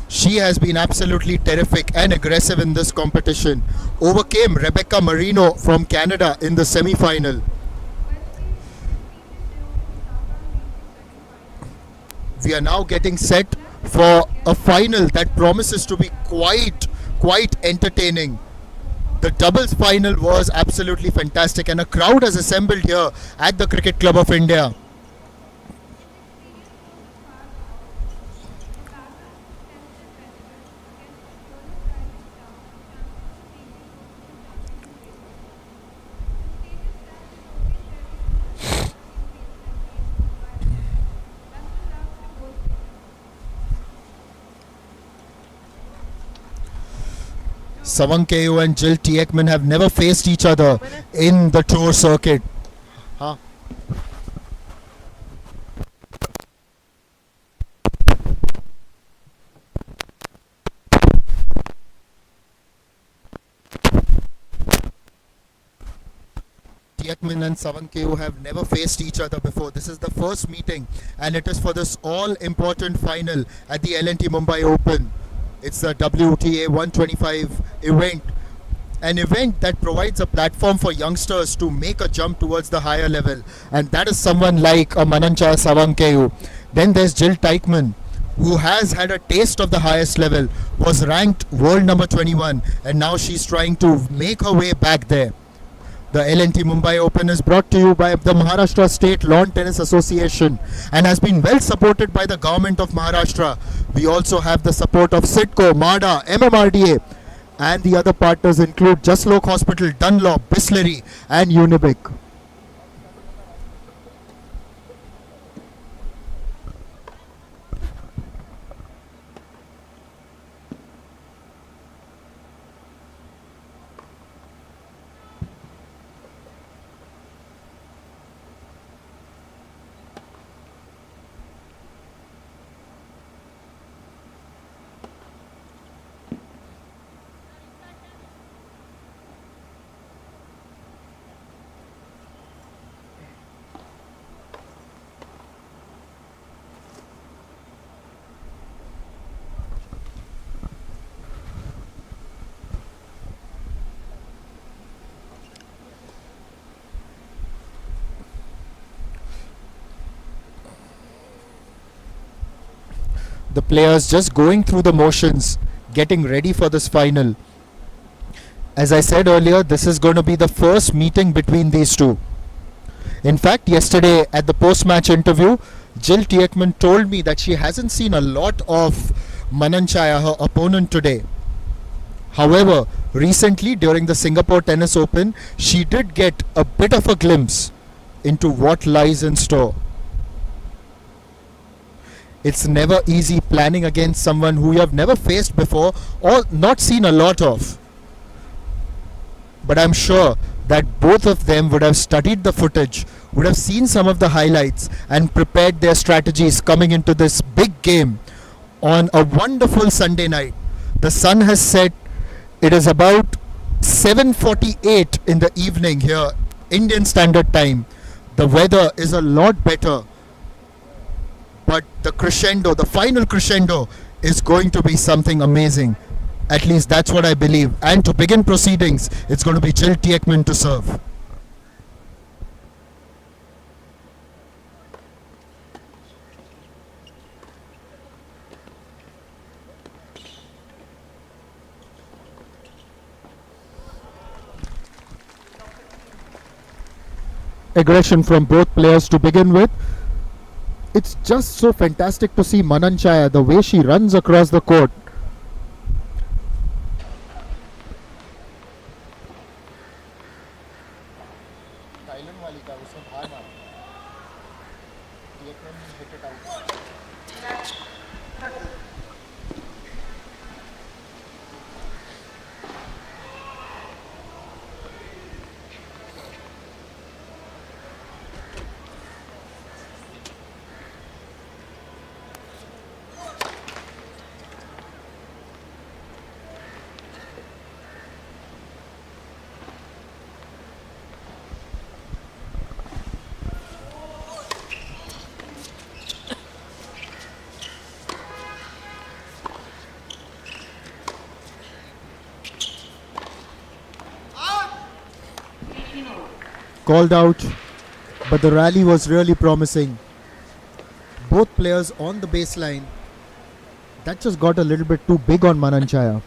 She has been absolutely terrific and aggressive in this competition. Overcame Rebecca Marino from Canada in the semi-final. We are now getting set for a final that promises to be quite entertaining. The doubles final was absolutely fantastic, and a crowd has assembled here at the Cricket Club of India. Savankeyu and Jill Tieckman have never faced each other in the tour circuit. Huh? Tieckman and Savankeyu have never faced each other before. This is the first meeting, and it is for this all-important final at the L&T Mumbai Open. It's the WTA 125 event, an event that provides a platform for youngsters to make a jump towards the higher level, and that is someone like a Mananchaya Savankeyu. Then there's Jill Teichmann, who has had a taste of the highest level, was ranked world number 21, and now she's trying to make her way back there. The L&T Mumbai Open is brought to you by the Maharashtra State Lawn Tennis Association and has been well supported by the government of Maharashtra. We also have the support of SIDCO, MADA, MMRDA, and the other partners include Jaslok Hospital, Dunlop, Bisleri and Unibic. The players just going through the motions, getting ready for this final. As I said earlier, this is going to be the first meeting between these two. In fact, yesterday at the post-match interview, Jill Tieckman told me that she hasn't seen a lot of Mananchaya, her opponent today. However, recently during the Singapore Tennis Open, she did get a bit of a glimpse into what lies in store. It's never easy planning against someone who you have never faced before or not seen a lot of. But I'm sure that both of them would have studied the footage, would have seen some of the highlights and prepared their strategies coming into this big game on a wonderful Sunday night. The sun has set. It is about 7:48 in the evening here, Indian Standard Time. The weather is a lot better. But the crescendo, the final crescendo is going to be something amazing. At least that's what I believe. And to begin proceedings, it's going to be Jill Tieckman to serve. Aggression from both players to begin with. It's just so fantastic to see Mananchaya, the way she runs across the court. Called out, but the rally was really promising. Both players on the baseline. That just got a little bit too big on Mananchaya.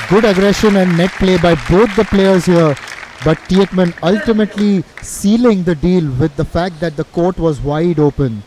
Good aggression and net play by both the players here. But Tietman ultimately sealing the deal with the fact that the court was wide open.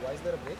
Why is there a break?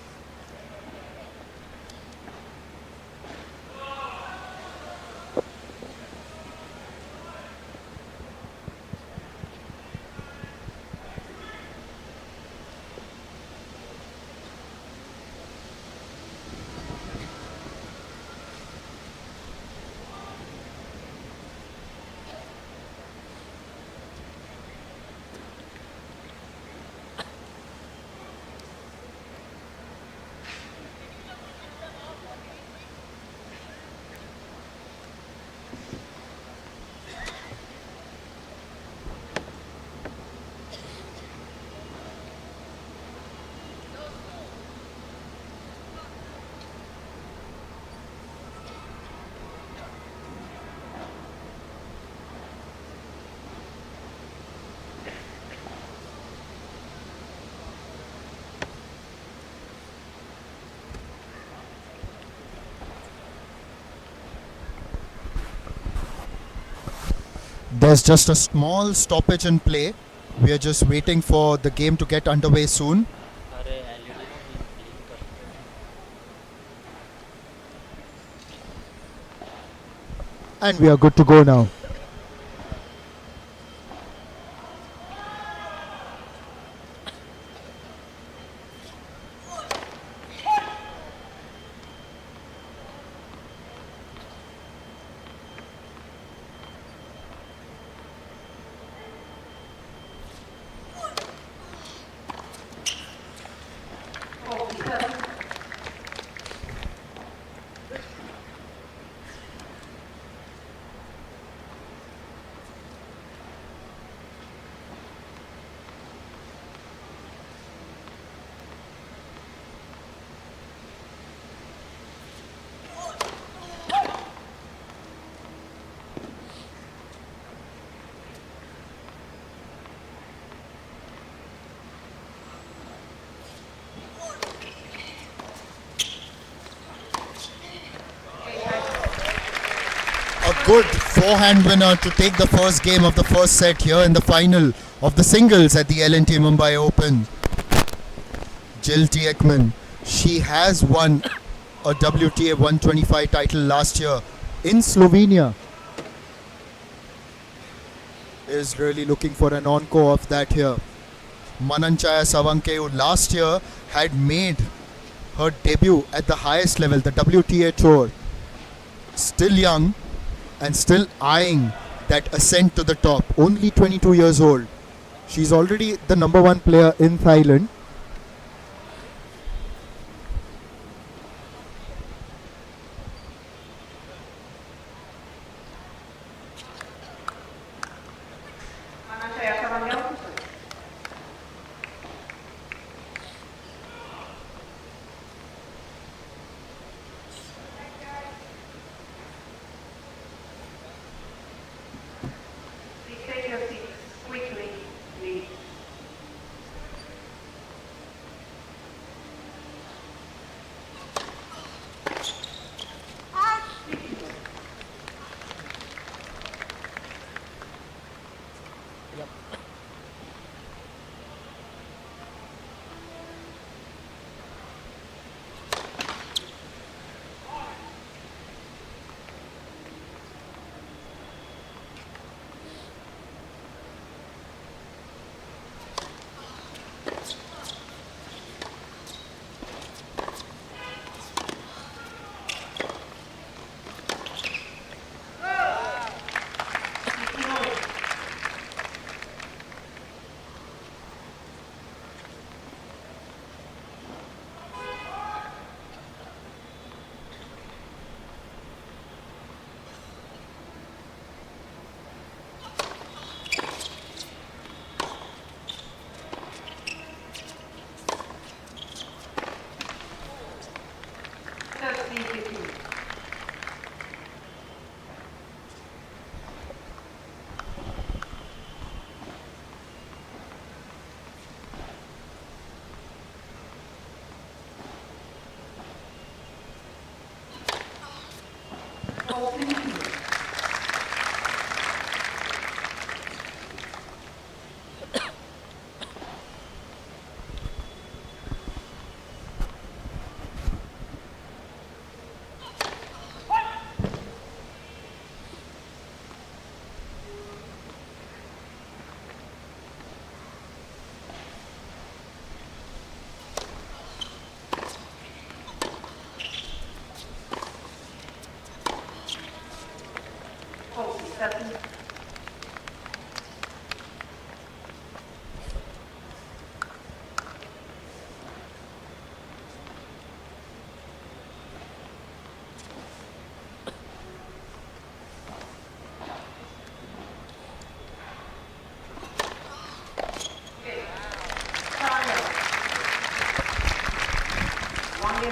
There's just a small stoppage in play. We are just waiting for the game to get underway soon. And we are good to go now. Good forehand winner to take the first game of the first set here in the final of the singles at the L&T Mumbai Open. Jill Tieckman, she has won a WTA 125 title last year in Slovenia. Is really looking for an encore of that here. Mananchaya Savankeu last year had made her debut at the highest level, the WTA Tour. Still young and still eyeing that ascent to the top. Only 22 years old. She's already the number one player in Thailand.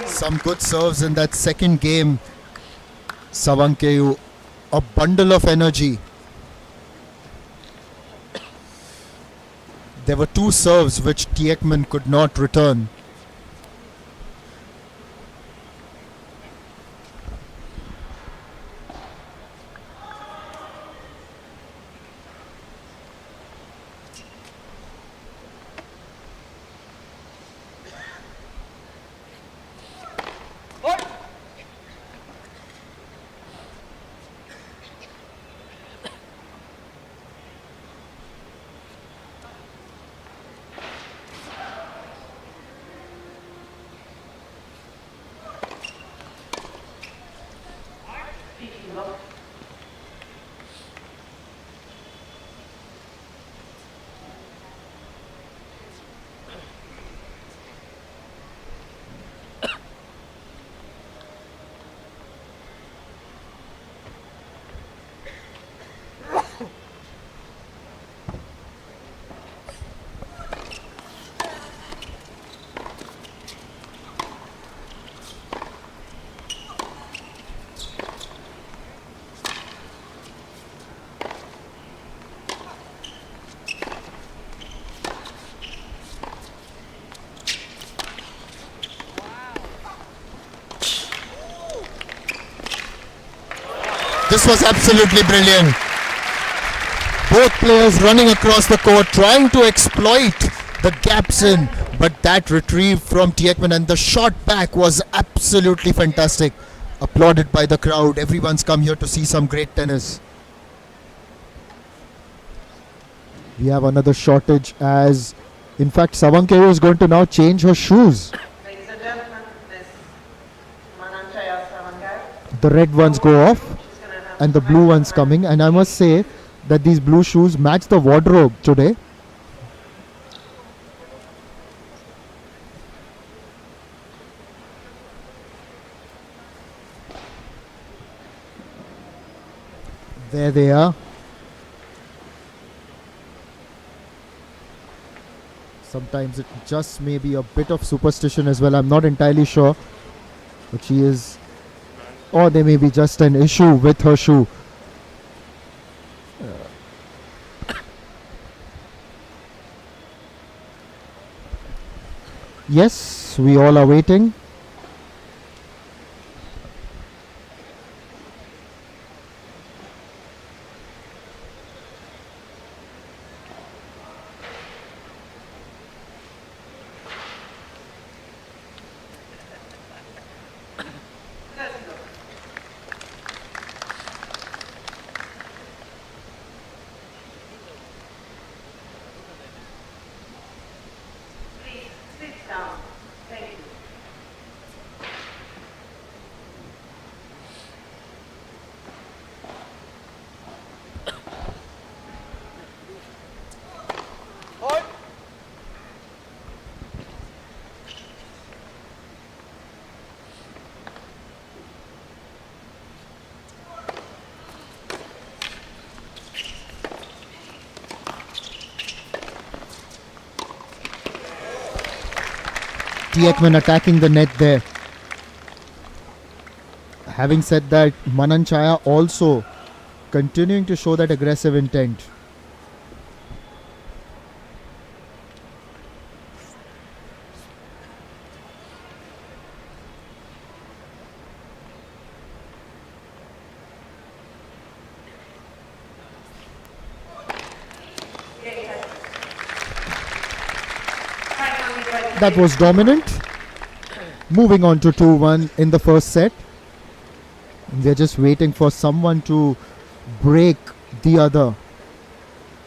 Some good serves in that second game. Savankeyu, a bundle of energy. There were two serves which Tiekman could not return. This was absolutely brilliant. Both players running across the court, trying to exploit the gaps in, but that retrieve from Tiekman and the shot back was absolutely fantastic. Applauded by the crowd. Everyone's come here to see some great tennis. We have another shortage as, in fact, Savankeyu is going to now change her shoes. Ladies and gentlemen, Miss Mananchaya Savankeyu. The red ones go off and the blue ones coming, and I must say that these blue shoes match the wardrobe today. There they are. Sometimes it just may be a bit of superstition as well. I'm not entirely sure, but she is, or there may be just an issue with her shoe. Yes, we all are waiting. Please sit down. Thank you. Tiekman attacking the net there. Having said that, Mananchaya also continuing to show that aggressive intent. that was dominant. Moving on to 2-1 in the first set. They're just waiting for someone to break the other.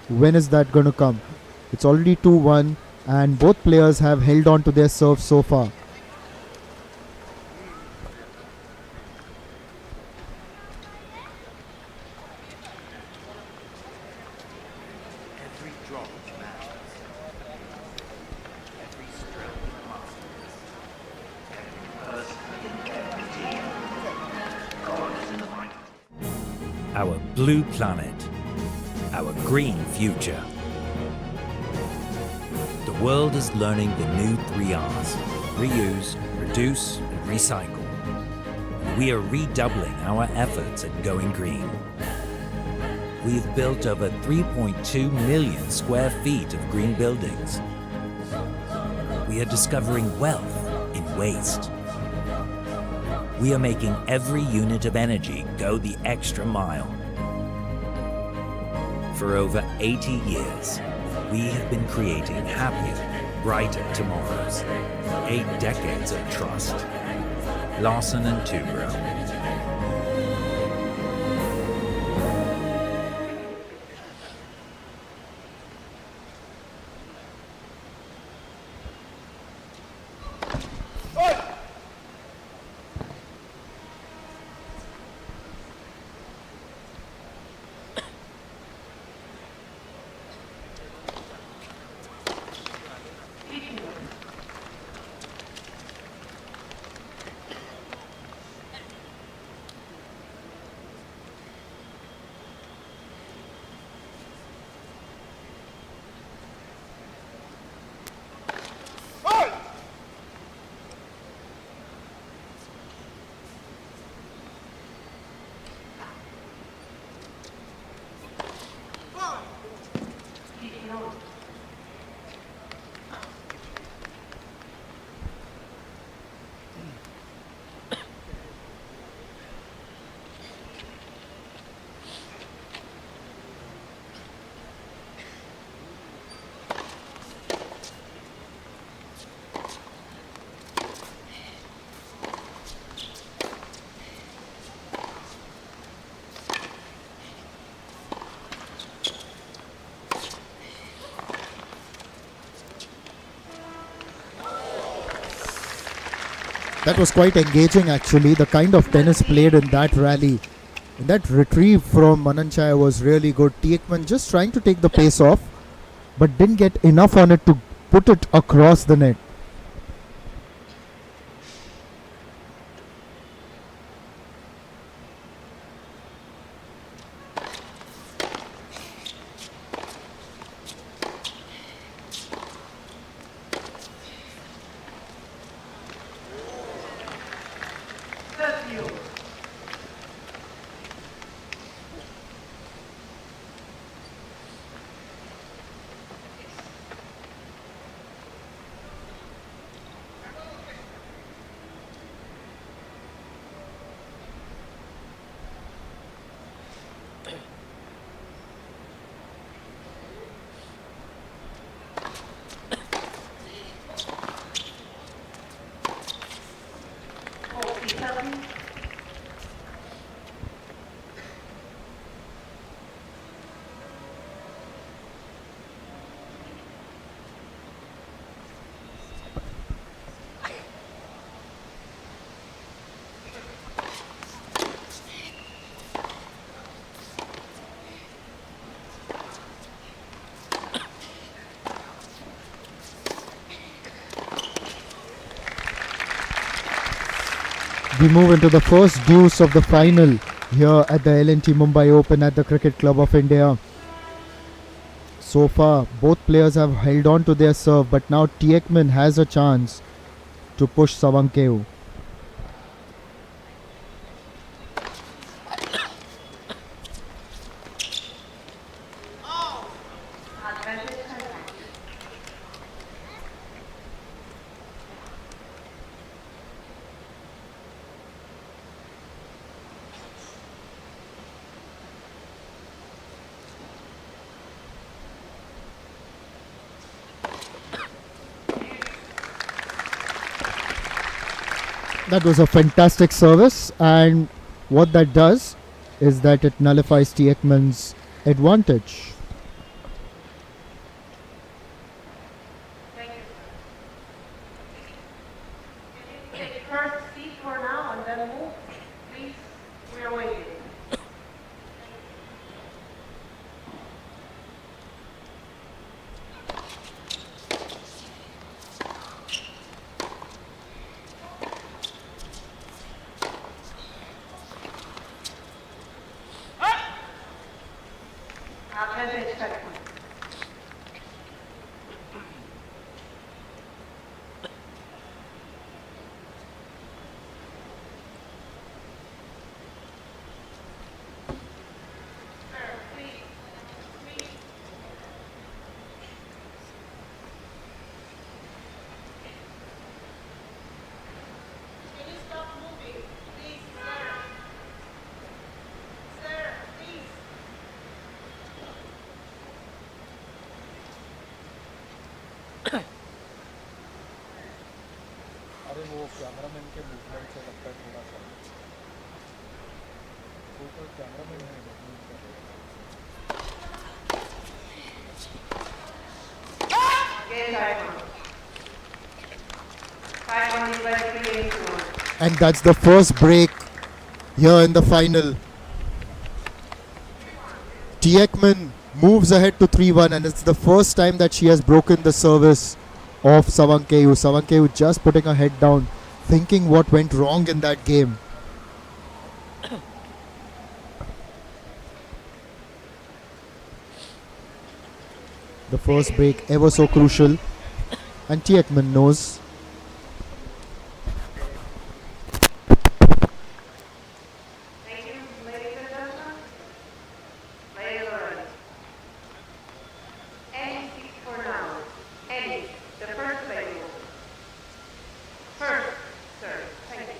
When is that going to come? It's already 2-1 and both players have held on to their serve so far. Every drop matters. Every stroke matters. Every person in every team. God is in the fight. Our blue planet, our green future. The world is learning the new 3 Rs: reuse, reduce, and recycle. We are redoubling our efforts at going green. We've built over 3.2 million square feet of green buildings. We are discovering wealth in waste. We are making every unit of energy go the extra mile. For over 80 years, we have been creating happier, brighter tomorrows. 8 decades of trust. Larsen and Toubro. That was quite engaging actually, the kind of tennis played in that rally. And that retrieve from Mananchaya was really good. Tieckmann just trying to take the pace off, but didn't get enough on it to put it across the net. We move into the first deuce of the final here at the L&T Mumbai Open at the Cricket Club of India. So far, both players have held on to their serve, but now Tieckmann has a chance to push Savankeu. That was a fantastic service, and what that does is that it nullifies Ekman's advantage. Thank you. Can you take first seat for now and then move? Please, we are waiting. Advantage second. अरे वो cameraman के movement से लगता है थोड़ा सा वो तो कैमरामैन है मूवमेंट कर रहे And that's the first break here in the final. Ekman moves ahead to 3-1, and it's the first time that she has broken the service of Savankeyu. Savankeyu just putting her head down, thinking what went wrong in that game. The first break ever so crucial, and Ekman knows. Thank you, ladies and gentlemen. Ladies already. Any seat for now. Any. The first available. First, sir. Thank you.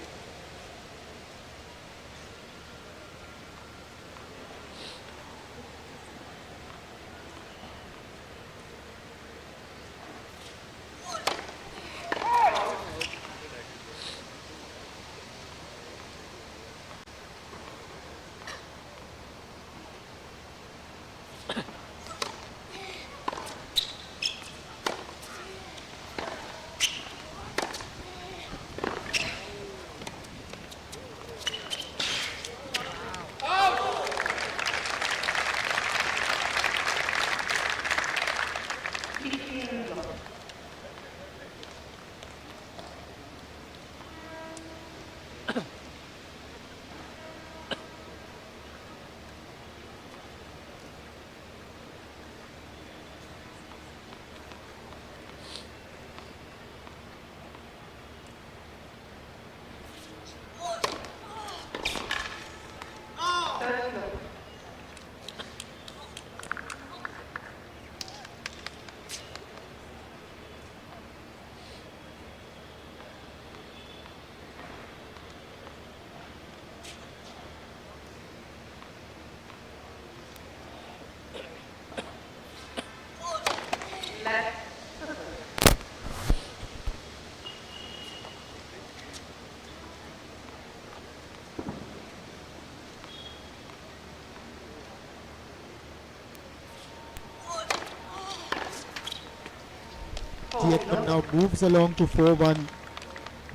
Ekman now moves along to 4-1,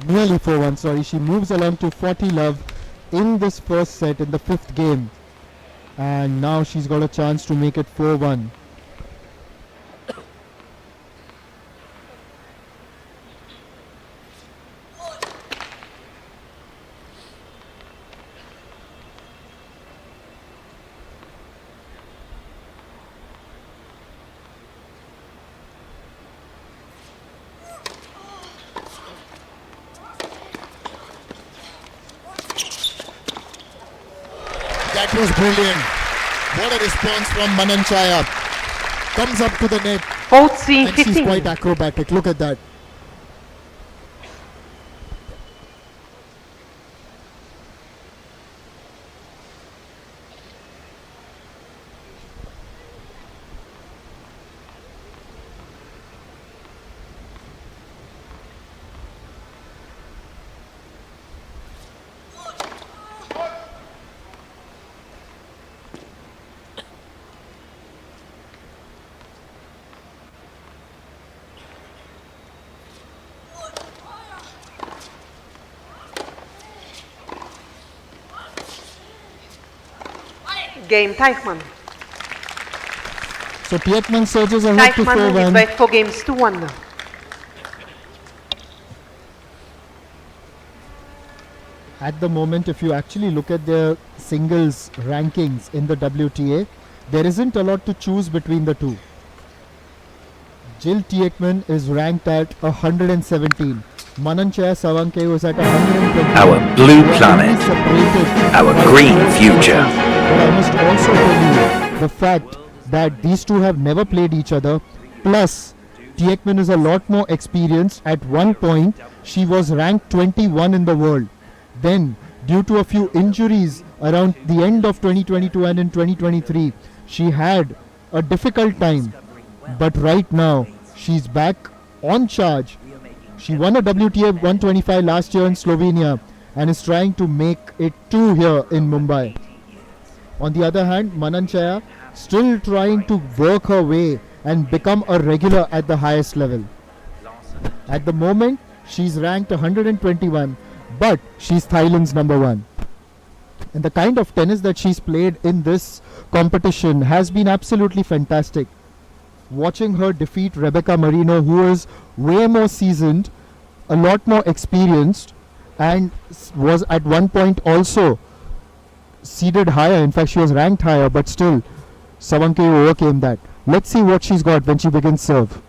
nearly 4-1, sorry. She moves along to 40 love in this first set in the fifth game. And now she's got a chance to make it 4-1. That was brilliant. What a response from Mananchaya. Comes up to the net. Both seeing And she's 15. quite acrobatic. Look at that. Game Teichmann. So Tieckmann surges ahead to Teichmann is 4-1. back for games 2-1. At the moment, if you actually look at their singles rankings in the WTA, there isn't a lot to choose between the two. Jill Tieckmann is ranked at 117. Mananchaya Savanke was at 120. Our blue They are planet. only separated Our by green 5 future. seconds. But I must also tell you the fact that these two have never played each other. Plus, Tieckmann is a lot more experienced. At one point, she was ranked 21 in the world. Then, due to a few injuries around the end of 2022 and in 2023, she had a difficult time. But right now, she's back on charge. She won a WTA 125 last year in Slovenia and is trying to make it 2 here in Mumbai. On the other hand, Mananchaya still trying to work her way and become a regular at the highest level. At the moment, she's ranked 121, but she's Thailand's number 1. And the kind of tennis that she's played in this competition has been absolutely fantastic. Watching her defeat Rebecca Marino, who is way more seasoned, a lot more experienced, and was at one point also seeded higher. In fact, she was ranked higher, but still, Savanke overcame that. Let's see what she's got when she begins serve.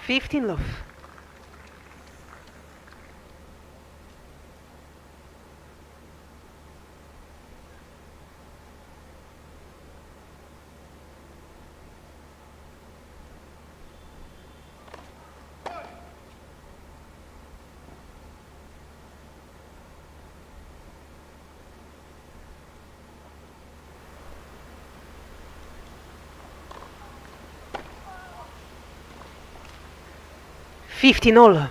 Fifteen love. $15.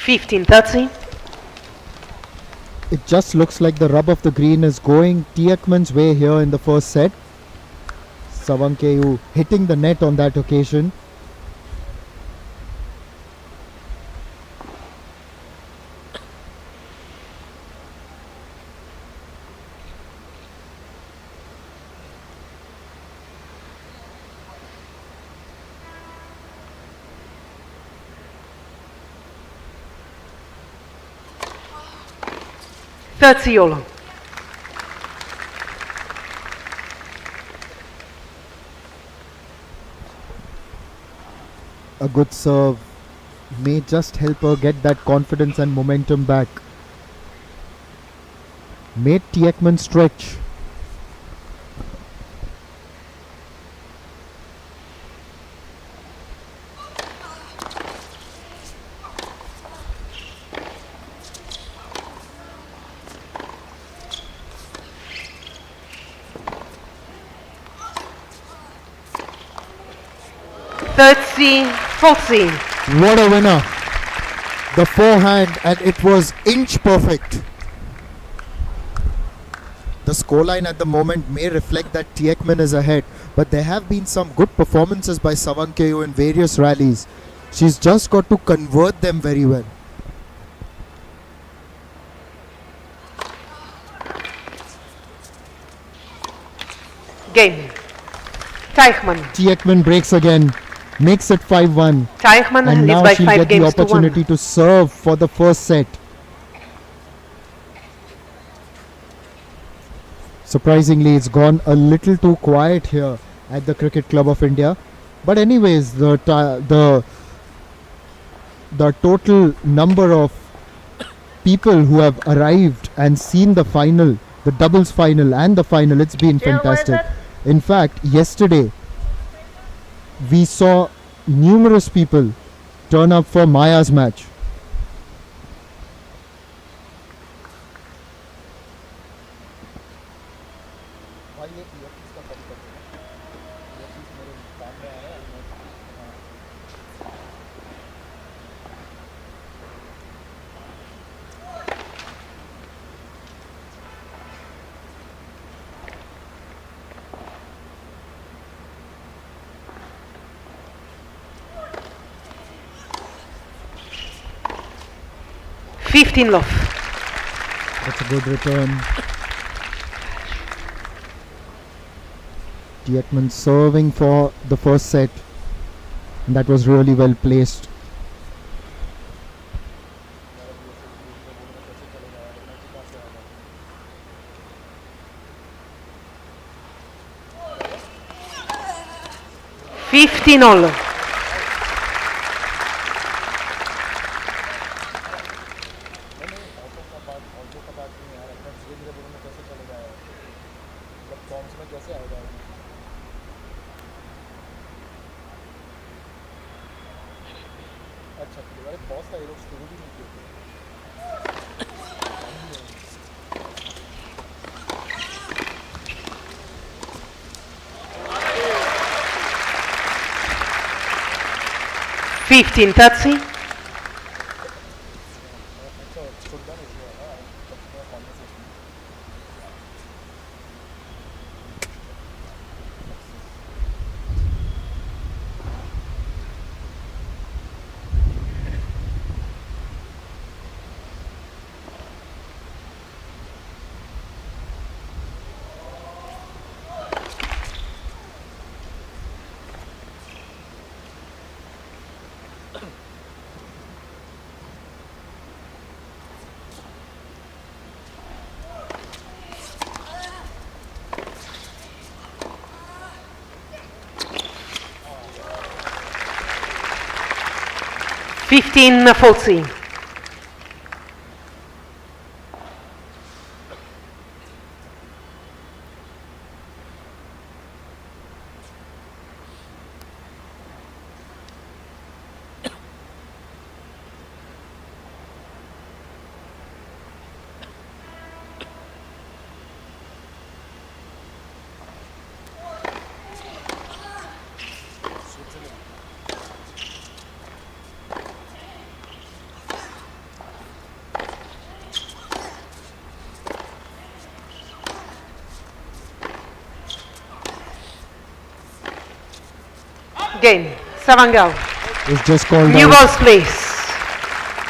$15.30. It just looks like the rub of the green is going Tieckmann's way here in the first set. Savanke hitting the net on that occasion. $30. A good serve may just help her get that confidence and momentum back. Made Tieckmann stretch. $30.40. What a winner. The forehand, and it was inch perfect. The scoreline at the moment may reflect that Tieckmann is ahead, but there have been some good performances by Savanke in various rallies. She's just got to convert them very well. Game. Teichmann. Tieckmann breaks again, makes it 5-1. Teichmann And leads now by she'll 5 get the games to 1. opportunity to serve for the first set. Surprisingly, it's gone a little too quiet here at the Cricket Club of India. But anyways, the total number of people who have arrived and seen the final, the doubles final and the final, it's been fantastic. In fact, yesterday we saw numerous people turn up for Maya's match. Fifteen love. That's a good return. Diekman serving for the first set. And that was really well placed. Fifteen all. Fifteen 30. Fifteen 40. Game. Savangal. It's just called New out. balls, please.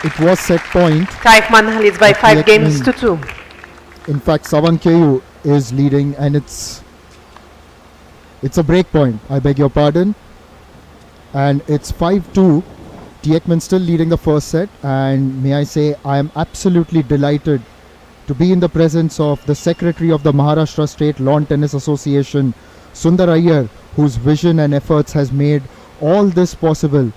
It was set point. Taifman leads by But 5 Diekman- games to 2. In fact, Savankeyu is leading, and it's a break point. I beg your pardon. And it's 5-2. Diekman still leading the first set, and may I say I am absolutely delighted to be in the presence of the Secretary of the Maharashtra State Lawn Tennis Association, Sundar Iyer, whose vision and efforts has made all this possible.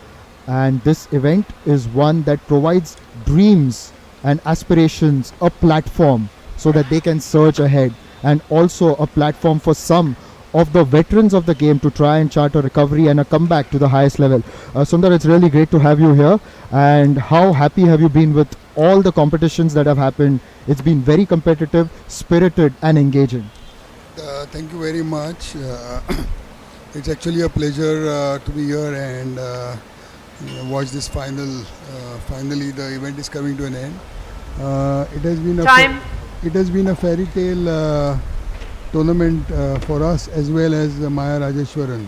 And this event is one that provides dreams and aspirations a platform so that they can surge ahead, and also a platform for some of the veterans of the game to try and chart a recovery and a comeback to the highest level. Sundar, it's really great to have you here. And how happy have you been with all the competitions that have happened? It's been very competitive, spirited and engaging. Thank you very much. It's actually a pleasure to be here and watch this final. Finally, the event is coming to an end. It has been it has been a fairy tale tournament for us as well as Maya Rajeshwaran,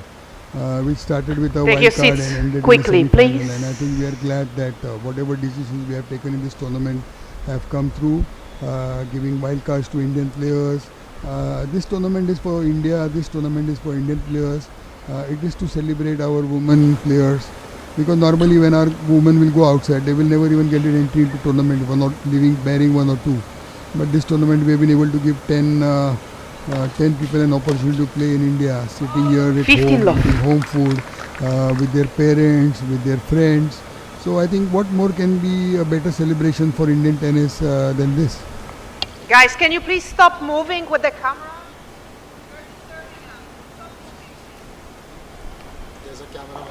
which started with a Take your wild card seats and ended quickly, in the semi-final. please. And I think we are glad that whatever decisions we have taken in this tournament have come through, giving wild cards to Indian players. This tournament is for India. This tournament is for Indian players. It is to celebrate our women players, because normally when our women will go outside, they will never even get an entry into tournament for not bearing 1 or 2. But this tournament we have been able to give 10 people an opportunity to play in India, sitting here at home, eating home food, with their parents, with their friends. So I think what more can be a better celebration for Indian tennis than this? Guys, can you please stop moving with the camera? There's a cameraman.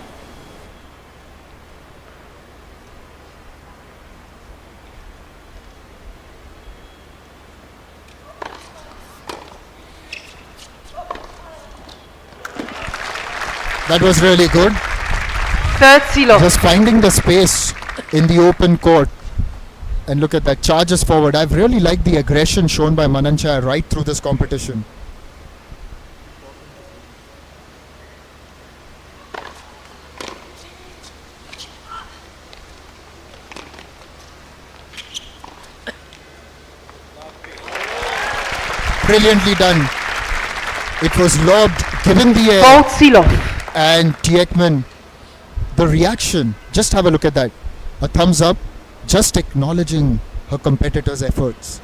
That was really good. Third seal-off. Just finding the space in the open court. And look at that, charges forward. I've really liked the aggression shown by Mananchaya right through this competition. Brilliantly done. It was lobbed, given the air. Fourth seal-off. And Tiekman, the reaction, just have a look at that. A thumbs up, just acknowledging her competitor's efforts.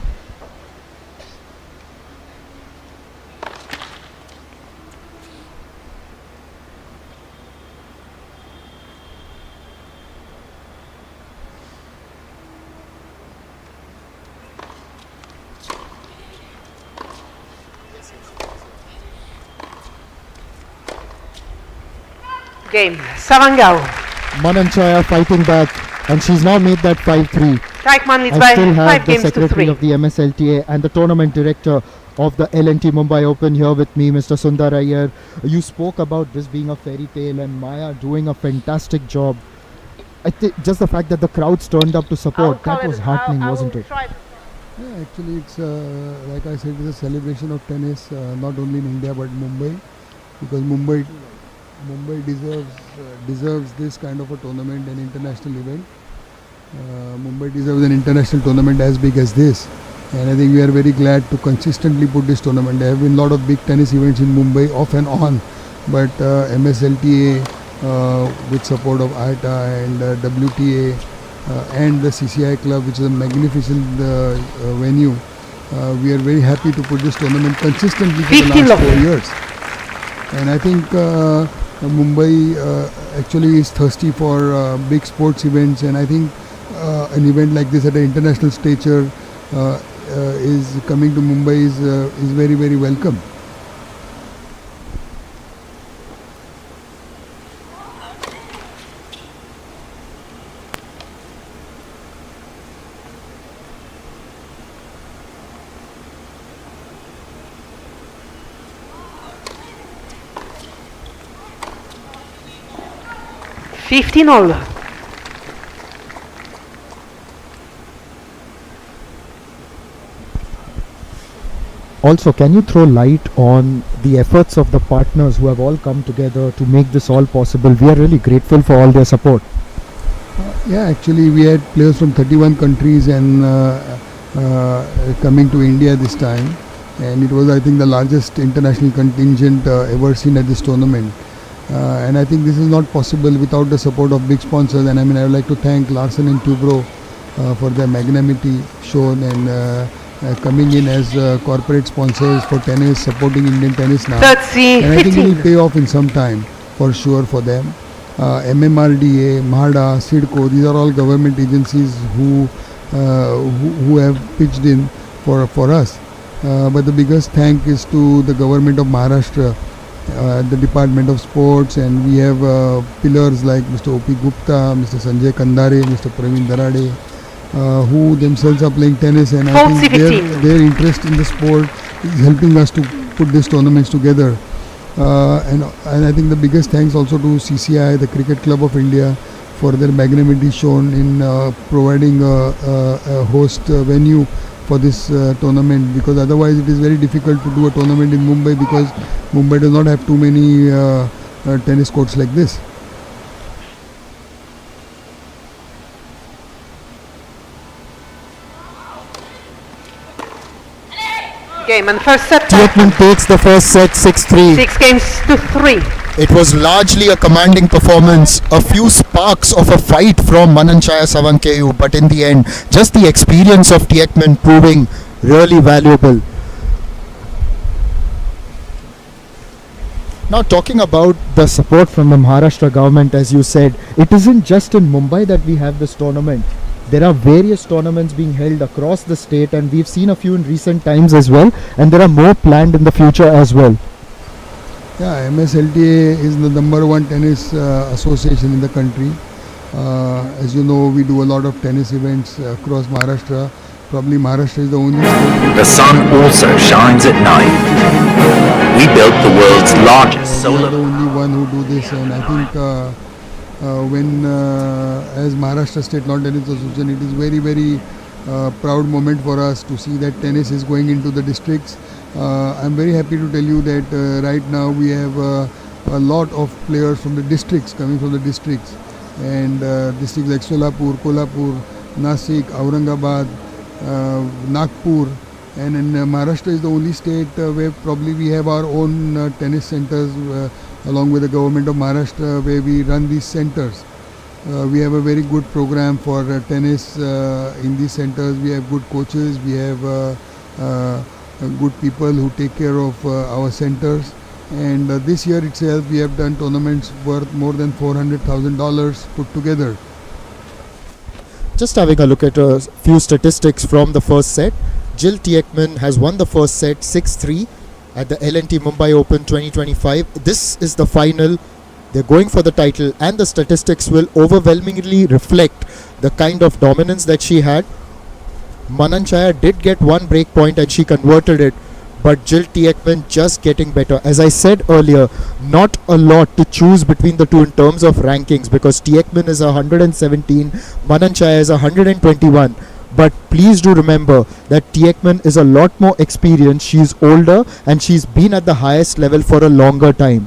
Game. Savangao. Mananchaya fighting back, and she's now made that 5-3. Teichmann leads I by still have 5 the games to secretary 3. of the MSLTA and the tournament director of the L&T Mumbai Open here with me, Mr. Sundar Iyer. You spoke about this being a fairy tale and Maya doing a fantastic job. I think just the fact that the crowds turned up to support, that was heartening, wasn't it? Yeah, actually, it's like I said, it's a celebration of tennis, not only in India but Mumbai, because Mumbai deserves this kind of a tournament, an international event. Mumbai deserves an international tournament as big as this, and I think we are very glad to consistently put this tournament. There have been a lot of big tennis events in Mumbai off and on, but MSLTA with support of ITA and WTA and the CCI club, which is a magnificent venue, we are very happy to put this tournament consistently for the last 4 years. And I think Mumbai actually is thirsty for big sports events, and I think an event like this at an international stature is coming to Mumbai is very, very welcome. $15 all. Also, can you throw light on the efforts of the partners who have all come together to make this all possible? We are really grateful for all their support. Yeah, actually we had players from 31 countries and coming to India this time, and it was, I think, the largest international contingent ever seen at this tournament. And I think this is not possible without the support of big sponsors, and I mean I would like to thank Larsen and Toubro for their magnanimity shown and coming in as corporate sponsors for tennis, supporting Indian tennis now. And I think it will pay off in some time for sure for them. MMRDA, MHADA, SIDCO, these are all government agencies who have pitched in for us. But the biggest thank is to the government of Maharashtra, the Department of Sports, and we have pillars like Mr. O.P. Gupta, Mr. Sanjay Kandare, Mr. Praveen Darade, who themselves are playing tennis, and I think their interest in the sport is helping us to put these tournaments together. And I think the biggest thanks also to CCI, the Cricket Club of India, for their magnanimity shown in providing a host venue for this tournament, because otherwise it is very difficult to do a tournament in Mumbai, because Mumbai does not have too many tennis courts like this. Game and first set. Tiekman takes the first set 6-3. 6 games to 3. It was largely a commanding performance, a few sparks of a fight from Mananchaya Savankeyu, but in the end, just the experience of Tiekman proving really valuable. Now, talking about the support from the Maharashtra government, as you said, it isn't just in Mumbai that we have this tournament. There are various tournaments being held across the state, and we've seen a few in recent times as well, and there are more planned in the future as well. Yeah, MSLTA is the number one tennis association in the country. As you know, we do a lot of tennis events across Maharashtra. Probably Maharashtra is the only state. The sun also shines at night. We built the world's largest We solar are the only one who do this, and I think when as Maharashtra State Lawn Tennis Association, it is very proud moment for us to see that tennis is going into the districts. I'm very happy to tell you that right now we have a lot of players from the districts coming from the districts, and districts like Solapur, Kolhapur, Nasik, Aurangabad, Nagpur, and in Maharashtra is the only state where probably we have our own tennis centers along with the government of Maharashtra, where we run these centers. We have a very good program for tennis in these centers. We have good coaches, we have good people who take care of our centers, and this year itself we have done tournaments worth more than $400,000 put together. Just having a look at a few statistics from the first set. Jill Tieckman has won the first set 6-3 at the L&T Mumbai Open 2025. This is the final. They're going for the title, and the statistics will overwhelmingly reflect the kind of dominance that she had. Mananchaya did get one break point and she converted it, but Jill Tieckman just getting better. As I said earlier, not a lot to choose between the two in terms of rankings, because Tieckman is 117, Mananchaya is 121. But please do remember that Tieckman is a lot more experienced, she's older, and she's been at the highest level for a longer time.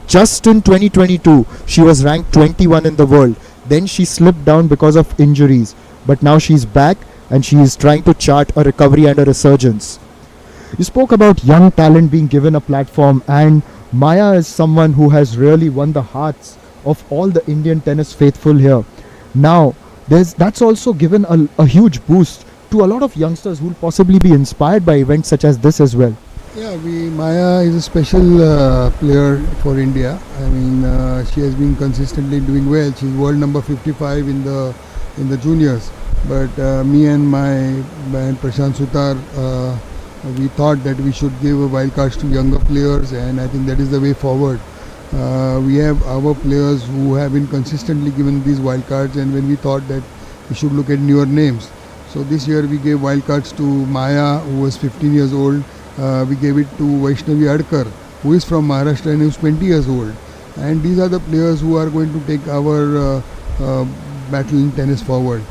Just in 2022, she was ranked 21 in the world. Then she slipped down because of injuries. But now she's back and she is trying to chart a recovery and a resurgence. You spoke about young talent being given a platform, and Maya is someone who has really won the hearts of all the Indian tennis faithful here. Now, that's also given a huge boost to a lot of youngsters who will possibly be inspired by events such as this as well. Yeah, Maya is a special player for India. I mean, she has been consistently doing well. She's world number 55 in the juniors. But me and my man Prashant Sutar, we thought that we should give wild cards to younger players, and I think that is the way forward. We have our players who have been consistently given these wild cards, and when we thought that we should look at newer names. So this year we gave wild cards to Maya, who was 15 years old. We gave it to Vaishnavi Adkar, who is from Maharashtra and who is 20 years old. And these are the players who are going to take our battle in tennis forward.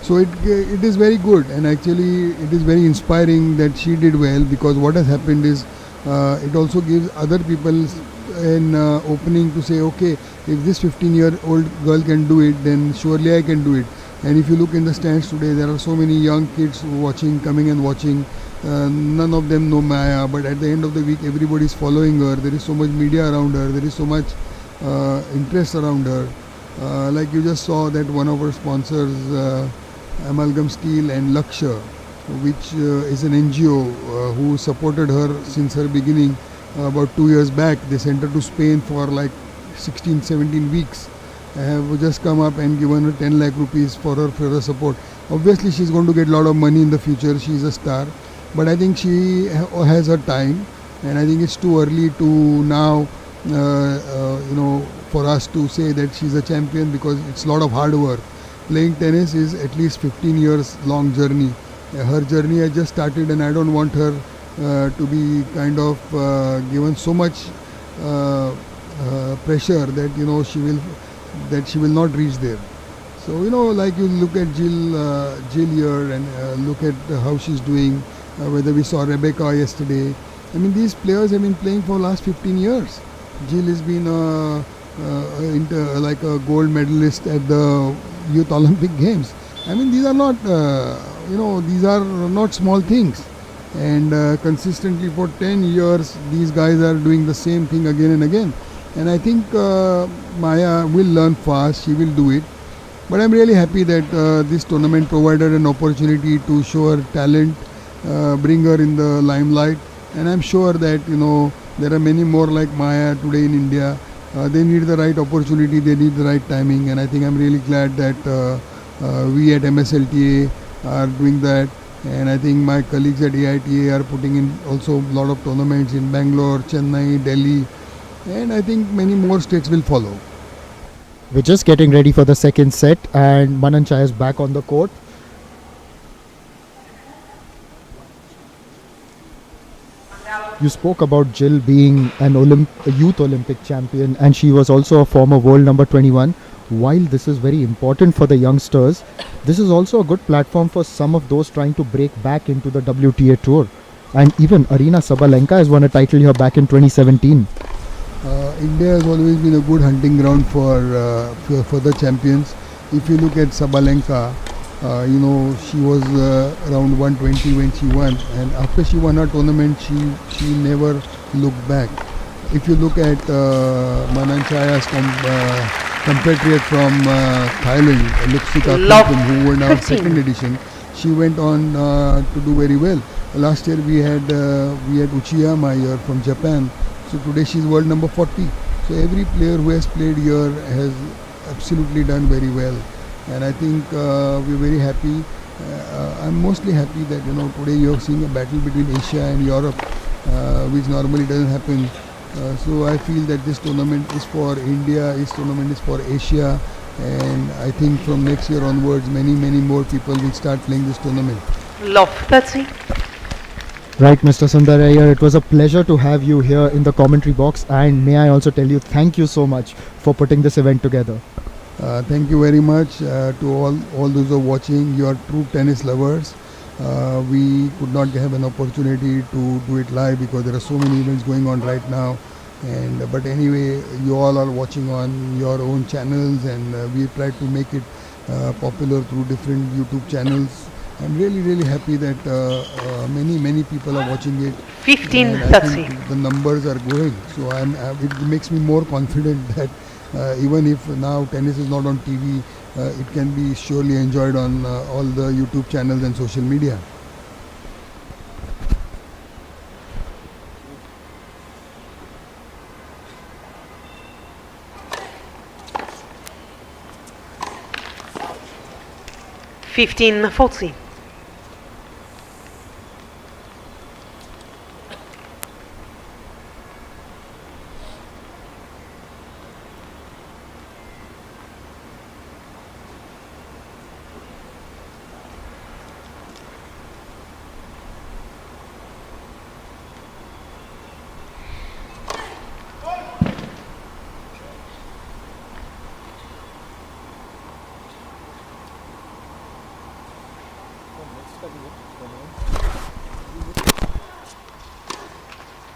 So it is very good, and actually it is very inspiring that she did well, because what has happened is it also gives other people an opening to say, okay, if this 15-year-old girl can do it, then surely I can do it. And if you look in the stands today, there are so many young kids coming and watching. None of them know Maya, but at the end of the week everybody is following her. There is so much media around her, there is so much interest around her. Like you just saw that one of her sponsors, Amalgam Steel and Lakshya, which is an NGO who supported her since her beginning. About 2 years back, they sent her to Spain for like 16-17 weeks. I have just come up and given her 10 lakh rupees for her support. Obviously she's going to get a lot of money in the future, she is a star, but I think she has her time, and I think it's too early to now for us to say that she's a champion, because it's a lot of hard work. Playing tennis is at least 15 years long journey. Her journey has just started, and I don't want her to be kind of given so much pressure that she will not reach there. So like you look at Jill here and look at how she's doing. Whether we saw Rebecca yesterday. I mean, these players have been playing for the last 15 years. Jill has been like a gold medalist at the Youth Olympic Games. I mean, these are not these are not small things. And consistently for 10 years, these guys are doing the same thing again and again. And I think Maya will learn fast. She will do it. But I'm really happy that this tournament provided an opportunity to show her talent, bring her in the limelight, and I'm sure that there are many more like Maya today in India. They need the right opportunity, they need the right timing, and I think I'm really glad that we at MSLTA are doing that. And I think my colleagues at AITA are putting in also a lot of tournaments in Bangalore, Chennai, Delhi, and I think many more states will follow. We're just getting ready for the second set, and Manan Chai is back on the court. You spoke about Jill being a youth Olympic champion, and she was also a former world number 21. While this is very important for the youngsters, this is also a good platform for some of those trying to break back into the WTA tour. And even Arina Sabalenka has won a title here back in 2017. India has always been a good hunting ground for the champions. If you look at Sabalenka, she was around 120 when she won, and after she won her tournament, she never looked back. If you look at Manan Chaya's compatriot from Thailand, Luxika Kumpum, who were now 15. second edition, she went on to do very well. Last year we had Uchiyama here from Japan. So today she's world number 40. So every player who has played here has absolutely done very well. And I think we're very happy. I'm mostly happy that today you're seeing a battle between Asia and Europe, which normally doesn't happen. So I feel that this tournament is for India, this tournament is for Asia, and I think from next year onwards, many more people will start playing this tournament. Love, that's it. Right, Mr. Sundaraiyer, it was a pleasure to have you here in the commentary box, and may I also tell you thank you so much for putting this event together. Thank you very much to all those who are watching. You are true tennis lovers. We could not have an opportunity to do it live because there are so many events going on right now. But anyway, you all are watching on your own channels, and we tried to make it popular through different YouTube channels. I'm really happy that many people are watching it. 15, and I that's think it. the numbers are growing, so it makes me more confident that even if now tennis is not on TV, it can be surely enjoyed on all the YouTube channels and social media. Fifteen, 40.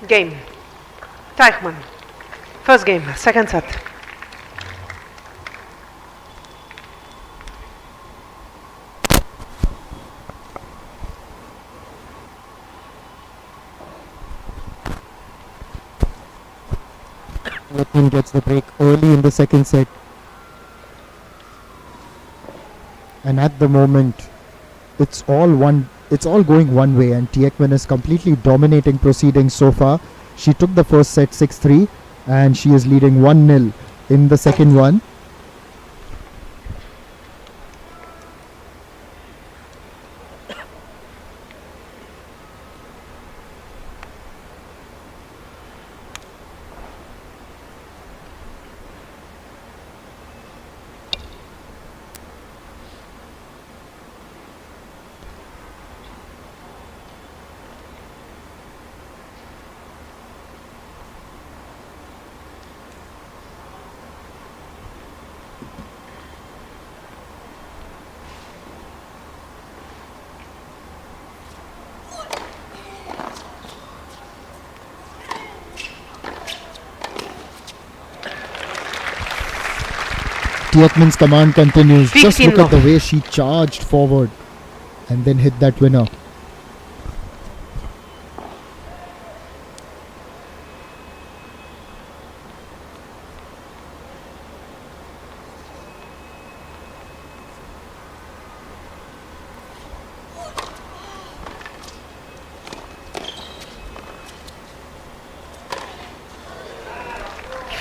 Game. Teichmann. First game, second set. Vietnam gets the break early in the second set. And at the moment, it's all going one way, and Teichmann is completely dominating proceedings so far. She took the first set 6-3, and she is leading 1-0 in the second one. Teichmann's command continues. Just look at the way she charged forward and then hit that winner.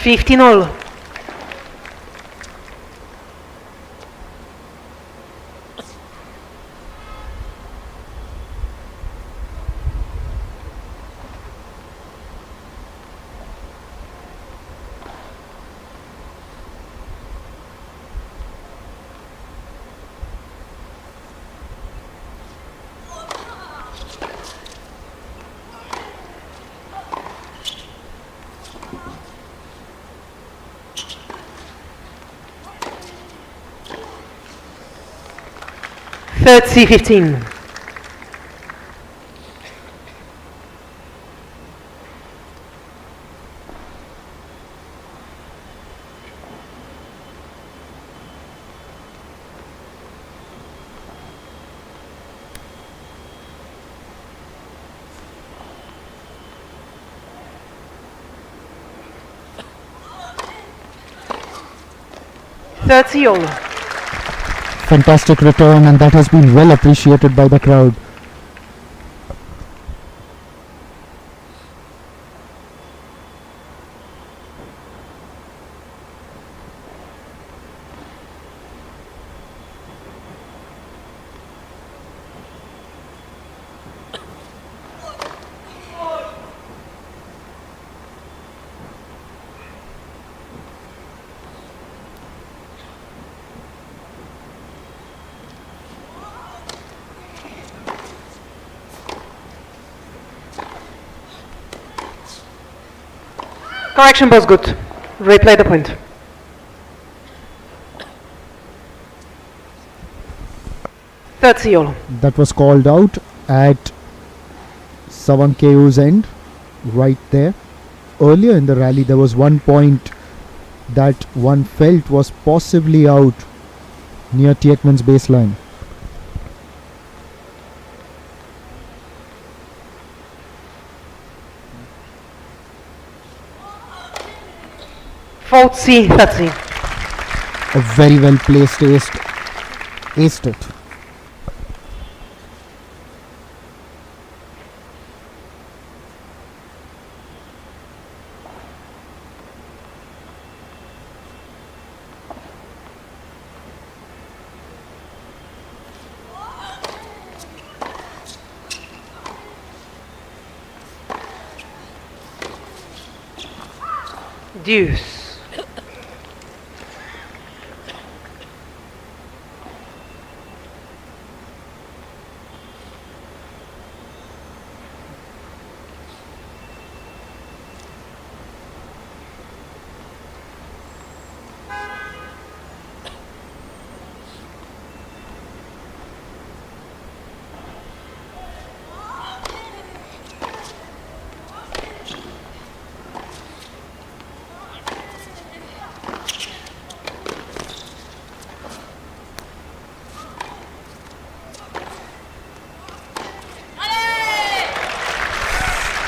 Fifteen all. 30-15. All. Fantastic return, and that has been well appreciated by the crowd. Correction was good. Replay the point. All. That was called out at Savankeo's end, right there. Earlier in the rally, there was one point that one felt was possibly out near Tietman's baseline. Fault C, 30. A very well placed aced it. Deuce.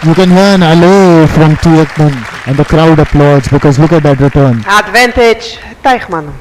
You can hear an alley from Tietman and the crowd applauds because look at that return. Advantage, Teichmann.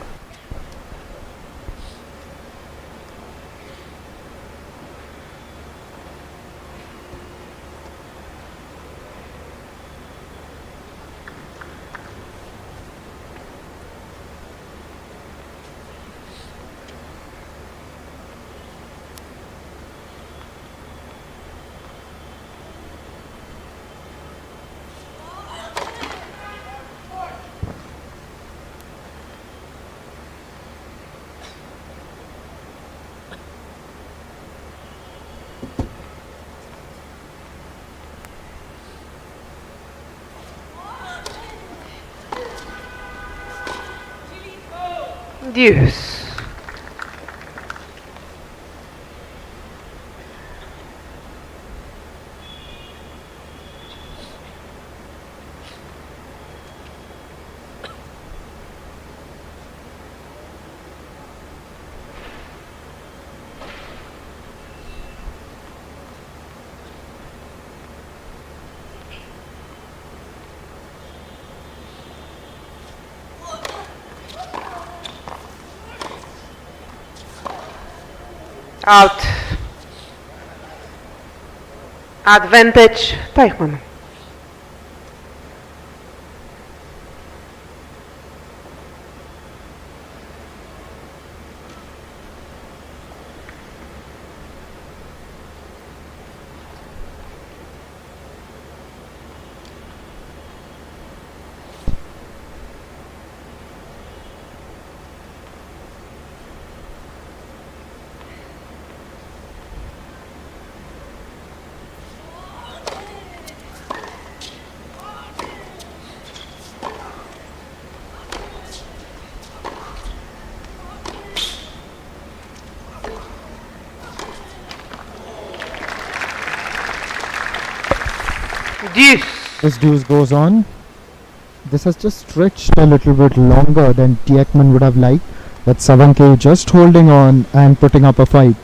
Deuce. Out. Advantage, Teichmann. Deuce. This deuce goes on. This has just stretched a little bit longer than Ekman would have liked, but Savanke just holding on and putting up a fight.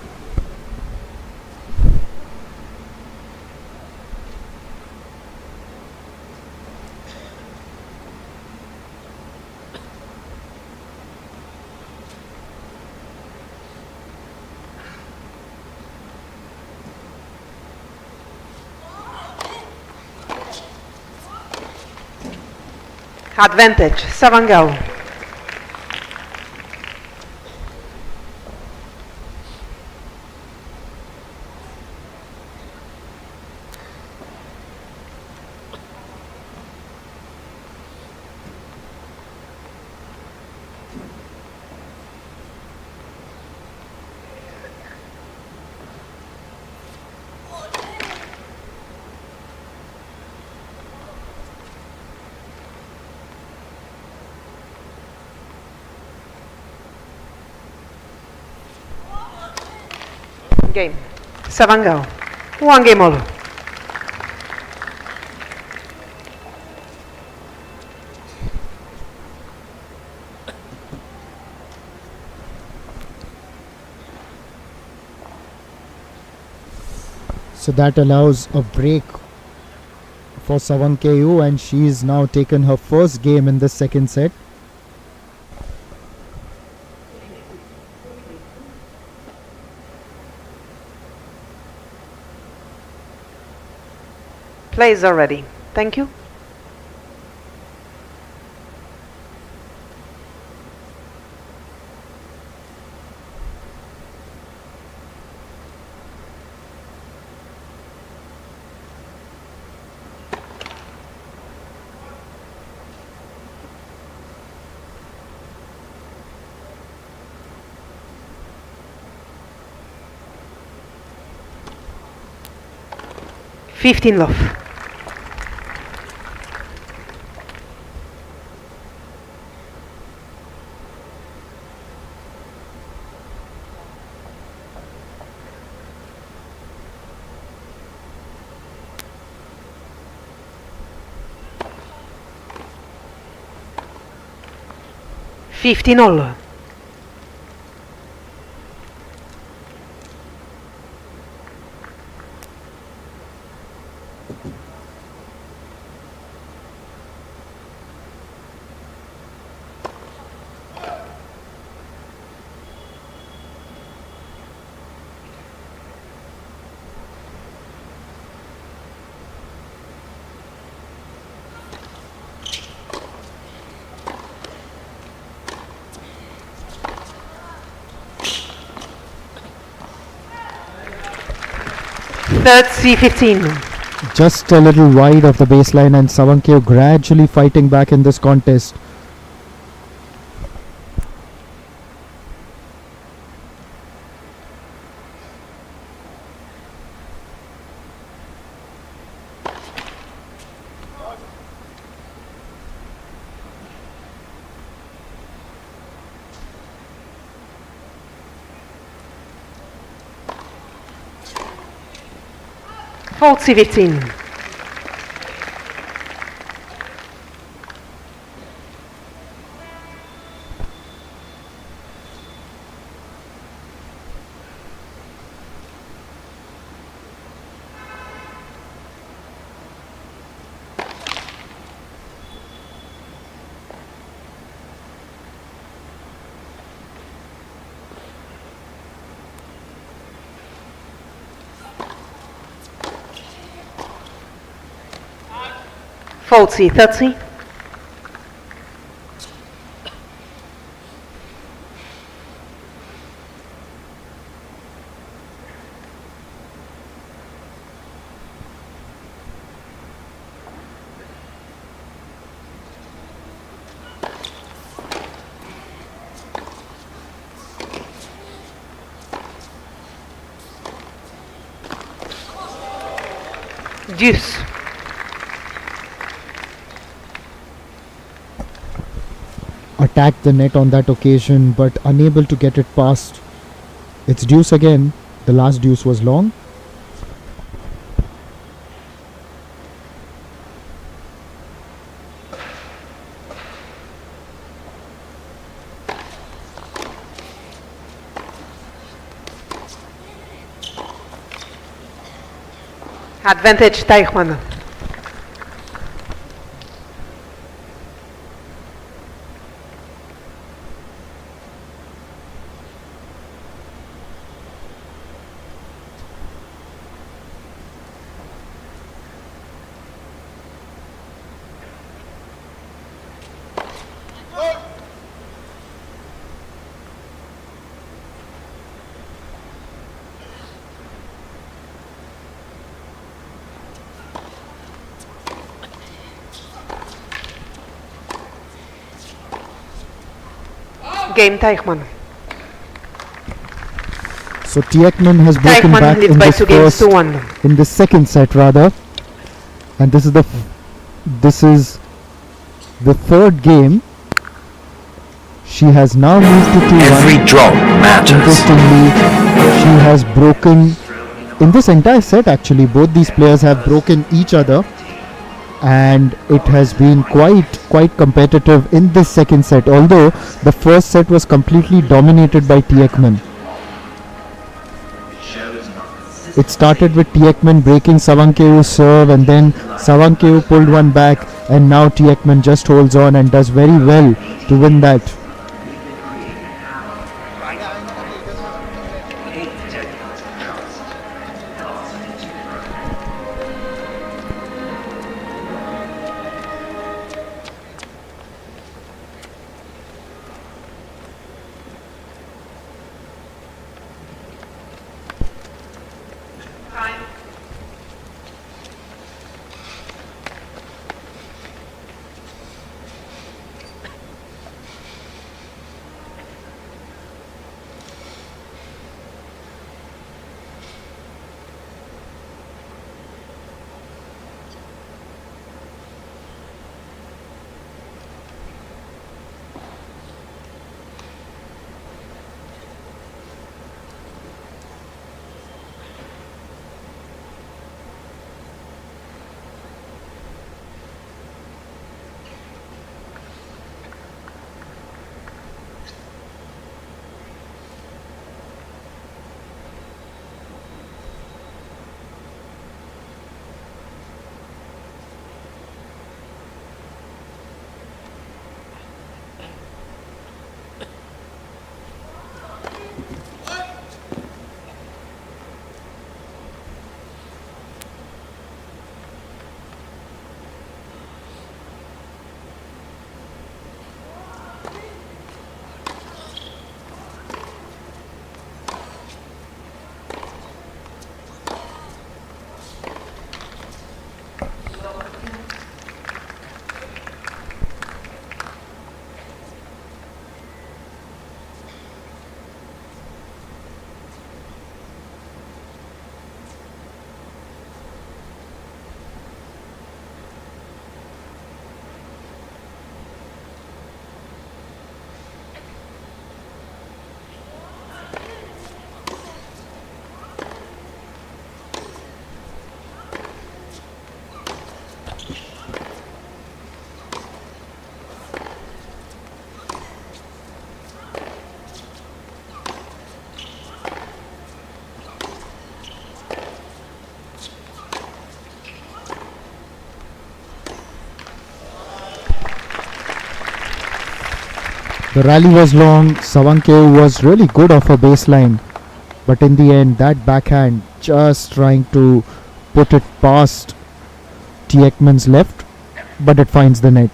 Advantage, Savangal. Game. Savangal. One game all. So that allows a break for Savanke, and she's now taken her first game in the second set. Plays already. Thank you. Fifteen love. Fifteen all. Third C15. Just a little wide of the baseline, and Savanke gradually fighting back in this contest. Fourth C15. Fold C30. Deuce. Attacked the net on that occasion, but unable to get it past. It's deuce again. The last deuce was long. Advantage Teichmann. Game Teichmann. So Teichmann has broken Teichmann back leads in by this 2 games first, to 1. in the second set rather, and this is the third game. She has now moved to 2-1. Every drop matters. Interestingly, she has broken in this entire set. Actually, both these players have broken each other, and it has been quite competitive in this second set. Although the first set was completely dominated by Teichmann. It started with Teichmann breaking Savankeu's serve, and then Savankeu pulled one back, and now Teichmann just holds on and does very well to win that. The rally was long. Savankeu was really good off her baseline, but in the end that backhand just trying to put it past Teichmann's left, but it finds the net.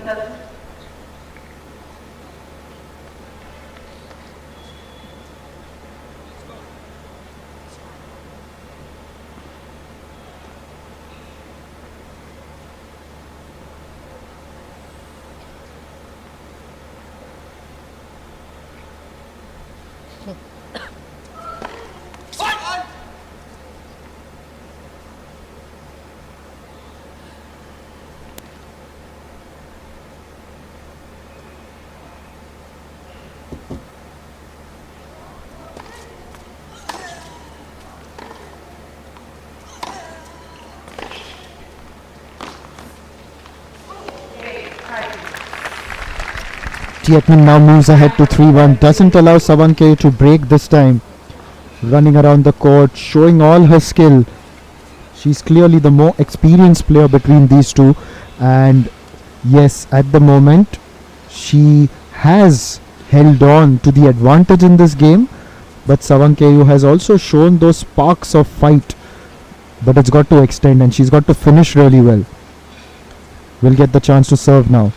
30. Tietman now moves ahead to 3-1, doesn't allow Savanke to break this time. Running around the court, showing all her skill. She's clearly the more experienced player between these two, and yes, at the moment she has held on to the advantage in this game, but Savanke has also shown those sparks of fight, but it's got to extend and she's got to finish really well. We'll get the chance to serve now.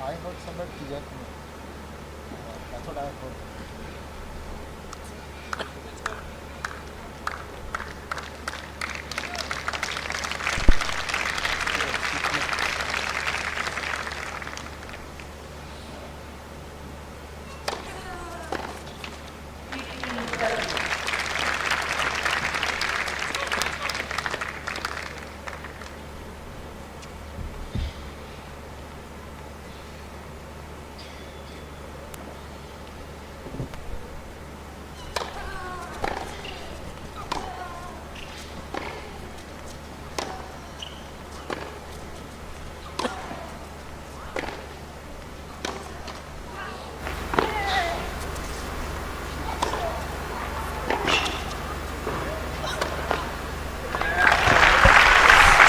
I heard somewhere Tiyak. That's what I heard.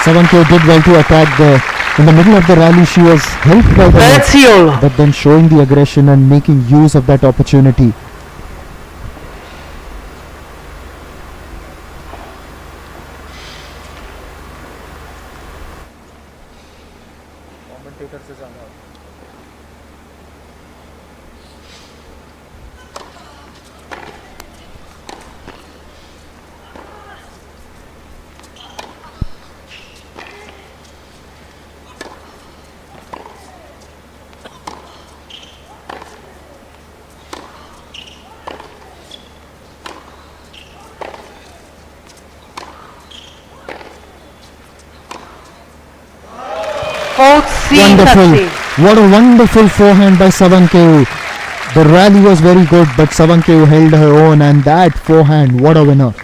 Savanke did well to attack there. In the middle of the rally, she was helped by the net, but then showing the aggression and making use of that opportunity. Commentator से ज़्यादा. Wonderful. What a wonderful forehand by Savanke. The rally was very good, but Savanke held her own, and that forehand, what a winner.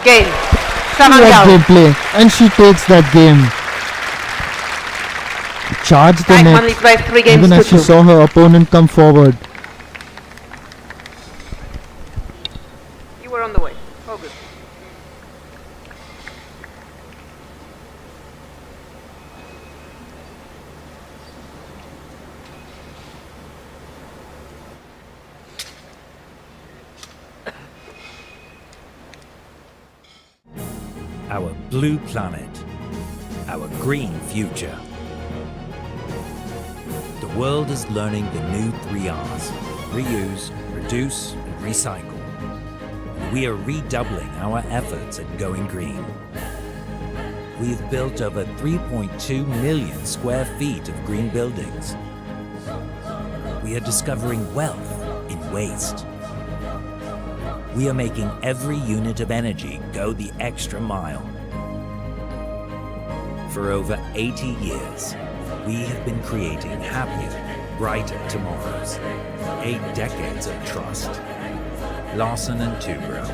Game. What game play, and she takes that game. Charged the Backman net, leads by 3 games even to as she 2. saw her opponent come forward. You were on the way. Oh, good. Our blue planet, our green future. The world is learning the new 3 R's: reuse, reduce, and recycle. We are redoubling our efforts at going green. We've built over 3.2 million square feet of green buildings. We are discovering wealth in waste. We are making every unit of energy go the extra mile. For over 80 years, we have been creating happier, brighter tomorrows. 8 decades of trust. Larsen and Toubro.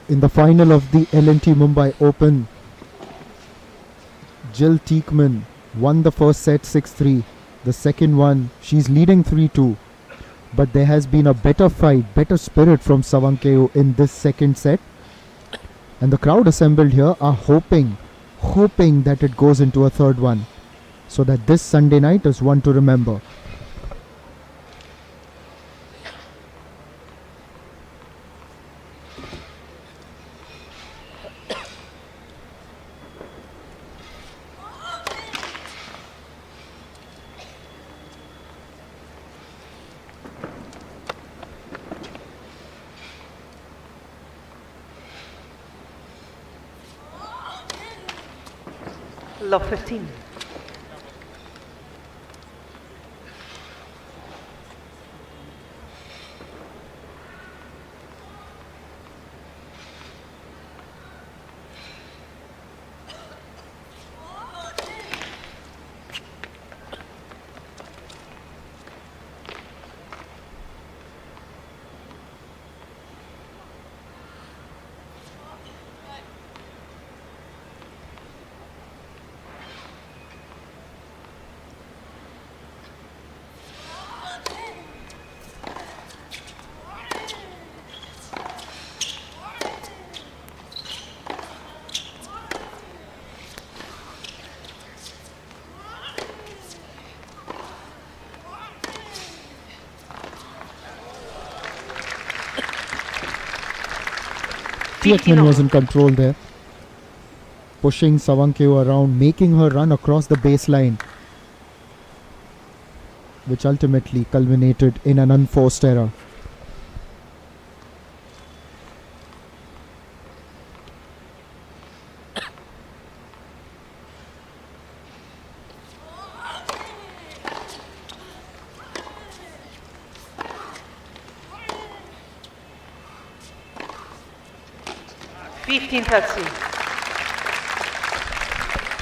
In the final of the L&T Mumbai Open, Jill Teichmann won the first set 6-3. The second one, she's leading 3-2. But there has been a better fight, better spirit from Sawankeu in this second set. And the crowd assembled here are hoping that it goes into a third one. So that this Sunday night is one to remember. Love 15. Teichmann was in control there, pushing Sawankeu around, making her run across the baseline, which ultimately culminated in an unforced error.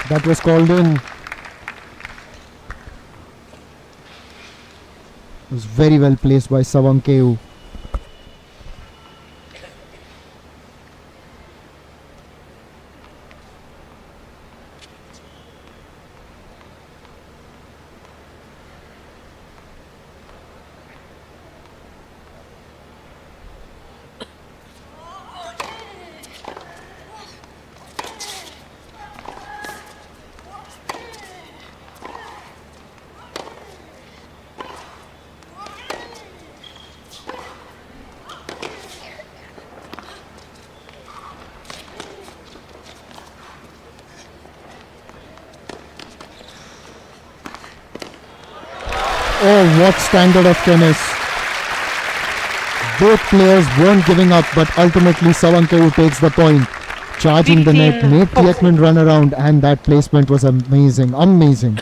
That was called in. It was very well placed by Sawankeu. Oh, what standard of tennis. Both players weren't giving up, but ultimately Sawankeu takes the point. Charging the net, made Teichmann run around, and that placement was amazing, amazing.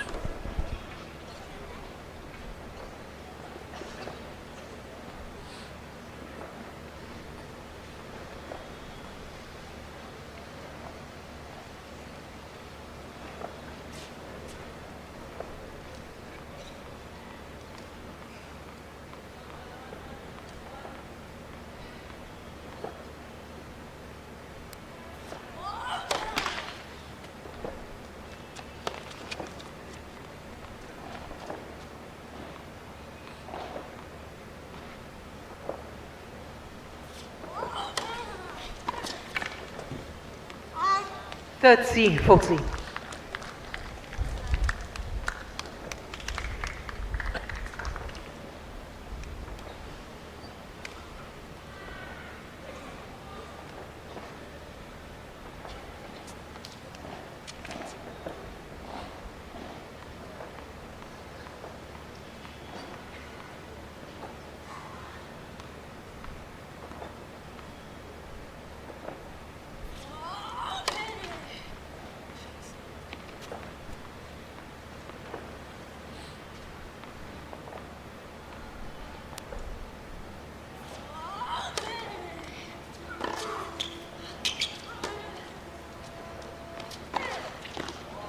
Third C, Foxy.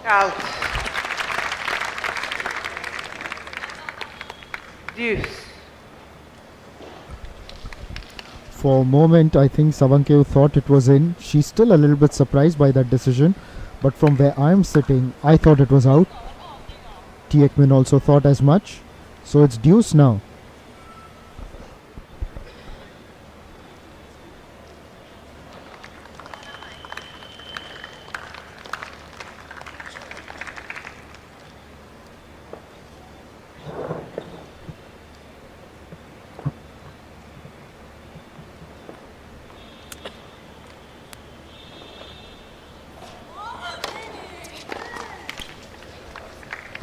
Out. Deuce. For a moment, I think Savankeu thought it was in. She's still a little bit surprised by that decision, but from where I'm sitting, I thought it was out. Ekman also thought as much. So it's deuce now.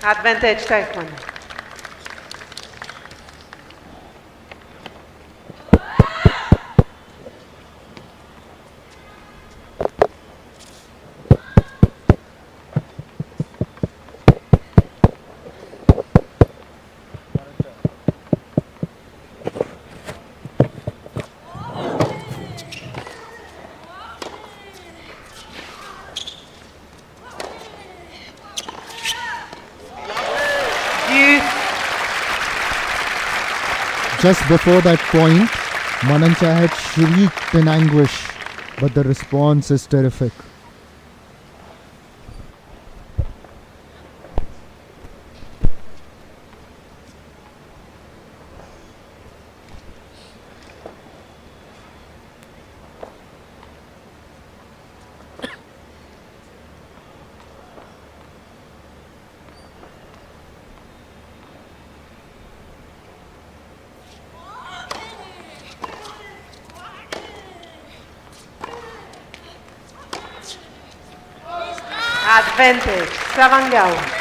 Advantage Teichmann. Just before that point, Manancha had shrieked in anguish, but the response is terrific. Advantage Sarangao.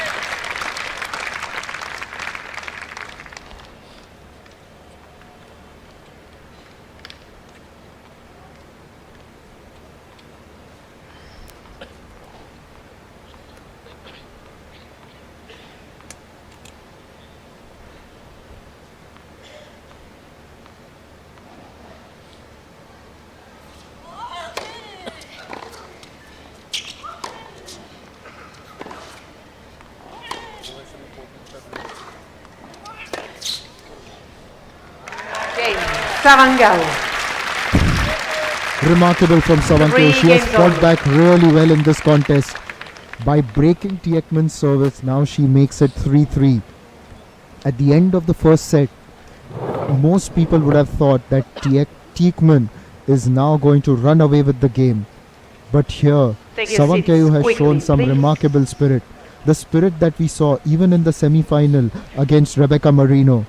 Sarangao. Remarkable from Savankeu. She has fought back really well in this contest. By breaking Ekman's service, now she makes it 3-3. At the end of the first set, most people would have thought that Ekman is now going to run away with the game. But here, Savankeu has shown some remarkable spirit. The spirit that we saw even in the semi-final against Rebecca Marino.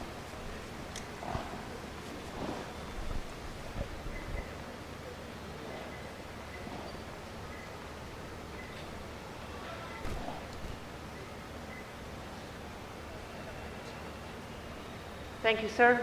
Thank you, sir.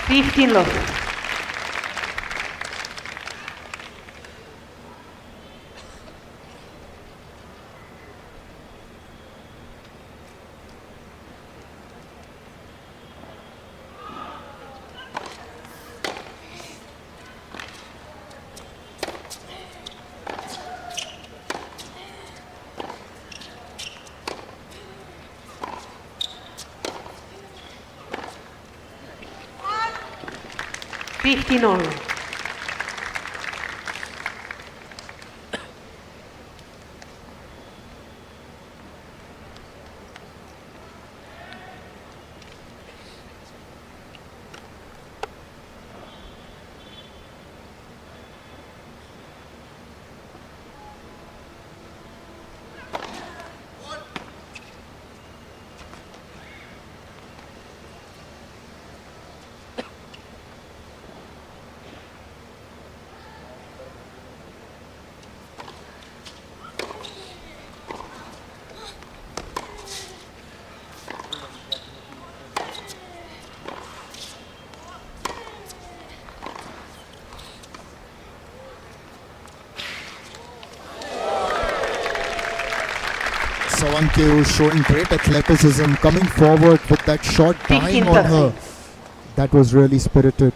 Fifteen love. Fifteen all. Sawankeu showing great athleticism, coming forward with that short time on her. That was really spirited.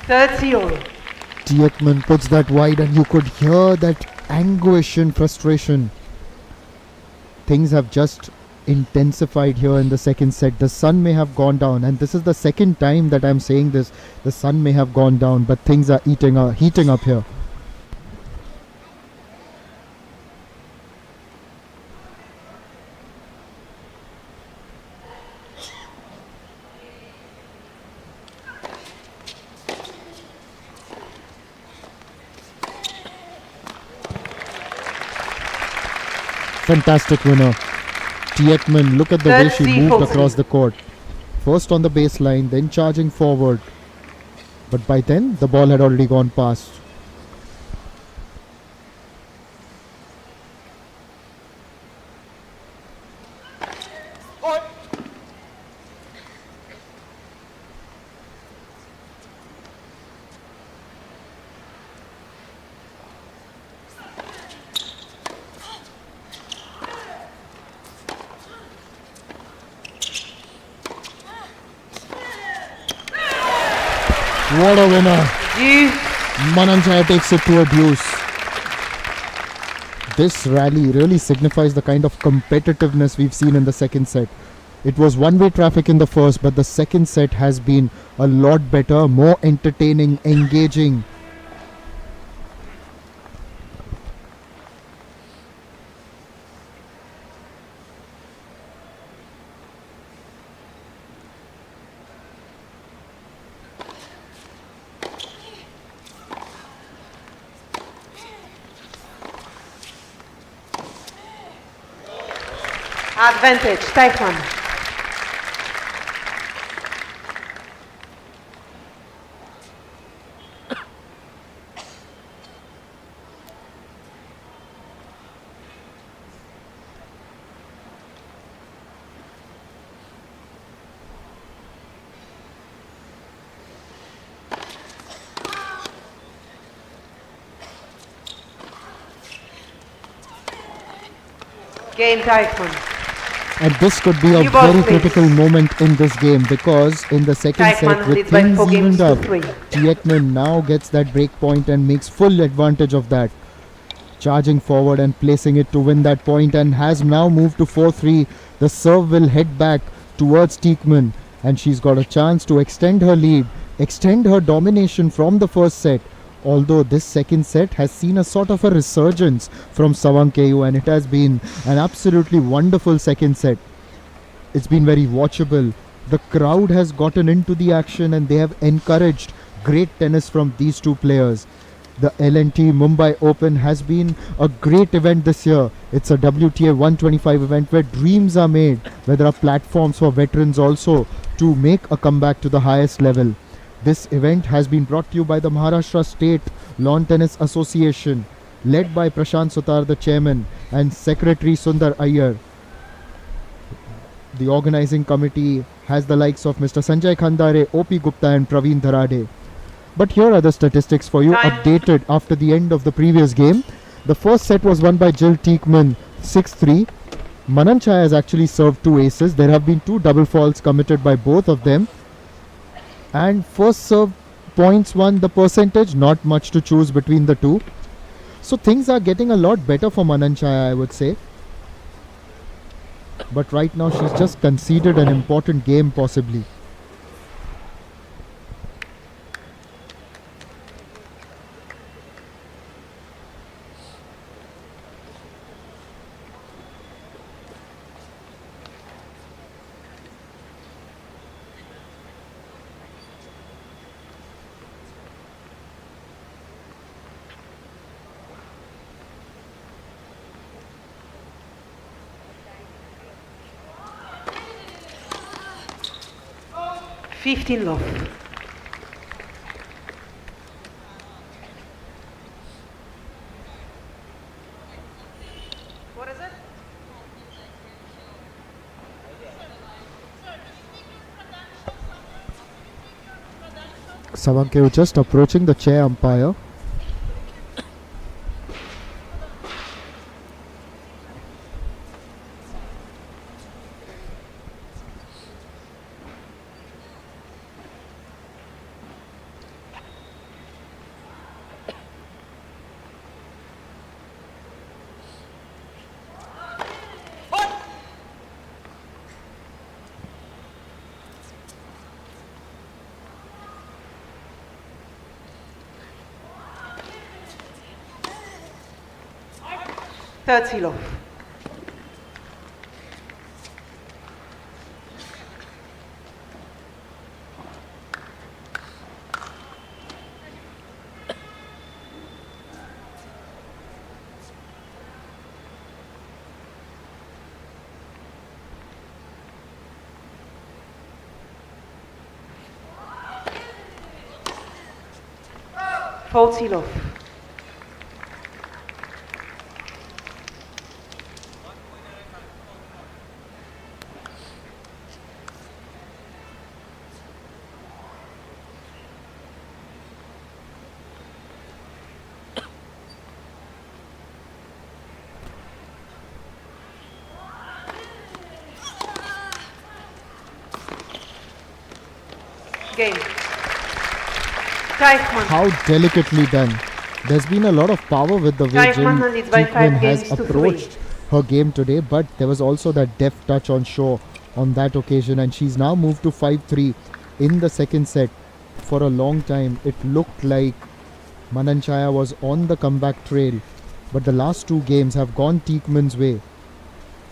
Third seal. Tietman puts that wide and you could hear that anguish and frustration. Things have just intensified here in the second set. The sun may have gone down, and this is the second time that I'm saying this. The sun may have gone down, but things are heating up here. Fantastic winner. Tietman, look at the way she moved across the court. First on the baseline, then charging forward. But by then, the ball had already gone past. What a winner. Mananchaya takes it to a deuce. This rally really signifies the kind of competitiveness we've seen in the second set. It was one-way traffic in the first, but the second set has been a lot better, more entertaining, engaging. Advantage, Teichmann. Game Teichmann. And this could be a very critical moment in this game, because in the second set, with things evened up, Tietman now gets that break point and makes full advantage of that. Charging forward and placing it to win that point, and has now moved to 4-3. The serve will head back towards Tietman, and she's got a chance to extend her lead, extend her domination from the first set. Although this second set has seen a sort of a resurgence from Sawankeu, and it has been an absolutely wonderful second set. It's been very watchable. The crowd has gotten into the action and they have encouraged great tennis from these two players. The L&T Mumbai Open has been a great event this year. It's a WTA 125 event where dreams are made, where there are platforms for veterans also to make a comeback to the highest level. This event has been brought to you by the Maharashtra State Lawn Tennis Association, led by Prashant Sutar, the chairman, and Secretary Sundar Iyer. The organizing committee has the likes of Mr. Sanjay Khandare, OP Gupta and Praveen Dharade. But here are the statistics for you, updated after the end of the previous game. The first set was won by Jill Teichmann, 6-3. Mananchaya has actually served two aces. There have been two double faults committed by both of them. And first serve points won, the percentage, not much to choose between the two. So things are getting a lot better for Mananchaya, I would say. But right now she's just conceded an important game possibly. 15 love. What is it? Savanke just approaching the chair umpire. Thirty love. Forty love. Game. Kaifman. How delicately done. There's been a lot of power with the way Jin Kaifman leads by 5 Tieckman has games to approached her game today, but there was also that deft touch on Shaw on that occasion, and she's now moved to 5-3 in the second set. For a long time, it looked like Mananchaya was on the comeback trail, but the last two games have gone Tieckman's way.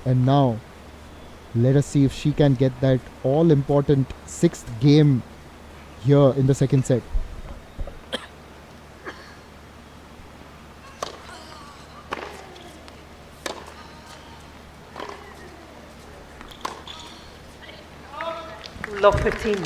And now, let us see if she can get that all-important 6th game here in the second set. Love 15.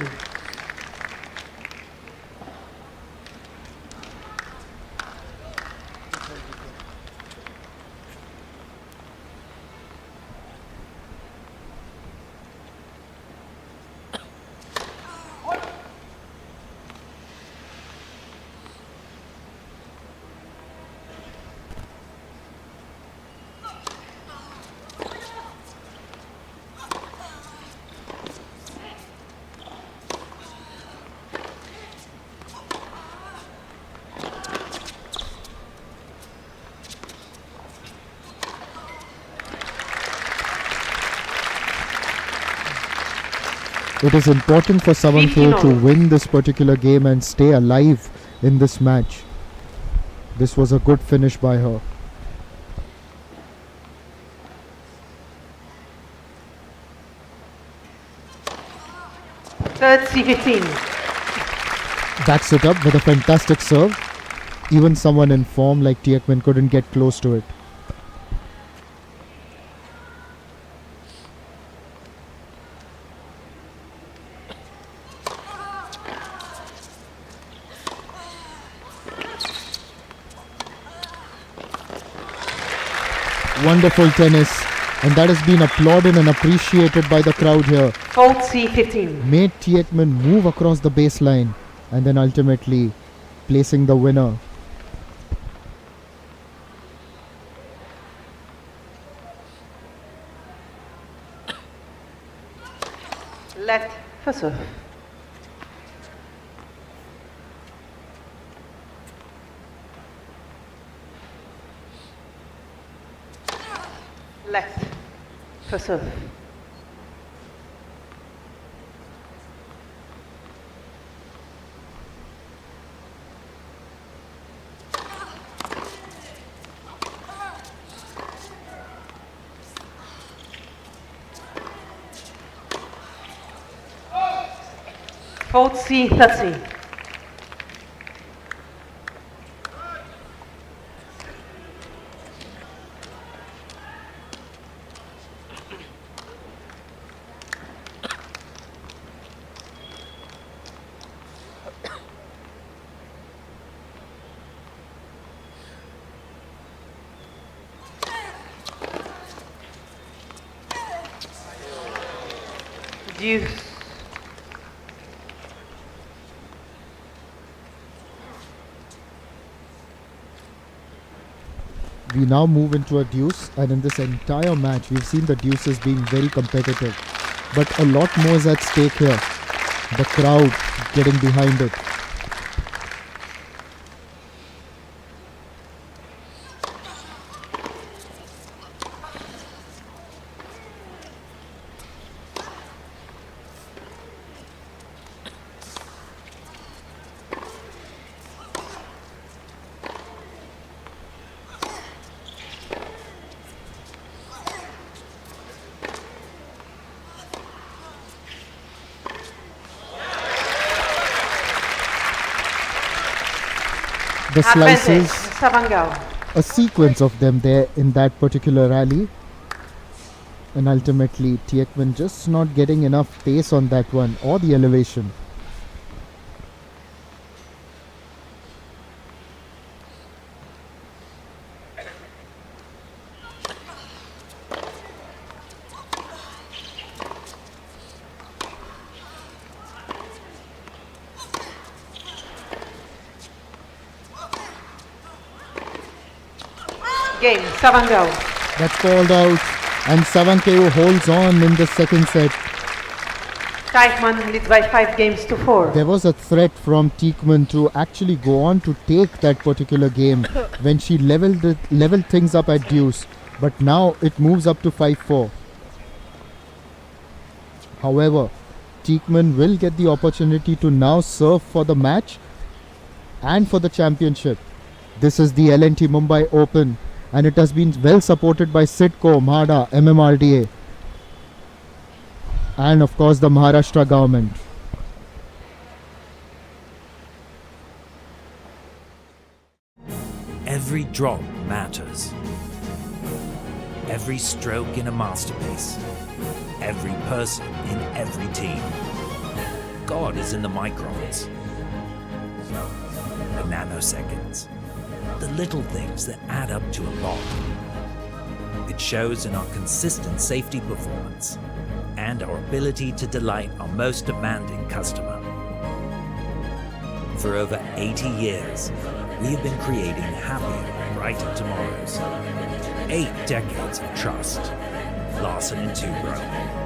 It is important for Savanke to win this particular game and stay alive in this match. This was a good finish by her. Third C15. Backs it up with a fantastic serve. Even someone in form like Tieckman couldn't get close to it. Wonderful tennis, and that has been applauded and appreciated by the crowd here. Fault C15. Made Tieckman move across the baseline and then ultimately placing the winner. Left for serve. Left for serve. Fault C30. Deuce. We now move into a deuce, and in this entire match we've seen the deuces being very competitive, but a lot more is at stake here. The crowd getting behind it. The slices, Savangao. a sequence of them there in that particular rally, and ultimately Tieckman just not getting enough pace on that one or the elevation. Game, Savangao. That's called out, and Savankevo holds on in the second set. Teichmann leads by 5-4. There was a threat from Tieckman to actually go on to take that particular game when she leveled things up at deuce, but now it moves up to 5-4. However, Tieckman will get the opportunity to now serve for the match and for the championship. This is the L&T Mumbai Open, and it has been well supported by SIDCO, MHADA, MMRDA, and of course the Maharashtra government. Every drop matters. Every stroke in a masterpiece. Every person in every team. God is in the microns. The nanoseconds. The little things that add up to a lot. It shows in our consistent safety performance and our ability to delight our most demanding customer. For over 80 years, we have been creating happier, brighter tomorrows. 8 decades of trust. Larson & Toubro.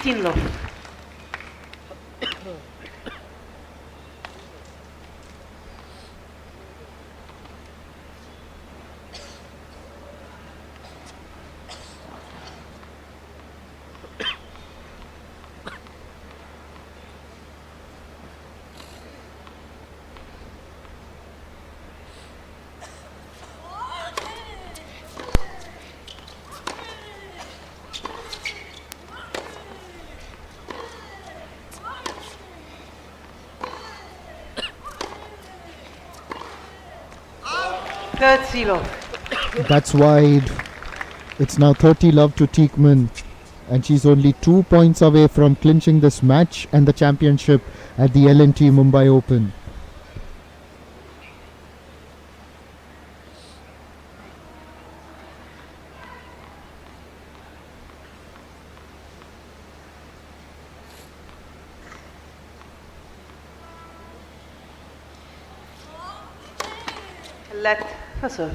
Love. Third love. That's wide. It's now 30 love to Tieckman, and she's only 2 points away from clinching this match and the championship at the L&T Mumbai Open. Let for serve.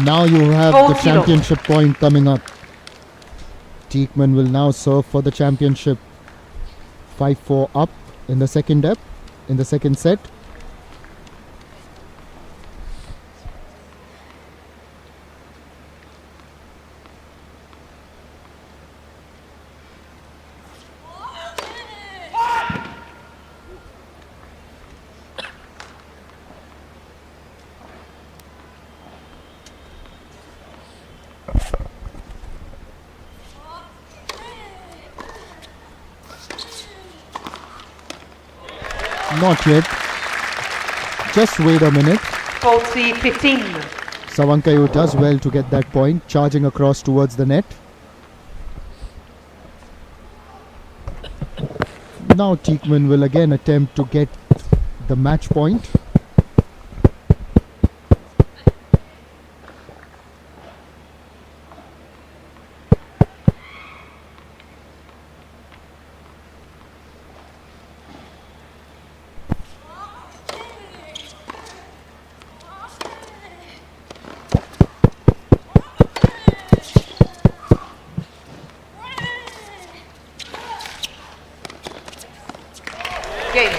Now you have the championship point coming up. Tieckmann will now serve for the championship. 5-4 up in the second set. Not yet. Just wait a minute. 40-15. Savankayu does well to get that point, charging across towards the net. Now Tieckmann will again attempt to get the match point. Game.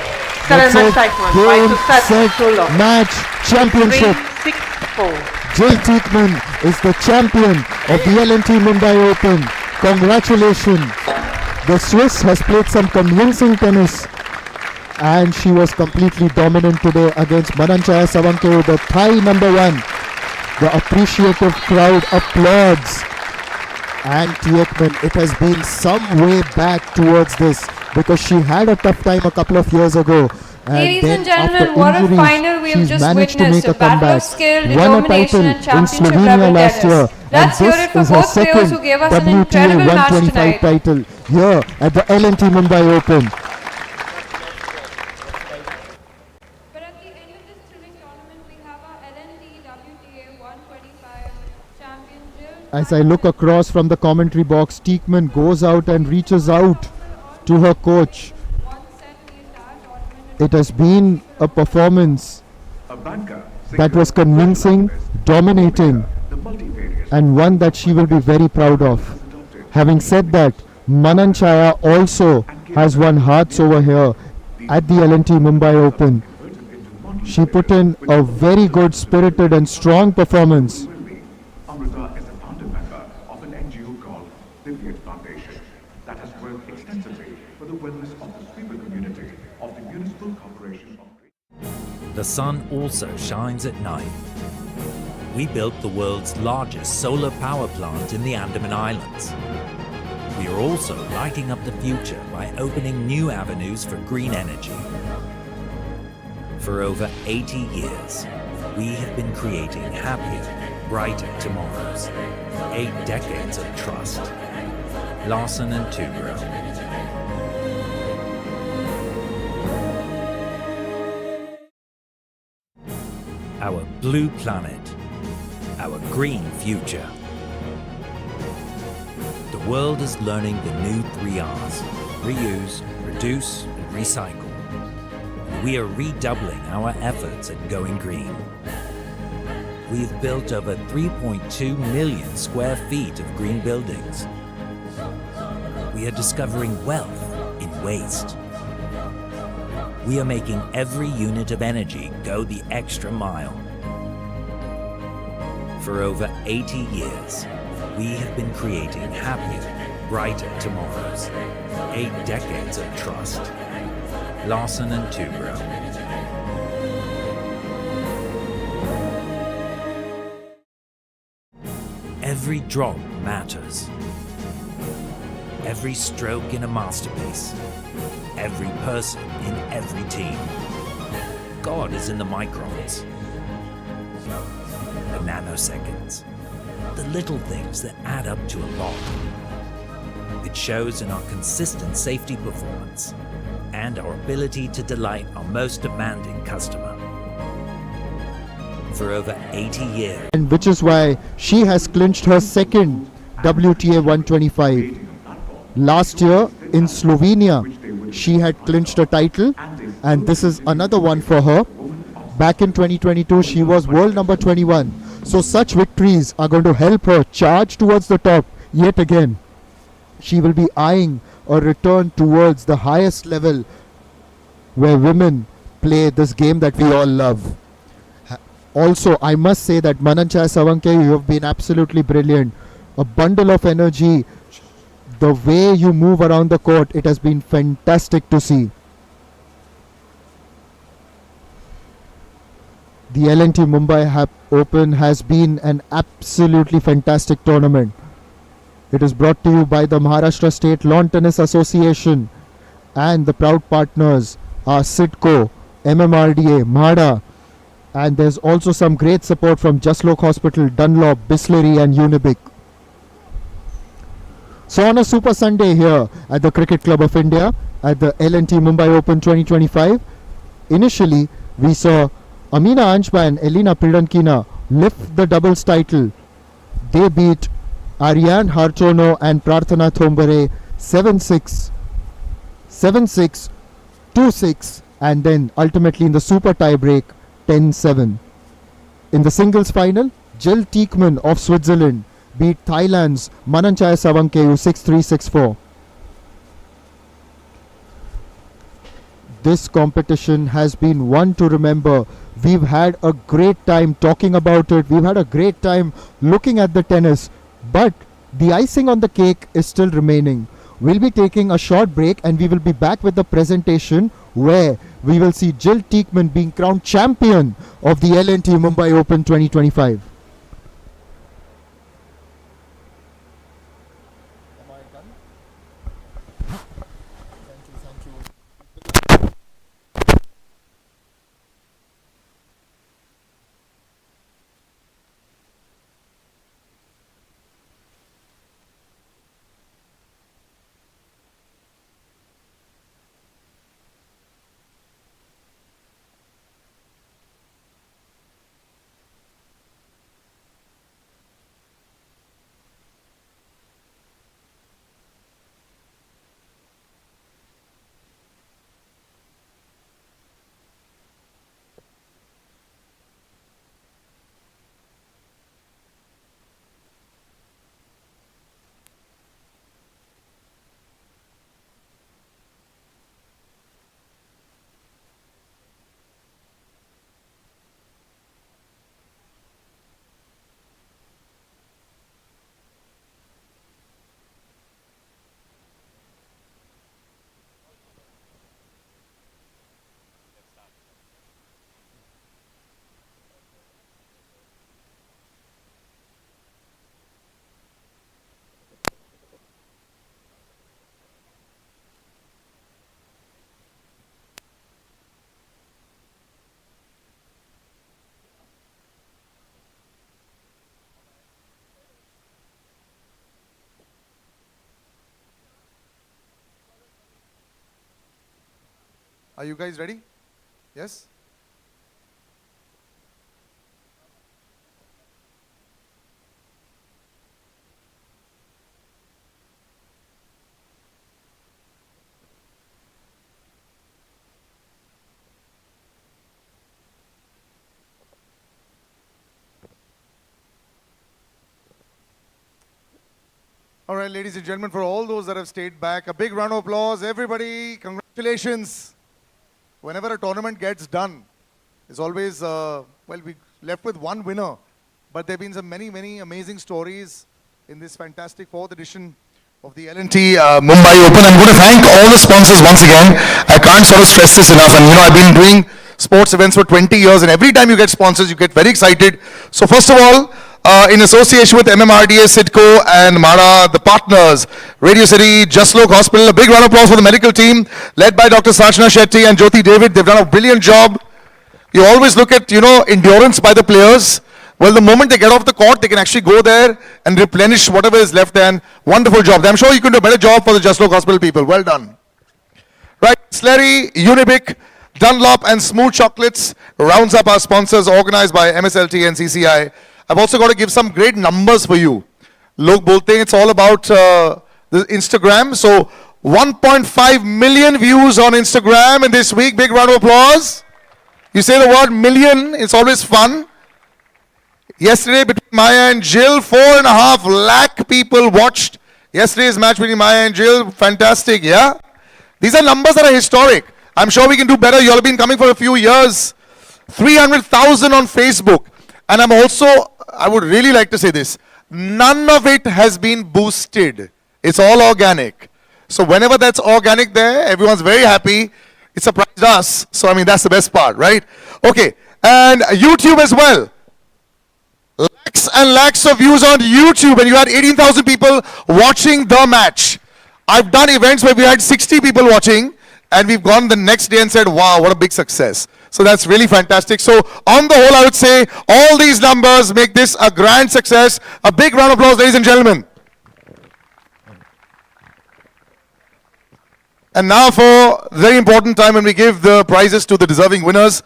That's Seven it. match time. Game, 5 set, so long. match, championship. 3-6-4. Jay Tieckmann is the champion of the L&T Mumbai Open. Congratulations. The Swiss has played some convincing tennis and she was completely dominant today against Mananchaya Savankayu, the Thai number 1. The appreciative crowd applauds. And Tieckmann, it has been some way back towards this because she had a tough time a couple of years ago. Ladies then and gentlemen, after what a injuries, final we have she's just managed to witnessed. make A a battle of comeback. skill, Won a determination title and in championship Slovenia level last tennis. year. Let's and hear this it for is her both players second who gave us an WTA incredible match 125 tonight. title here at the L&T Mumbai Open. But at the end of this thrilling tournament, we have our L&T WTA 125 champion Jill. As I look across from the commentary box, Tieckmann goes out and reaches out to her coach. It has been a performance that was convincing, dominating, and one that she will be very proud of. Having said that, Mananchaya also has won hearts over here at the L&T Mumbai Open. She put in a very good, spirited and strong performance. Amrita is a founder member of an NGO called the Viet Foundation that has worked extensively for the wellness of the sweeper community of the Municipal Corporation of The sun also shines at night. We built the world's largest solar power plant in the Andaman Islands. We are also lighting up the future by opening new avenues for green energy. For over 80 years, we have been creating happier, brighter tomorrows. 8 decades of trust. Larsen and Toubro. Our blue planet. Our green future. The world is learning the new 3 R's. Reuse, reduce, and recycle. We are redoubling our efforts at going green. We've built over 3.2 million square feet of green buildings. We are discovering wealth in waste. We are making every unit of energy go the extra mile. For over 80 years, we have been creating happier, brighter tomorrows. 8 decades of trust. Larsen and Toubro. Every drop matters. Every stroke in a masterpiece. Every person in every team. God is in the microns. The nanoseconds. The little things that add up to a lot. It shows in our consistent safety performance and our ability to delight our most demanding customer. For over 80 years. And which is why she has clinched her second WTA 125. Last year in Slovenia, she had clinched a title, and this is another one for her. Back in 2022, she was world number 21. So such victories are going to help her charge towards the top yet again. she will be eyeing a return towards the highest level where women play this game that we all love. Also, I must say that Mananchai Savanke, you have been absolutely brilliant. A bundle of energy. The way you move around the court, it has been fantastic to see. The L&T Mumbai Open has been an absolutely fantastic tournament. It is brought to you by the Maharashtra State Lawn Tennis Association, and the proud partners are Sidco, MMRDA, MADA, and there's also some great support from Jaslok Hospital, Dunlop, Bisleri and Unibic. So on a Super Sunday here at the Cricket Club of India at the L&T Mumbai Open 2025, initially we saw Amina Anjba and Elina Pridankina lift the doubles title. They beat Ariane Hartono and Prarthana Thombare 7-6, 7-6, 2-6, and then ultimately in the super tie break 10-7. In the singles final, Jill Teichmann of Switzerland beat Thailand's Mananchai Savankeyu 6-3, 6-4. This competition has been one to remember. We've had a great time talking about it. We've had a great time looking at the tennis. But the icing on the cake is still remaining. We'll be taking a short break and we will be back with the presentation where we will see Jill Teichmann being crowned champion of the L&T Mumbai Open 2025. Are you guys ready? Yes? All right, ladies and gentlemen, for all those that have stayed back, a big round of applause. Everybody, congratulations. Whenever a tournament gets done, it's always, well, we left with one winner. But there have been some many amazing stories in this fantastic fourth edition of the L&T Mumbai Open. I'm going to thank all the sponsors once again. I can't sort of stress this enough. And, you know, I've been doing sports events for 20 years, and every time you get sponsors, you get very excited. So first of all, in association with MMRDA, Sidco, and MADA, the partners, Radio City, Jaslok Hospital, a big round of applause for the medical team, led by Dr. Sachna Shetty and Jyoti David. They've done a brilliant job. You always look at, you know, endurance by the players. Well, the moment they get off the court, they can actually go there and replenish whatever is left, and wonderful job. I'm sure you can do a better job for the Jaslok Hospital people. Well done. Right, Slurry, Unibic, Dunlop, and Smooth Chocolates rounds up our sponsors organized by MSLT and CCI. I've also got to give some great numbers for you. Log bolte hain, it's all about the Instagram. So 1.5 million views on Instagram in this week. Big round of applause. You say the word million, it's always fun. Yesterday between Maya and Jill, 4.5 lakh people watched Yesterday's match between Maya and Jill, fantastic, yeah? These are numbers that are historic. I'm sure we can do better. You all have been coming for a few years. 300,000 on Facebook. And I would really like to say this. None of it has been boosted. It's all organic. So whenever that's organic there, everyone's very happy. It surprised us. So, I mean, that's the best part, right? Okay. And YouTube as well. Lakhs and lakhs of views on YouTube. And you had 18,000 people watching the match. I've done events where we had 60 people watching. And we've gone the next day and said, wow, what a big success. So that's really fantastic. So on the whole, I would say all these numbers make this a grand success. A big round of applause, ladies and gentlemen. And now for a very important time when we give the prizes to the deserving winners,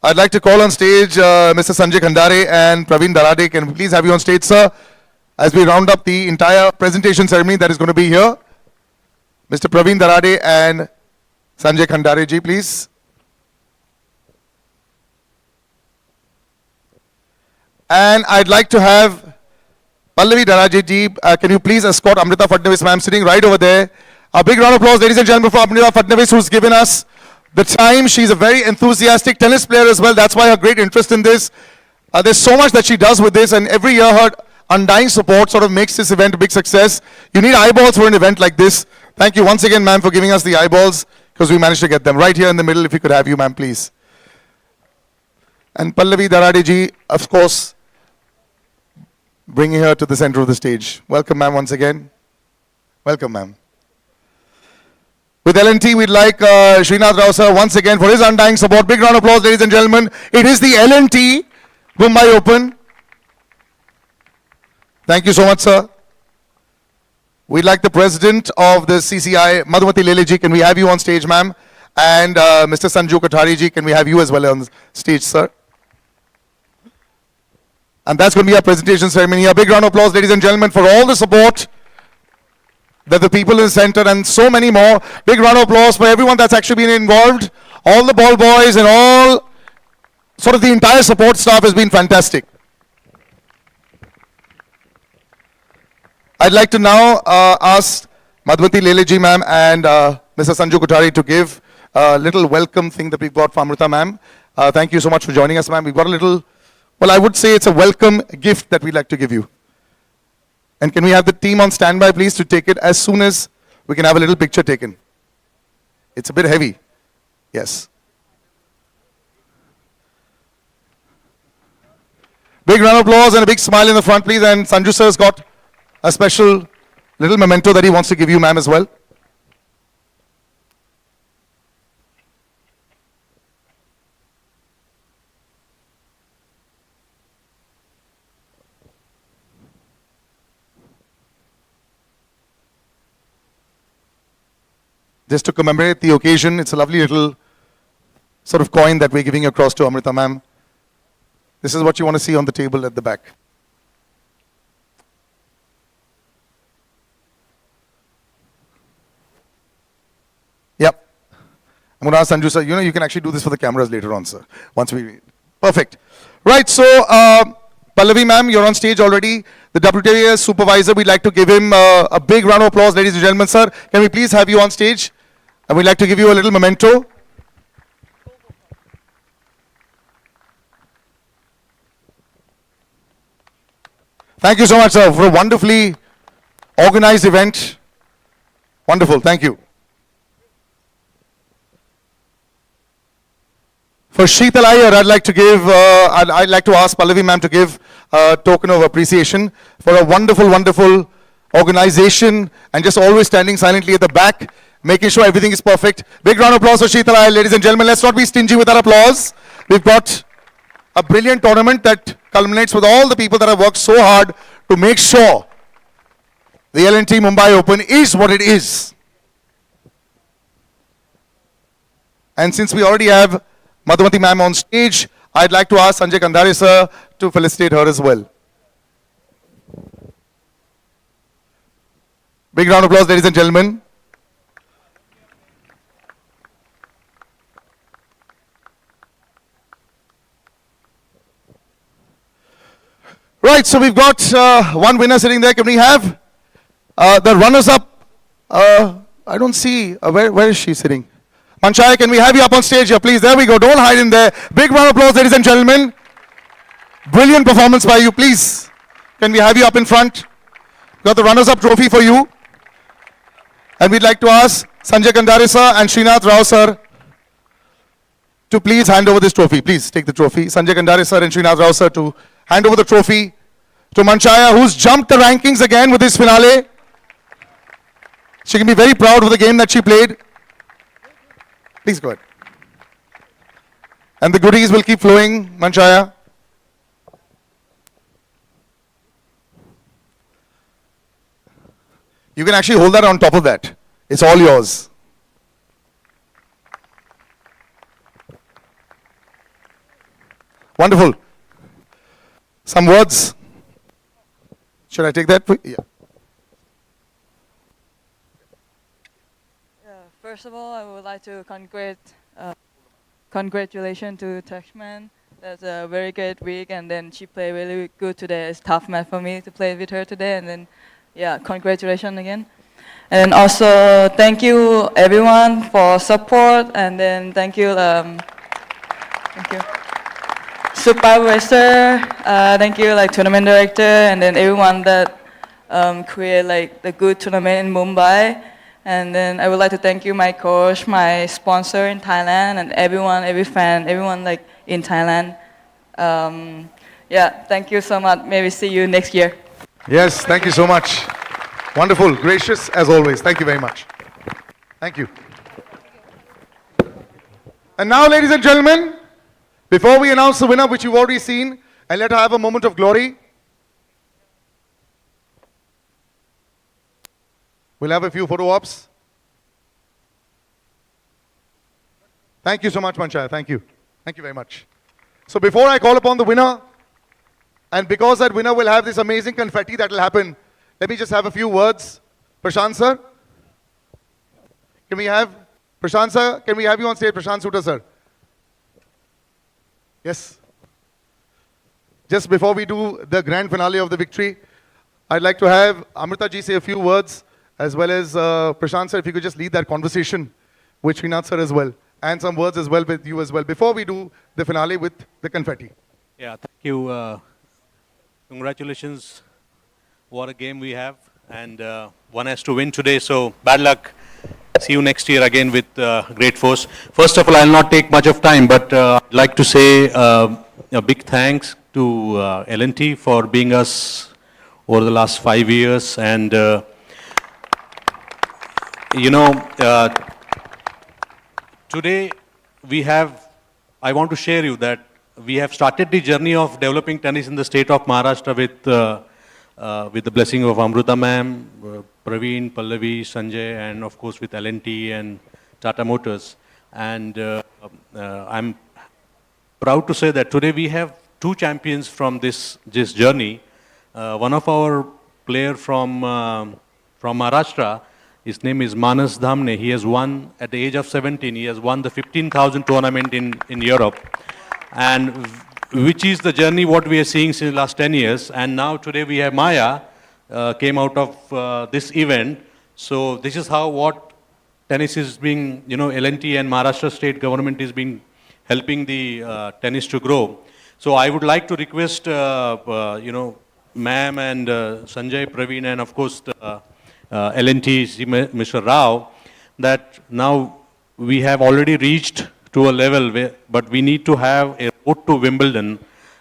I'd like to call on stage Mr. Sanjay Khandare and Praveen Darade. Can we please have you on stage, sir, as we round up the entire presentation ceremony that is going to be here. Mr. Praveen Darade and Sanjay Khandare ji, please. And I'd like to have Pallavi Darade ji, can you please escort Amrita Fadnavis ma'am sitting right over there. A big round of applause, ladies and gentlemen, for Amrita Fadnavis, who's given us the time. She's a very enthusiastic tennis player as well. That's why her great interest in this. There's so much that she does with this, and every year her undying support sort of makes this event a big success. You need eyeballs for an event like this. Thank you once again, ma'am, for giving us the eyeballs, because we managed to get them. Right here in the middle, if you could have you, ma'am, please. And Pallavi Darade ji, of course, bringing her to the center of the stage. Welcome, ma'am, once again. Welcome, ma'am. With L&T, we'd like Srinath Rao sir once again for his undying support. Big round of applause, ladies and gentlemen. It is the L&T Mumbai Open. Thank you so much, sir. We'd like the president of the CCI, Madhumati Lele ji, can we have you on stage, ma'am? And Mr. Sanju Kothari ji, can we have you as well on stage, sir? And that's going to be our presentation ceremony. A big round of applause, ladies and gentlemen, for all the support that the people in the center and so many more. Big round of applause for everyone that's actually been involved. All the ball boys and all, sort of the entire support staff has been fantastic. I'd like to now ask Madhumati Lele ji ma'am and Mr. Sanju Kothari to give a little welcome thing that we've got for Amrita ma'am. Thank you so much for joining us, ma'am. We've got a little, well, I would say it's a welcome gift that we'd like to give you. And can we have the team on standby, please, to take it as soon as we can have a little picture taken. It's a bit heavy. Yes. Big round of applause and a big smile in the front, please. And Sanju sir's got a special little memento that he wants to give you, ma'am, as well. Just to commemorate the occasion, it's a lovely little sort of coin that we're giving across to Amrita ma'am. This is what you want to see on the table at the back. Yep. I'm going to ask Sanju sir, you can actually do this for the cameras later on, sir. Once we, perfect. Right, so Pallavi ma'am, you're on stage already. The WTA supervisor, we'd like to give him a big round of applause, ladies and gentlemen. Sir, can we please have you on stage? And we'd like to give you a little memento. Thank you so much, sir, for a wonderfully organized event. Wonderful, thank you. For Sheetal Iyer, I'd like to ask Pallavi ma'am to give a token of appreciation for a wonderful, wonderful organization and just always standing silently at the back, making sure everything is perfect. Big round of applause for Sheetal Iyer, ladies and gentlemen. Let's not be stingy with our applause. We've got a brilliant tournament that culminates with all the people that have worked so hard to make sure the L&T Mumbai Open is what it is. And since we already have Madhumati ma'am on stage, I'd like to ask Sanjay Khandare sir to felicitate her as well. Big round of applause, ladies and gentlemen. Right, so we've got one winner sitting there. Can we have The runners-up, I don't see, where is she sitting? Manchaya, can we have you up on stage here, please? There we go. Don't hide in there. Big round of applause, ladies and gentlemen. Brilliant performance by you, please. Can we have you up in front? Got the runners-up trophy for you. And we'd like to ask Sanjay Kandare sir and Srinath Rao sir to please hand over this trophy. Please take the trophy. Sanjay Kandare sir and Srinath Rao sir to hand over the trophy to Manchaya, who's jumped the rankings again with this finale. She can be very proud of the game that she played. Please go ahead. And the goodies will keep flowing, Manchaya. You can actually hold that on top of that. It's all yours. Wonderful. Some words. Should I take that? Yeah. First of all, I would like to congratulations to Takshman. That's a very great week, and then she played really good today. It's a tough match for me to play with her today, and then, yeah, congratulations again. And also, thank you everyone for support, and then thank you supervisor, thank you tournament director, and then everyone that create the good tournament in Mumbai. And then I would like to thank you, my coach, my sponsor in Thailand, and everyone, every fan, everyone in Thailand. Yeah, thank you so much. Maybe see you next year. Yes, thank you so much. Wonderful, gracious as always. Thank you very much. Thank you. And now, ladies and gentlemen, before we announce the winner, which you've already seen, and let her have a moment of glory, we'll have a few photo ops. Thank you so much, Manchaya. Thank you. Thank you very much. So before I call upon the winner, and because that winner will have this amazing confetti that will happen, let me just have a few words. Prashant sir, can we have Prashant sir? Can we have you on stage, Prashant Suta sir? Yes. Just before we do the grand finale of the victory, I'd like to have Amrita ji say a few words, as well as Prashant sir, if you could just lead that conversation with Srinath sir as well, and some words as well with you as well, before we do the finale with the confetti. Yeah, thank you. Congratulations. What a game we have. And one has to win today, so bad luck. See you next year again with great force. First of all, I'll not take much of time, but I'd like to say a big thanks to L&T for being us over the last 5 years. And, today I want to share you that we have started the journey of developing tennis in the state of Maharashtra with the blessing of Amruta ma'am, Praveen, Pallavi, Sanjay, and of course with L&T and Tata Motors. And I'm proud to say that today we have 2 champions from this journey. One of our player from Maharashtra, his name is Manas Dhamne. He has won, at the age of 17, he has won the 15,000 tournament in Europe. And which is the journey what we are seeing since the last 10 years. And now today we have Maya, came out of this event. So this is how what tennis is being, L&T and Maharashtra state government is being helping the tennis to grow. So I would like to request, ma'am and Sanjay, Praveen, and of course L&T, Mr. Rao, that now we have already reached to a level where, but we need to have a road to Wimbledon,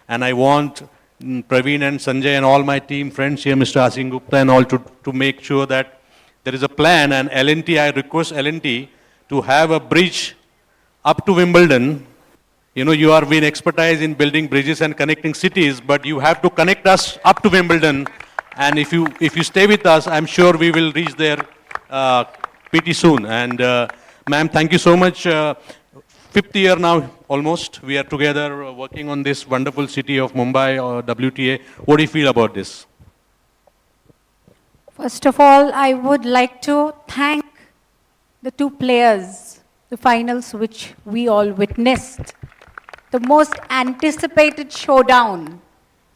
and I want Praveen and Sanjay and all my team friends here, Mr. Asim Gupta and all, to make sure that there is a plan, and L&T, I request L&T to have a bridge up to Wimbledon. You are being expertise in building bridges and connecting cities, but you have to connect us up to Wimbledon. And if you stay with us, I'm sure we will reach there pretty soon. And ma'am, thank you so much. 5th year now, almost, we are together working on this wonderful city of Mumbai or WTA. What do you feel about this? First of all, I would like to thank the 2 players, the finals which we all witnessed, the most anticipated showdown.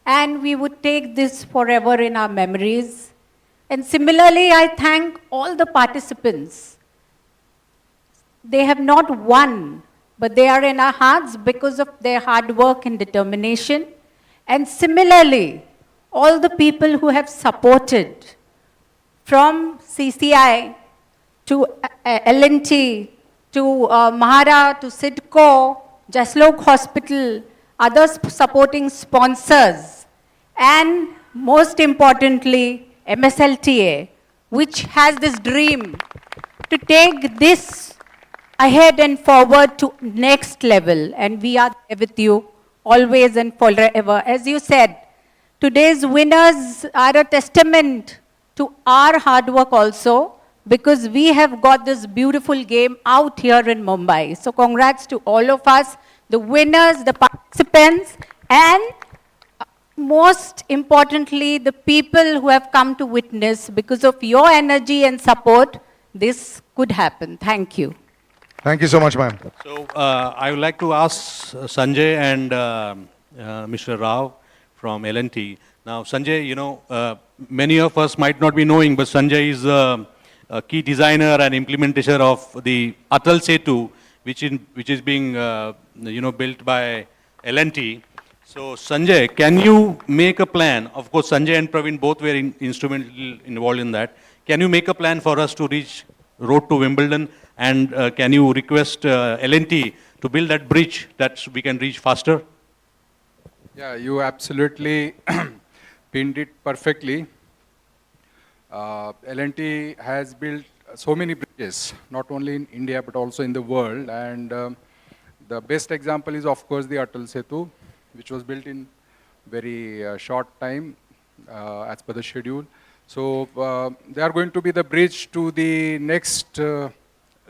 And we would take this forever in our memories. And similarly, I thank all the participants. They have not won, but they are in our hearts because of their hard work and determination. And similarly, all the people who have supported, from CCI to L&T, to Mahara, to Sidco, Jaslok Hospital, other supporting sponsors, and most importantly, MSLTA, which has this dream to take this ahead and forward to next level. And we are there with you always and forever. As you said, today's winners are a testament to our hard work also, because we have got this beautiful game out here in Mumbai. So congrats to all of us, the winners, the participants, and most importantly, the people who have come to witness. Because of your energy and support, this could happen. Thank you. Thank you so much, ma'am. So I would like to ask Sanjay and Mr. Rao from L&T. Now, Sanjay, you know, many of us might not be knowing, but Sanjay is a key designer and implementer of the Atal Setu, which is being built by L&T. So, Sanjay, can you make a plan? Of course, Sanjay and Praveen both were instrumentally involved in that. Can you make a plan for us to reach road to Wimbledon? And can you request L&T to build that bridge that we can reach faster? Yeah, you absolutely pinned it perfectly. L&T has built so many bridges, not only in India but also in the world. And the best example is, of course, the Atal Setu, which was built in very short time as per the schedule. So they are going to be the bridge to the next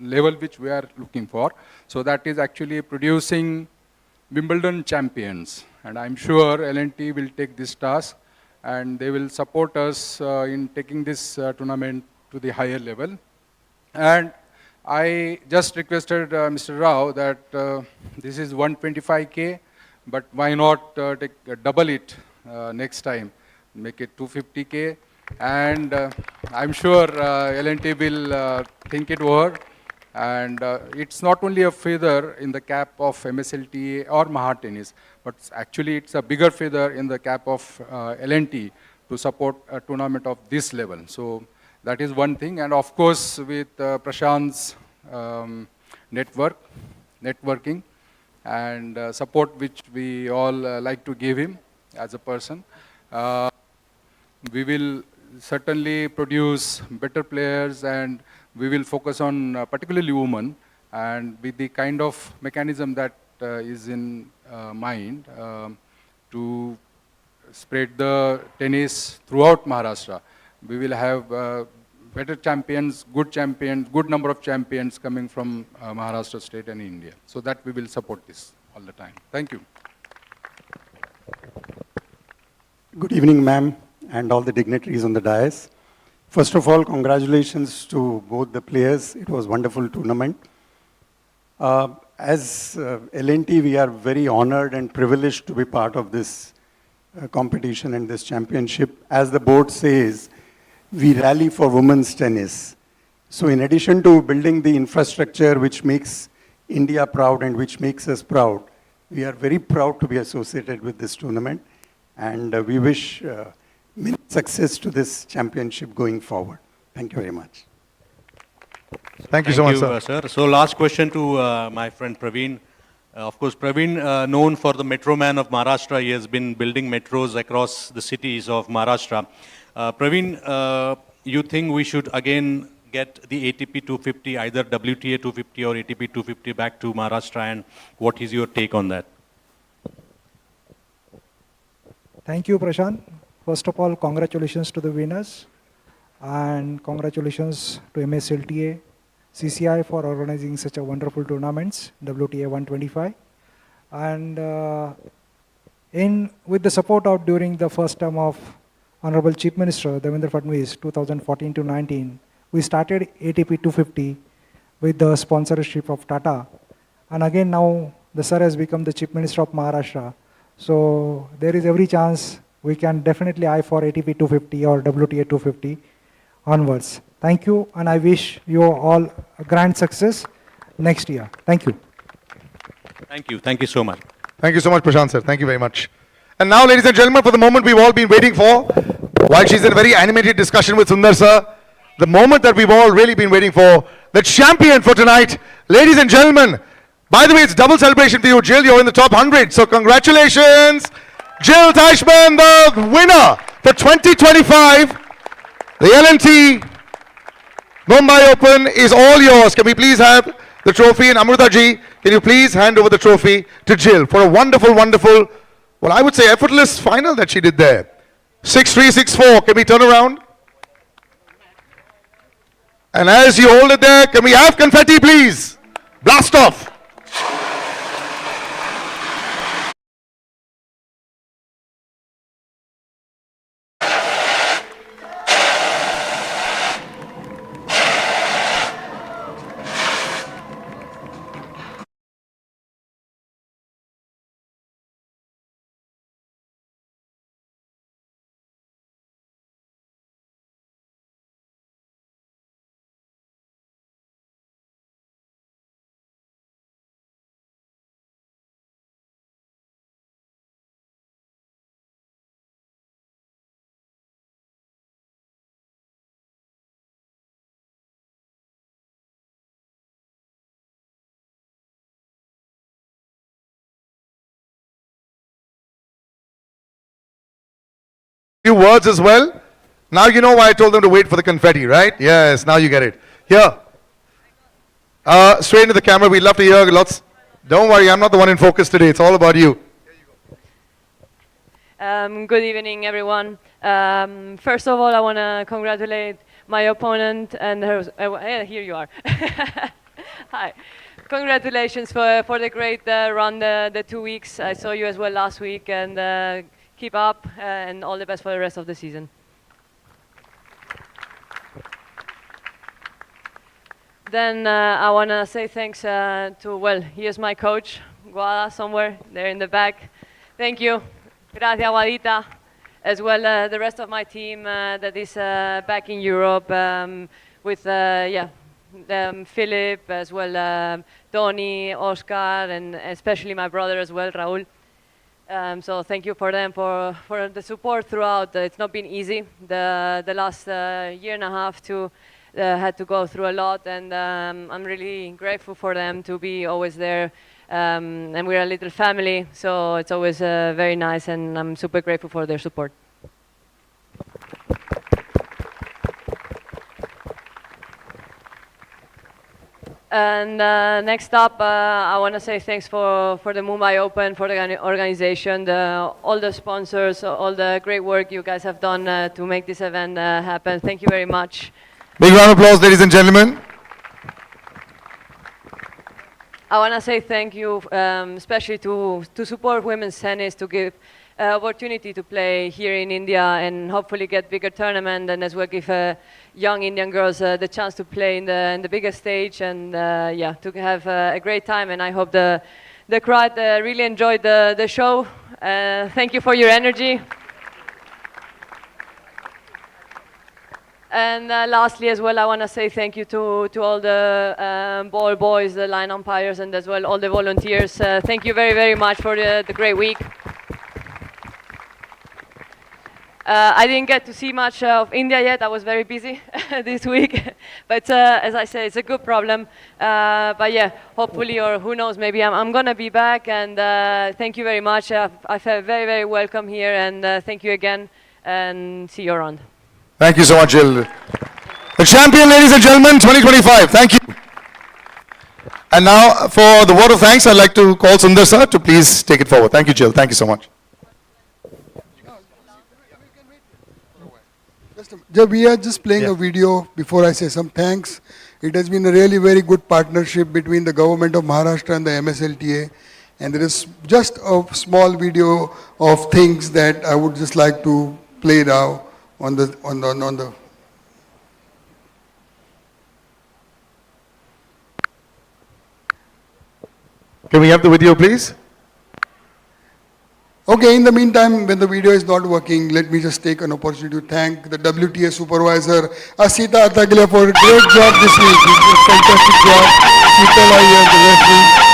level which we are looking for. So that is actually producing Wimbledon champions. And I'm sure L&T will take this task and they will support us in taking this tournament to the higher level. And I just requested Mr. Rao that this is 125K, but why not double it next time, make it 250K. And I'm sure L&T will think it over. And it's not only a feather in the cap of MSLTA or Mahar Tennis, but actually it's a bigger feather in the cap of L&T to support a tournament of this level. So that is one thing. And of course, with Prashant's networking and support which we all like to give him as a person, we will certainly produce better players, and we will focus on particularly women, and with the kind of mechanism that is in mind to spread the tennis throughout Maharashtra. We will have better champions, good number of champions coming from Maharashtra state and India. So that we will support this all the time. Thank you. Good evening, ma'am, and all the dignitaries on the dais. First of all, congratulations to both the players. It was a wonderful tournament. As L&T, we are very honored and privileged to be part of this competition and this championship. As the board says, we rally for women's tennis. So in addition to building the infrastructure which makes India proud and which makes us proud, we are very proud to be associated with this tournament. And we wish many success to this championship going forward. Thank you very much. Thank you so much, sir. So last question to my friend Praveen. Of course, Praveen, known for the Metro Man of Maharashtra, he has been building metros across the cities of Maharashtra. Praveen, you think we should again get the ATP 250, either WTA 250 or ATP 250 back to Maharashtra, and what is your take on that? Thank you, Prashant. First of all, congratulations to the winners, and congratulations to MSLTA, CCI for organizing such a wonderful tournaments, WTA 125. And with the support of during the first term of Honorable Chief Minister Devendra Fadnavis, 2014 to 19, we started ATP 250 with the sponsorship of Tata. And again now the sir has become the Chief Minister of Maharashtra. So there is every chance we can definitely eye for ATP 250 or WTA 250. onwards. Thank you, and I wish you all a grand success next year. Thank you. Thank you. Thank you so much. Thank you so much, Prashant sir. Thank you very much. And now, ladies and gentlemen, for the moment we've all been waiting for, while she's in a very animated discussion with Sundar sir, the moment that we've all really been waiting for, the champion for tonight, ladies and gentlemen. By the way, it's double celebration for you, Jill. You're in the top 100. So congratulations, Jill Teichmann, the winner for 2025. The L&T Mumbai Open is all yours. Can we please have the trophy? And Amrita ji, can you please hand over the trophy to Jill for a wonderful, wonderful, well, I would say effortless final that she did there. 6-3, 6-4. Can we turn around? And as you hold it there, can we have confetti, please? Blast off. Few words as well. Now you know why I told them to wait for the confetti, right? Yes, now you get it. Here. Straight into the camera. We'd love to hear lots. Don't worry, I'm not the one in focus today. It's all about you. Good evening, everyone. First of all, I want to congratulate my opponent and her. Here you are. Hi. Congratulations for the great run the 2 weeks. I saw you as well last week, and keep up, and all the best for the rest of the season. Then I want to say thanks to, well, here's my coach, Guada, somewhere there in the back. Thank you. Gracias, Guadita. As well, the rest of my team that is back in Europe with, Philip, as well, Tony, Oscar, and especially my brother as well, Raul. So thank you for them for the support throughout. It's not been easy. The last year and a half had to go through a lot, and I'm really grateful for them to be always there. And we're a little family, so it's always very nice, and I'm super grateful for their support. And next up, I want to say thanks for the Mumbai Open, for the organization, all the sponsors, all the great work you guys have done to make this event happen. Thank you very much. Big round of applause, ladies and gentlemen. I want to say thank you, especially to support women's tennis, to give opportunity to play here in India and hopefully get bigger tournament, and as well give young Indian girls the chance to play in the biggest stage, and to have a great time. And I hope the crowd really enjoyed the show. Thank you for your energy. And lastly, as well, I want to say thank you to all the ball boys, the line umpires, and as well all the volunteers. Thank you very, very much for the great week. I didn't get to see much of India yet. I was very busy this week. But as I said, it's a good problem. But yeah, hopefully, or who knows, maybe I'm going to be back. And thank you very much. I felt very, very welcome here. And thank you again. And see you around. Thank you so much, Jill. The champion, ladies and gentlemen, 2025. Thank you. And now, for the word of thanks, I'd like to call Sundar sir to please take it forward. Thank you, Jill. Thank you so much. We are just playing a video before I say some thanks. It has been a really very good partnership between the government of Maharashtra and the MSLTA. And there is just a small video of things that I would just like to play now on the Can we have the video, please? Okay, in the meantime, when the video is not working, let me just take an opportunity to thank the WTA supervisor, Asita Ataglia, for a great job this week. He did a fantastic job. Sheetala here, the referee.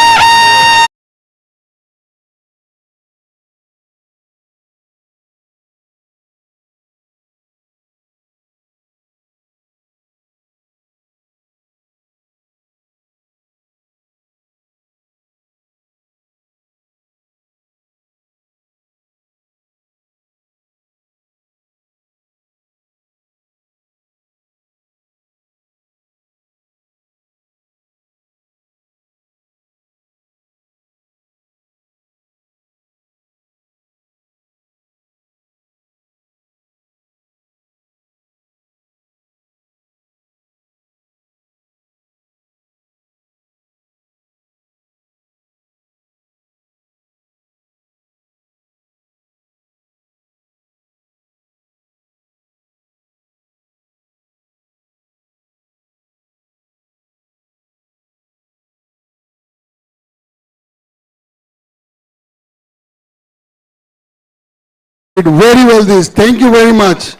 Did very well this. Thank you very much.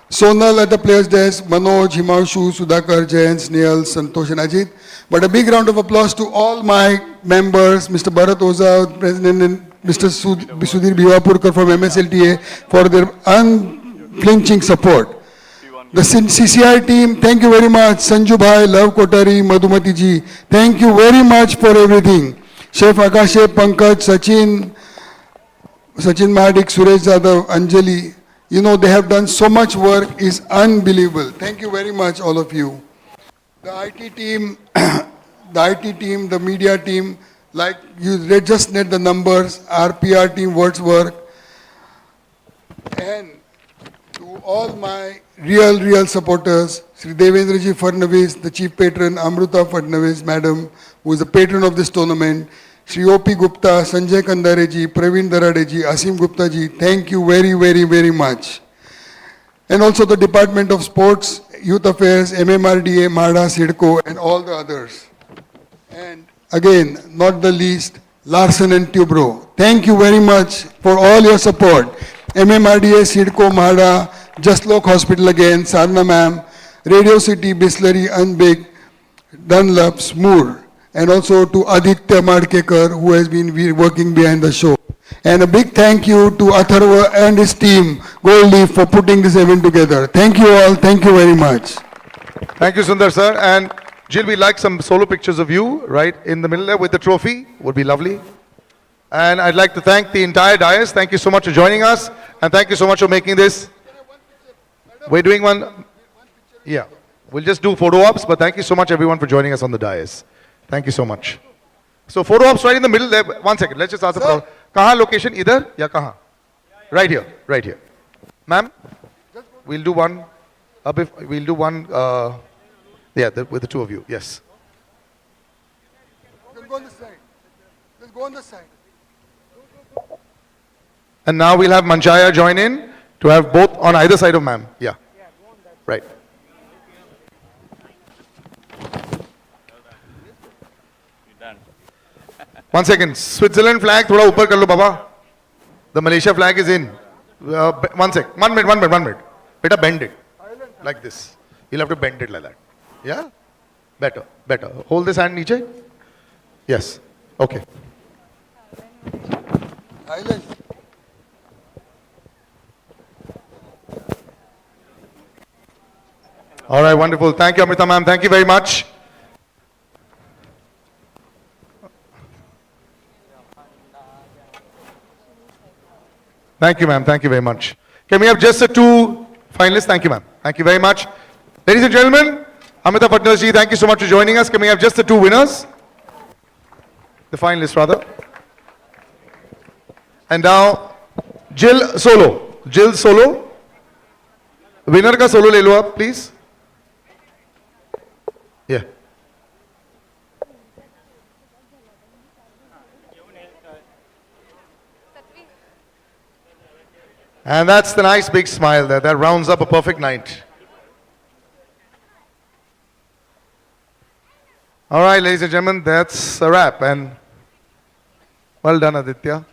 Sonal at the players desk, Manoj, Himanshu, Sudhakar, Jayan, Snehal, Santosh and Ajit. But a big round of applause to all my members, Mr. Bharat Oza, President, and Mr. Sudhir Bhivapurkar from MSLTA for their unflinching support. The CCI team, thank you very much. Sanju Bhai, Love Kotari, Madhumati ji, thank you very much for everything. Chef Akashe, Pankaj, Sachin Mahadik, Suresh Jadhav, Anjali, you know, they have done so much work, is unbelievable. Thank you very much, all of you. The IT team, the media team, like you just read the numbers, our PR team, Wordsworth, and to all my real supporters, Sri Devendraji Fadnavis, the chief patron, Amruta Fadnavis, madam, who is the patron of this tournament, Sri O.P. Gupta, Sanjay Kandareji, Praveen Daradeji, Asim Gupta ji, thank you very much. And also the Department of Sports, Youth Affairs, MMRDA, MADA, SIDCO, and all the others. And again, not the least, Larsen and Tubro. Thank you very much for all your support. MMRDA, SIDCO, MADA, Just Lok Hospital again, Sarna ma'am, Radio City, Bisleri, Unbig, Dunlops, Moore. And also to Aditya Madkekar, who has been working behind the show. And a big thank you to Atharva and his team, Gold Leaf, for putting this event together. Thank you all. Thank you very much. Thank you, Sundar sir. And Jill, we'd like some solo pictures of you right in the middle there with the trophy. Would be lovely. And I'd like to thank the entire dais. Thank you so much for joining us. And thank you so much for making this. We're doing one. Yeah. We'll just do photo ops, but thank you so much everyone for joining us on the dais. Thank you so much. So photo ops right in the middle there. 1 second. Let's just ask the problem. Kaha location? Idhar? Ya kaha? Right here. Right here. Ma'am? We'll do one. We'll do one. With the two of you. Yes. You can go on this side. Just go on this side. And now we'll have Manchaya join in to have both on either side of ma'am. Yeah. Right. One second. Switzerland flag, thoda upar kar lo, baba. The Malaysia flag is in. 1 sec. 1 minute. Beta, bend it. Like this. You'll have to bend it like that. Yeah? Better. Hold this hand, niche. Yes. Okay. Island. All right, wonderful. Thank you, Amrita ma'am. Thank you very much. Thank you, ma'am. Thank you very much. Can we have just the two finalists? Thank you, ma'am. Thank you very much. Ladies and gentlemen, Amrita Patnas ji, thank you so much for joining us. Can we have just the two winners? The finalists, rather. And now, Jill Solo. Winner ka solo le lo aap, please. Yeah. And that's the nice big smile there. That rounds up a perfect night. All right, ladies and gentlemen, that's a wrap. And well done, Aditya.